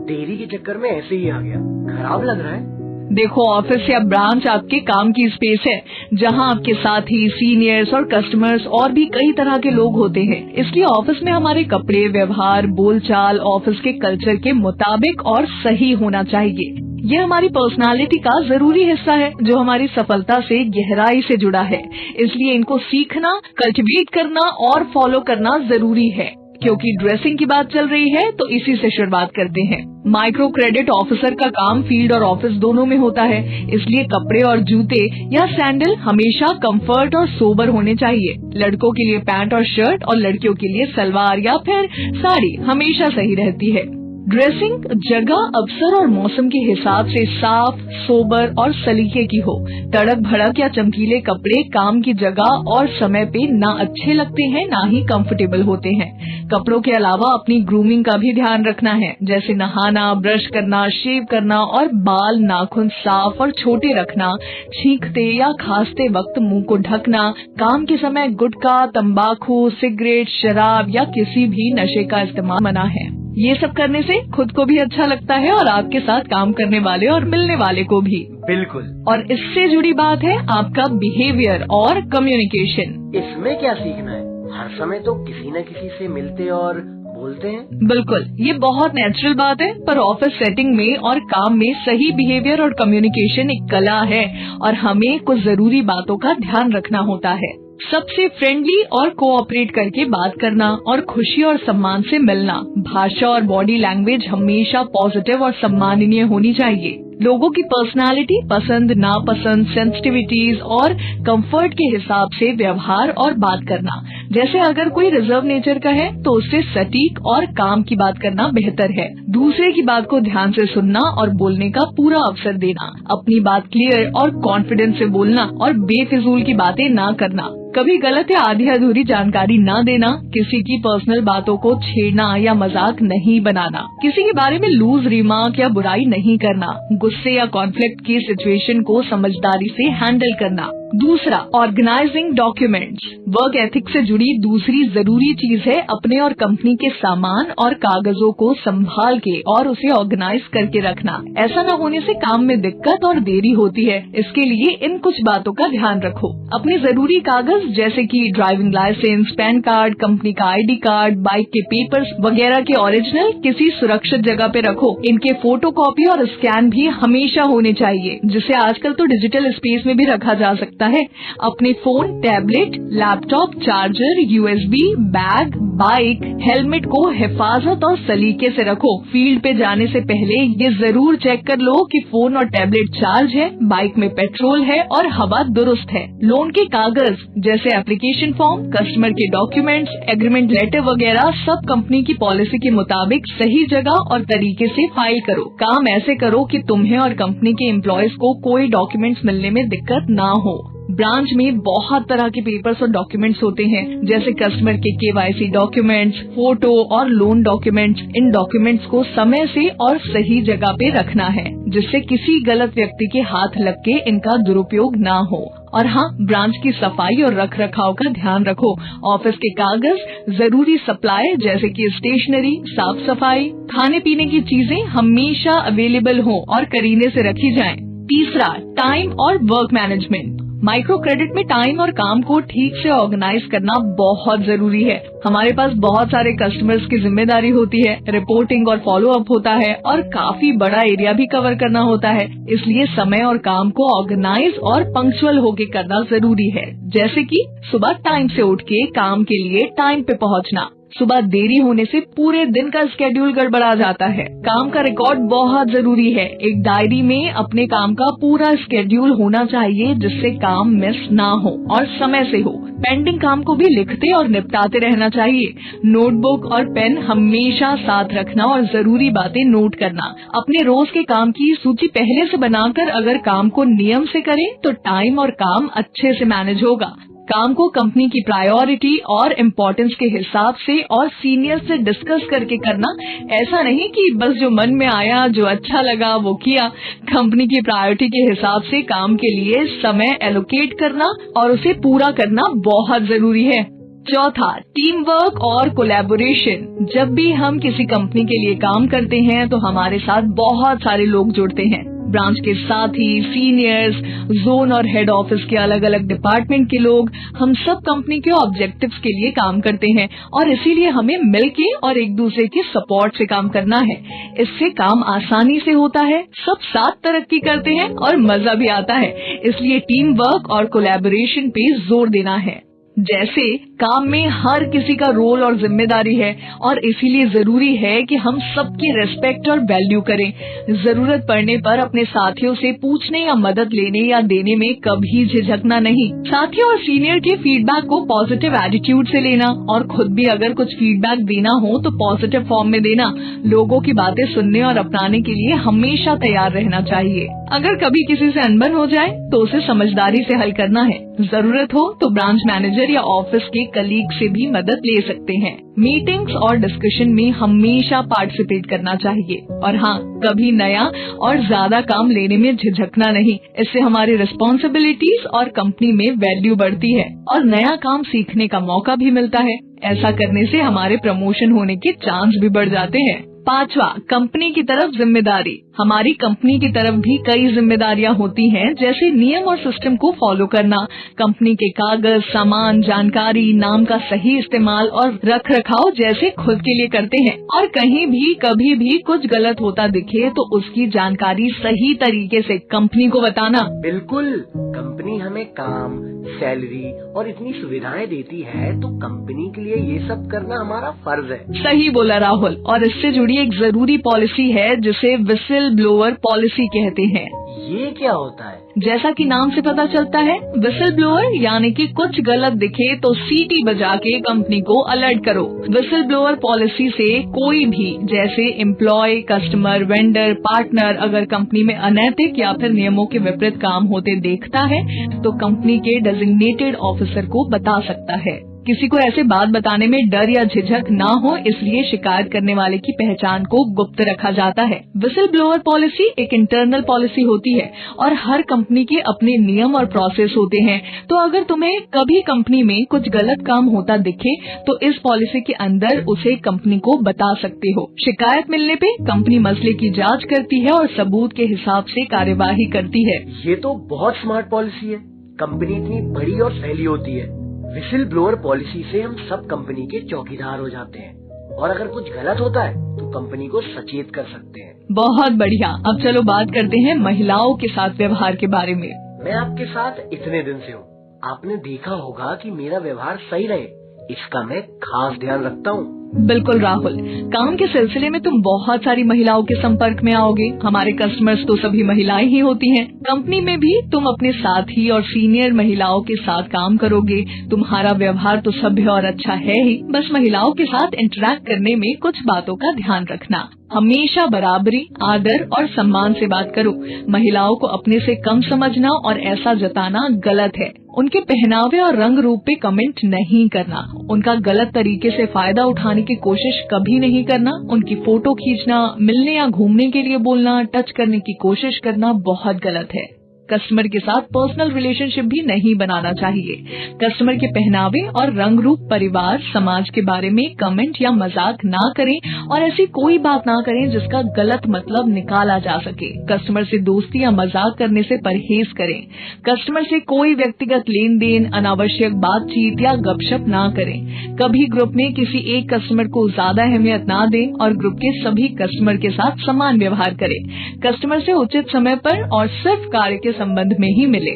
देरी के चक्कर में ऐसे ही आ गया, खराब लग रहा है। देखो, ऑफिस या ब्रांच आपके काम की स्पेस है, जहां आपके साथी, सीनियर्स और कस्टमर्स और भी कई तरह के लोग होते हैं। इसलिए ऑफिस में हमारे कपड़े, व्यवहार, बोलचाल ऑफिस के कल्चर के मुताबिक और सही होना चाहिए। ये हमारी पर्सनालिटी का जरूरी हिस्सा है जो हमारी सफलता से गहराई से जुड़ा है। इसलिए इनको सीखना, कल्टिवेट करना और फॉलो करना जरूरी है। क्योंकि ड्रेसिंग की बात चल रही है तो इसी से शुरुआत करते हैं। माइक्रो क्रेडिट ऑफिसर का काम फील्ड और ऑफिस दोनों में होता है, इसलिए कपड़े और जूते या सैंडल हमेशा कंफर्ट और सोबर होने चाहिए। लड़कों के लिए पैंट और शर्ट और लड़कियों के लिए सलवार या फिर साड़ी हमेशा सही रहती है। ड्रेसिंग जगह, अवसर और मौसम के हिसाब से साफ, सोबर और सलीके की हो। तड़क भड़क या चमकीले कपड़े काम की जगह और समय पे ना अच्छे लगते हैं ना ही कंफर्टेबल होते हैं। कपड़ों के अलावा अपनी ग्रूमिंग का भी ध्यान रखना है, जैसे नहाना, ब्रश करना, शेव करना और बाल नाखून साफ और छोटे रखना। छींकते या खांसते वक्त मुंह को ढकना। काम के समय गुटखा, तंबाकू, सिगरेट, शराब या किसी भी नशे का इस्तेमाल मना है। ये सब करने से खुद को भी अच्छा लगता है और आपके साथ काम करने वाले और मिलने वाले को भी। बिल्कुल। और इससे जुड़ी बात है आपका बिहेवियर और कम्युनिकेशन। इसमें क्या सीखना है? हर समय तो किसी न किसी से मिलते और बोलते हैं। बिल्कुल, ये बहुत नेचुरल बात है, पर ऑफिस सेटिंग में और काम में सही बिहेवियर और कम्युनिकेशन एक कला है और हमें कुछ जरूरी बातों का ध्यान रखना होता है। सबसे फ्रेंडली और कोऑपरेट करके बात करना और खुशी और सम्मान से मिलना। भाषा और बॉडी लैंग्वेज हमेशा पॉजिटिव और सम्माननीय होनी चाहिए। लोगों की पर्सनालिटी, पसंद नापसंद, सेंसिटिविटीज और कंफर्ट के हिसाब से व्यवहार और बात करना। जैसे अगर कोई रिजर्व नेचर का है तो उससे सटीक और काम की बात करना बेहतर है। दूसरे की बात को ध्यान से सुनना और बोलने का पूरा अवसर देना। अपनी बात क्लियर और कॉन्फिडेंस से बोलना और बेफिजूल की बातें ना करना। कभी गलत या आधी अधूरी जानकारी न देना। किसी की पर्सनल बातों को छेड़ना या मजाक नहीं बनाना। किसी के बारे में लूज रिमार्क या बुराई नहीं करना। गुस्से या कॉन्फ्लिक्ट की सिचुएशन को समझदारी से हैंडल करना। दूसरा, ऑर्गेनाइजिंग डॉक्यूमेंट्स। वर्क एथिक्स से जुड़ी दूसरी जरूरी चीज है अपने और कंपनी के सामान और कागजों को संभाल के और उसे ऑर्गेनाइज करके रखना। ऐसा न होने से काम में दिक्कत और देरी होती है। इसके लिए इन कुछ बातों का ध्यान रखो। अपने जरूरी कागज जैसे कि driving licence, PAN card, company का ID कार्ड, बाइक के पेपर्स वगैरह के ओरिजिनल किसी सुरक्षित जगह पे रखो। इनके फोटोकॉपी और स्कैन भी हमेशा होने चाहिए, जिसे आजकल तो डिजिटल स्पेस में भी रखा जा सकता है। अपने phone, tablet, laptop, charger, USB, bag, bike, helmet को हिफाजत और सलीके से रखो। फील्ड पे जाने से पहले ये जरूर चेक कर लो कि फोन और टैबलेट चार्ज है, बाइक में पेट्रोल है और हवा दुरुस्त है। लोन के कागज जैसे एप्लीकेशन फॉर्म, कस्टमर के डॉक्यूमेंट्स, एग्रीमेंट लेटर वगैरह सब कंपनी की पॉलिसी के मुताबिक सही जगह और तरीके से फाइल करो। काम ऐसे करो कि तुम्हें और कंपनी के एम्प्लॉयज को कोई डॉक्यूमेंट्स मिलने में दिक्कत ना हो। ब्रांच में बहुत तरह के पेपर्स और डॉक्यूमेंट्स होते हैं, जैसे कस्टमर के KYC डॉक्यूमेंट्स, फोटो और लोन डॉक्यूमेंट्स। इन डॉक्यूमेंट्स को समय से और सही जगह पे रखना है, जिससे किसी गलत व्यक्ति के हाथ लग के इनका दुरुपयोग ना हो। और हाँ, ब्रांच की सफाई और रख रखाव का ध्यान रखो। ऑफिस के कागज, जरूरी सप्लाई जैसे कि स्टेशनरी, साफ सफाई, खाने पीने की चीजें हमेशा अवेलेबल हो और करीने से रखी जाएं। तीसरा, टाइम और वर्क मैनेजमेंट। माइक्रो क्रेडिट में टाइम और काम को ठीक से ऑर्गेनाइज करना बहुत जरूरी है। हमारे पास बहुत सारे कस्टमर्स की जिम्मेदारी होती है, रिपोर्टिंग और फॉलो अप होता है और काफी बड़ा एरिया भी कवर करना होता है। इसलिए समय और काम को ऑर्गेनाइज और पंक्चुअल होके करना जरूरी है। जैसे कि सुबह टाइम से उठ के काम के लिए टाइम पे पहुंचना। सुबह देरी होने से पूरे दिन का स्केड्यूल गड़बड़ा जाता है। काम का रिकॉर्ड बहुत जरूरी है। एक डायरी में अपने काम का पूरा स्केड्यूल होना चाहिए, जिससे काम मिस ना हो और समय से हो। पेंडिंग काम को भी लिखते और निपटाते रहना चाहिए। नोटबुक और पेन हमेशा साथ रखना और जरूरी बातें नोट करना। अपने रोज के काम की सूची पहले से बनाकर अगर काम को नियम से करें तो टाइम और काम अच्छे से मैनेज होगा। काम को कंपनी की प्रायोरिटी और इम्पोर्टेंस के हिसाब से और सीनियर से डिस्कस करके करना। ऐसा नहीं कि बस जो मन में आया, जो अच्छा लगा वो किया। कंपनी की प्रायोरिटी के हिसाब से काम के लिए समय एलोकेट करना और उसे पूरा करना बहुत जरूरी है। चौथा, टीम वर्क और कोलैबोरेशन। जब भी हम किसी कंपनी के लिए काम करते हैं तो हमारे साथ बहुत सारे लोग जुड़ते हैं। ब्रांच के साथी, सीनियर्स, जोन और हेड ऑफिस के अलग अलग डिपार्टमेंट के लोग, हम सब कंपनी के ऑब्जेक्टिव्स के लिए काम करते हैं और इसीलिए हमें मिलके और एक दूसरे के सपोर्ट से काम करना है। इससे काम आसानी से होता है, सब साथ तरक्की करते हैं और मजा भी आता है। इसलिए टीम वर्क और कोलैबोरेशन पे जोर देना है। जैसे काम में हर किसी का रोल और जिम्मेदारी है और इसीलिए जरूरी है कि हम सबकी रेस्पेक्ट और वैल्यू करें। जरूरत पड़ने पर अपने साथियों से पूछने या मदद लेने या देने में कभी झिझकना नहीं। साथियों और सीनियर के फीडबैक को पॉजिटिव एटीट्यूड से लेना और खुद भी अगर कुछ फीडबैक देना हो तो पॉजिटिव फॉर्म में देना। लोगों की बातें सुनने और अपनाने के लिए हमेशा तैयार रहना चाहिए। अगर कभी किसी से अनबन हो जाए तो उसे समझदारी से हल करना है। जरूरत हो तो ब्रांच मैनेजर या ऑफिस के कलीग से भी मदद ले सकते हैं। मीटिंग्स और डिस्कशन में हमेशा पार्टिसिपेट करना चाहिए और हाँ, कभी नया और ज्यादा काम लेने में झिझकना नहीं। इससे हमारी रिस्पॉन्सिबिलिटीज और कंपनी में वैल्यू बढ़ती है और नया काम सीखने का मौका भी मिलता है। ऐसा करने से हमारे प्रमोशन होने के चांस भी बढ़ जाते हैं। 5वां, कंपनी की तरफ जिम्मेदारी। हमारी कंपनी की तरफ भी कई जिम्मेदारियां होती हैं, जैसे नियम और सिस्टम को फॉलो करना, कंपनी के कागज, सामान, जानकारी, नाम का सही इस्तेमाल और रख रखाव जैसे खुद के लिए करते हैं। और कहीं भी कभी भी कुछ गलत होता दिखे तो उसकी जानकारी सही तरीके से कंपनी को बताना। बिल्कुल, कंपनी हमें काम, सैलरी और इतनी सुविधाएं देती है तो कंपनी के लिए ये सब करना हमारा फर्ज है। सही बोला राहुल। और इससे जुड़ी एक जरूरी पॉलिसी है जिसे विसिल ब्लोअर पॉलिसी कहते हैं। ये क्या होता है? जैसा कि नाम से पता चलता है, विसिल ब्लोअर यानी कि कुछ गलत दिखे तो सीटी बजा के कंपनी को अलर्ट करो। विसिल ब्लोअर पॉलिसी से कोई भी, जैसे एम्प्लॉय, कस्टमर, वेंडर, पार्टनर, अगर कंपनी में अनैतिक या फिर नियमों के विपरीत काम होते देखता है तो कंपनी के डेजिग्नेटेड ऑफिसर को बता सकता है। किसी को ऐसे बात बताने में डर या झिझक ना हो, इसलिए शिकायत करने वाले की पहचान को गुप्त रखा जाता है। विसिल ब्लोअर पॉलिसी एक इंटरनल पॉलिसी होती है और हर कंपनी के अपने नियम और प्रोसेस होते हैं। तो अगर तुम्हें कभी कंपनी में कुछ गलत काम होता दिखे तो इस पॉलिसी के अंदर उसे कंपनी को बता सकते हो। शिकायत मिलने पे कंपनी मसले की जांच करती है और सबूत के हिसाब से कार्यवाही करती है। ये तो बहुत स्मार्ट पॉलिसी है। कंपनी इतनी बड़ी और फैली होती है। विसिल ब्लोअर पॉलिसी से हम सब कंपनी के चौकीदार हो जाते हैं और अगर कुछ गलत होता है तो कंपनी को सचेत कर सकते हैं। बहुत बढ़िया। अब चलो बात करते हैं महिलाओं के साथ व्यवहार के बारे में। मैं आपके साथ इतने दिन से हूँ, आपने देखा होगा कि मेरा व्यवहार सही रहे, इसका मैं खास ध्यान रखता हूँ। बिल्कुल राहुल, काम के सिलसिले में तुम बहुत सारी महिलाओं के संपर्क में आओगे। हमारे कस्टमर्स तो सभी महिलाएं ही होती हैं। कंपनी में भी तुम अपने साथी और सीनियर महिलाओं के साथ काम करोगे। तुम्हारा व्यवहार तो सभ्य और अच्छा है ही, बस महिलाओं के साथ इंटरेक्ट करने में कुछ बातों का ध्यान रखना। हमेशा बराबरी, आदर और सम्मान से बात करो। महिलाओं को अपने से कम समझना और ऐसा जताना गलत है। उनके पहनावे और रंग रूप पे कमेंट नहीं करना, उनका गलत तरीके से फायदा उठाने की कोशिश कभी नहीं करना, उनकी फोटो खींचना, मिलने या घूमने के लिए बोलना, टच करने की कोशिश करना बहुत गलत है। कस्टमर के साथ पर्सनल रिलेशनशिप भी नहीं बनाना चाहिए। कस्टमर के पहनावे और रंग रूप, परिवार, समाज के बारे में कमेंट या मजाक ना करें और ऐसी कोई बात ना करें जिसका गलत मतलब निकाला जा सके। कस्टमर से दोस्ती या मजाक करने से परहेज करें। कस्टमर से कोई व्यक्तिगत लेन देन, अनावश्यक बातचीत या गपशप ना करें। कभी ग्रुप में किसी एक कस्टमर को ज्यादा अहमियत ना दें और ग्रुप के सभी कस्टमर के साथ समान व्यवहार करें। कस्टमर से उचित समय पर और सिर्फ कार्य के संबंध में ही मिले।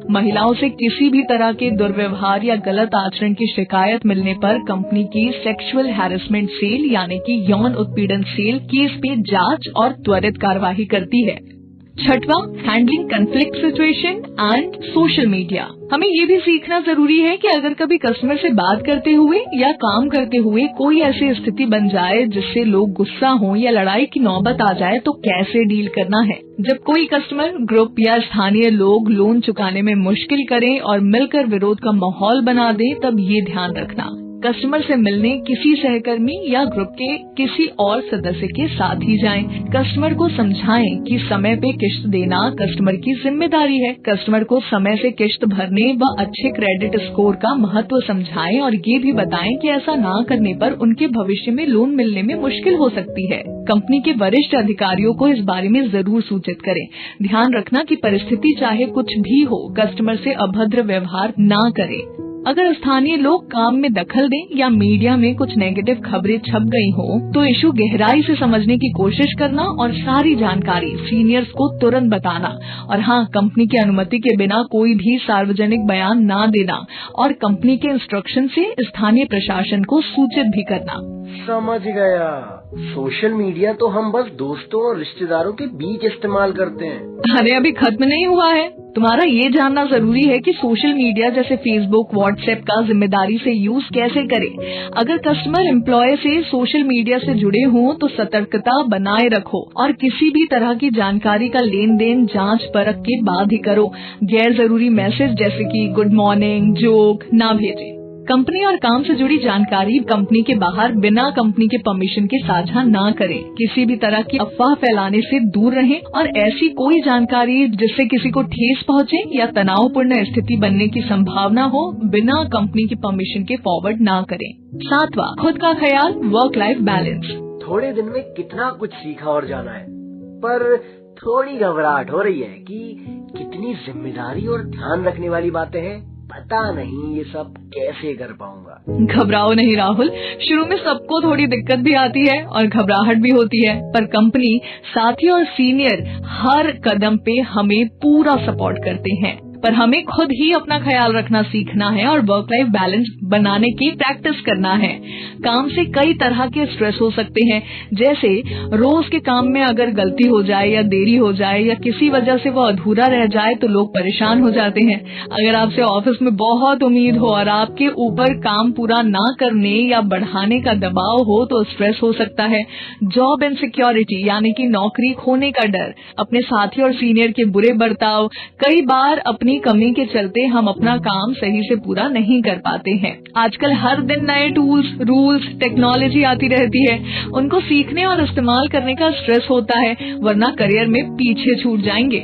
महिलाओं से किसी भी तरह के दुर्व्यवहार या गलत आचरण की शिकायत मिलने पर कंपनी की सेक्सुअल हैरेसमेंट सेल यानी कि यौन उत्पीड़न सेल केस पे जांच और त्वरित कार्यवाही करती है। 6वां, handling conflict situation and social media. हमें ये भी सीखना जरूरी है कि अगर कभी कस्टमर से बात करते हुए या काम करते हुए कोई ऐसी स्थिति बन जाए जिससे लोग गुस्सा हो या लड़ाई की नौबत आ जाए तो कैसे डील करना है। जब कोई कस्टमर, ग्रुप या स्थानीय लोग लोन चुकाने में मुश्किल करें और मिलकर विरोध का माहौल बना दें, तब ये ध्यान रखना, कस्टमर से मिलने किसी सहकर्मी या ग्रुप के किसी और सदस्य के साथ ही जाएं। कस्टमर को समझाएं कि समय पे किश्त देना कस्टमर की जिम्मेदारी है। कस्टमर को समय से किश्त भरने व अच्छे क्रेडिट स्कोर का महत्व समझाएं और ये भी बताएं कि ऐसा ना करने पर उनके भविष्य में लोन मिलने में मुश्किल हो सकती है। कंपनी के वरिष्ठ अधिकारियों को इस बारे में जरूर सूचित करें। ध्यान रखना कि परिस्थिति चाहे कुछ भी हो, कस्टमर से अभद्र व्यवहार ना करें। अगर स्थानीय लोग काम में दखल दें या मीडिया में कुछ नेगेटिव खबरें छप गई हो तो इशू गहराई से समझने की कोशिश करना और सारी जानकारी सीनियर्स को तुरंत बताना। और हाँ, कंपनी की अनुमति के बिना कोई भी सार्वजनिक बयान ना देना और कंपनी के इंस्ट्रक्शन से स्थानीय प्रशासन को सूचित भी करना। समझ गया। सोशल मीडिया तो हम बस दोस्तों और रिश्तेदारों के बीच इस्तेमाल करते हैं। अरे अभी खत्म नहीं हुआ है। तुम्हारा ये जानना जरूरी है कि सोशल मीडिया जैसे फेसबुक, व्हाट्सएप का जिम्मेदारी से यूज कैसे करें। अगर कस्टमर एम्प्लॉय से सोशल मीडिया से जुड़े हों तो सतर्कता बनाए रखो और किसी भी तरह की जानकारी का लेन देन जांच परख के बाद ही करो। गैर जरूरी मैसेज जैसे कि गुड मॉर्निंग, जोक ना भेजें। कंपनी और काम से जुड़ी जानकारी कंपनी के बाहर बिना कंपनी के परमिशन के साझा ना करें। किसी भी तरह की अफवाह फैलाने से दूर रहें और ऐसी कोई जानकारी जिससे किसी को ठेस पहुंचे या तनावपूर्ण स्थिति बनने की संभावना हो बिना कंपनी की परमिशन के फॉरवर्ड ना करें। 7वां, खुद का ख्याल, वर्क लाइफ बैलेंस। थोड़े दिन में कितना कुछ सीखा और जाना है, पर थोड़ी घबराहट हो रही है कि कितनी जिम्मेदारी और ध्यान रखने वाली बातें हैं। पता नहीं ये सब कैसे कर पाऊंगा। घबराओ नहीं राहुल, शुरू में सबको थोड़ी दिक्कत भी आती है और घबराहट भी होती है, पर कंपनी, साथी और सीनियर हर कदम पे हमें पूरा सपोर्ट करते हैं। पर हमें खुद ही अपना ख्याल रखना सीखना है और वर्क लाइफ बैलेंस बनाने की प्रैक्टिस करना है। काम से कई तरह के स्ट्रेस हो सकते हैं, जैसे रोज के काम में अगर गलती हो जाए या देरी हो जाए या किसी वजह से वो अधूरा रह जाए तो लोग परेशान हो जाते हैं। अगर आपसे ऑफिस में बहुत उम्मीद हो और आपके ऊपर काम पूरा ना करने या बढ़ाने का दबाव हो तो स्ट्रेस हो सकता है। जॉब इनसिक्योरिटी यानी कि नौकरी खोने का डर, अपने साथी और सीनियर के बुरे बर्ताव, कई बार अपनी कमी के चलते हम अपना काम सही से पूरा नहीं कर पाते हैं। आजकल हर दिन नए टूल्स, रूल्स, टेक्नोलॉजी आती रहती है, उनको सीखने और इस्तेमाल करने का स्ट्रेस होता है, वरना करियर में पीछे छूट जाएंगे।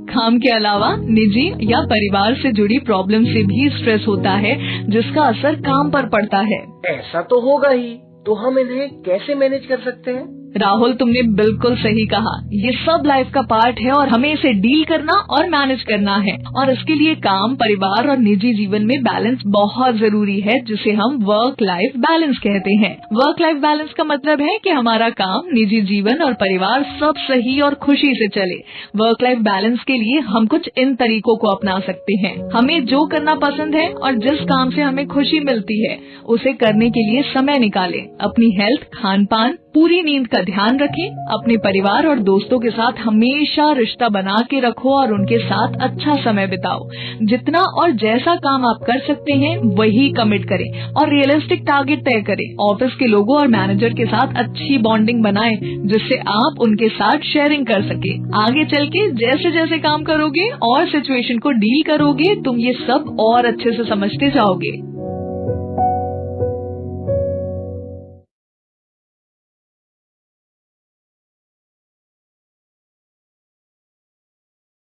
काम के अलावा निजी या परिवार से जुड़ी प्रॉब्लम से भी स्ट्रेस होता है, जिसका असर काम पर पड़ता है। ऐसा तो होगा ही, तो हम इन्हें कैसे मैनेज कर सकते हैं? राहुल, तुमने बिल्कुल सही कहा। ये सब लाइफ का पार्ट है और हमें इसे डील करना और मैनेज करना है, और इसके लिए काम, परिवार और निजी जीवन में बैलेंस बहुत जरूरी है, जिसे हम वर्क लाइफ बैलेंस कहते हैं। वर्क लाइफ बैलेंस का मतलब है कि हमारा काम, निजी जीवन और परिवार सब सही और खुशी से चले। वर्क लाइफ बैलेंस के लिए हम कुछ इन तरीकों को अपना सकते हैं। हमें जो करना पसंद है और जिस काम से हमें खुशी मिलती है उसे करने के लिए समय निकालें। अपनी हेल्थ, खान पान, पूरी नींद का ध्यान रखें। अपने परिवार और दोस्तों के साथ हमेशा रिश्ता बना के रखो और उनके साथ अच्छा समय बिताओ। जितना और जैसा काम आप कर सकते हैं वही कमिट करें और रियलिस्टिक टारगेट तय करें। ऑफिस के लोगों और मैनेजर के साथ अच्छी बॉन्डिंग बनाएं, जिससे आप उनके साथ शेयरिंग कर सके। आगे चल के जैसे जैसे काम करोगे और सिचुएशन को डील करोगे, तुम ये सब और अच्छे से समझते जाओगे।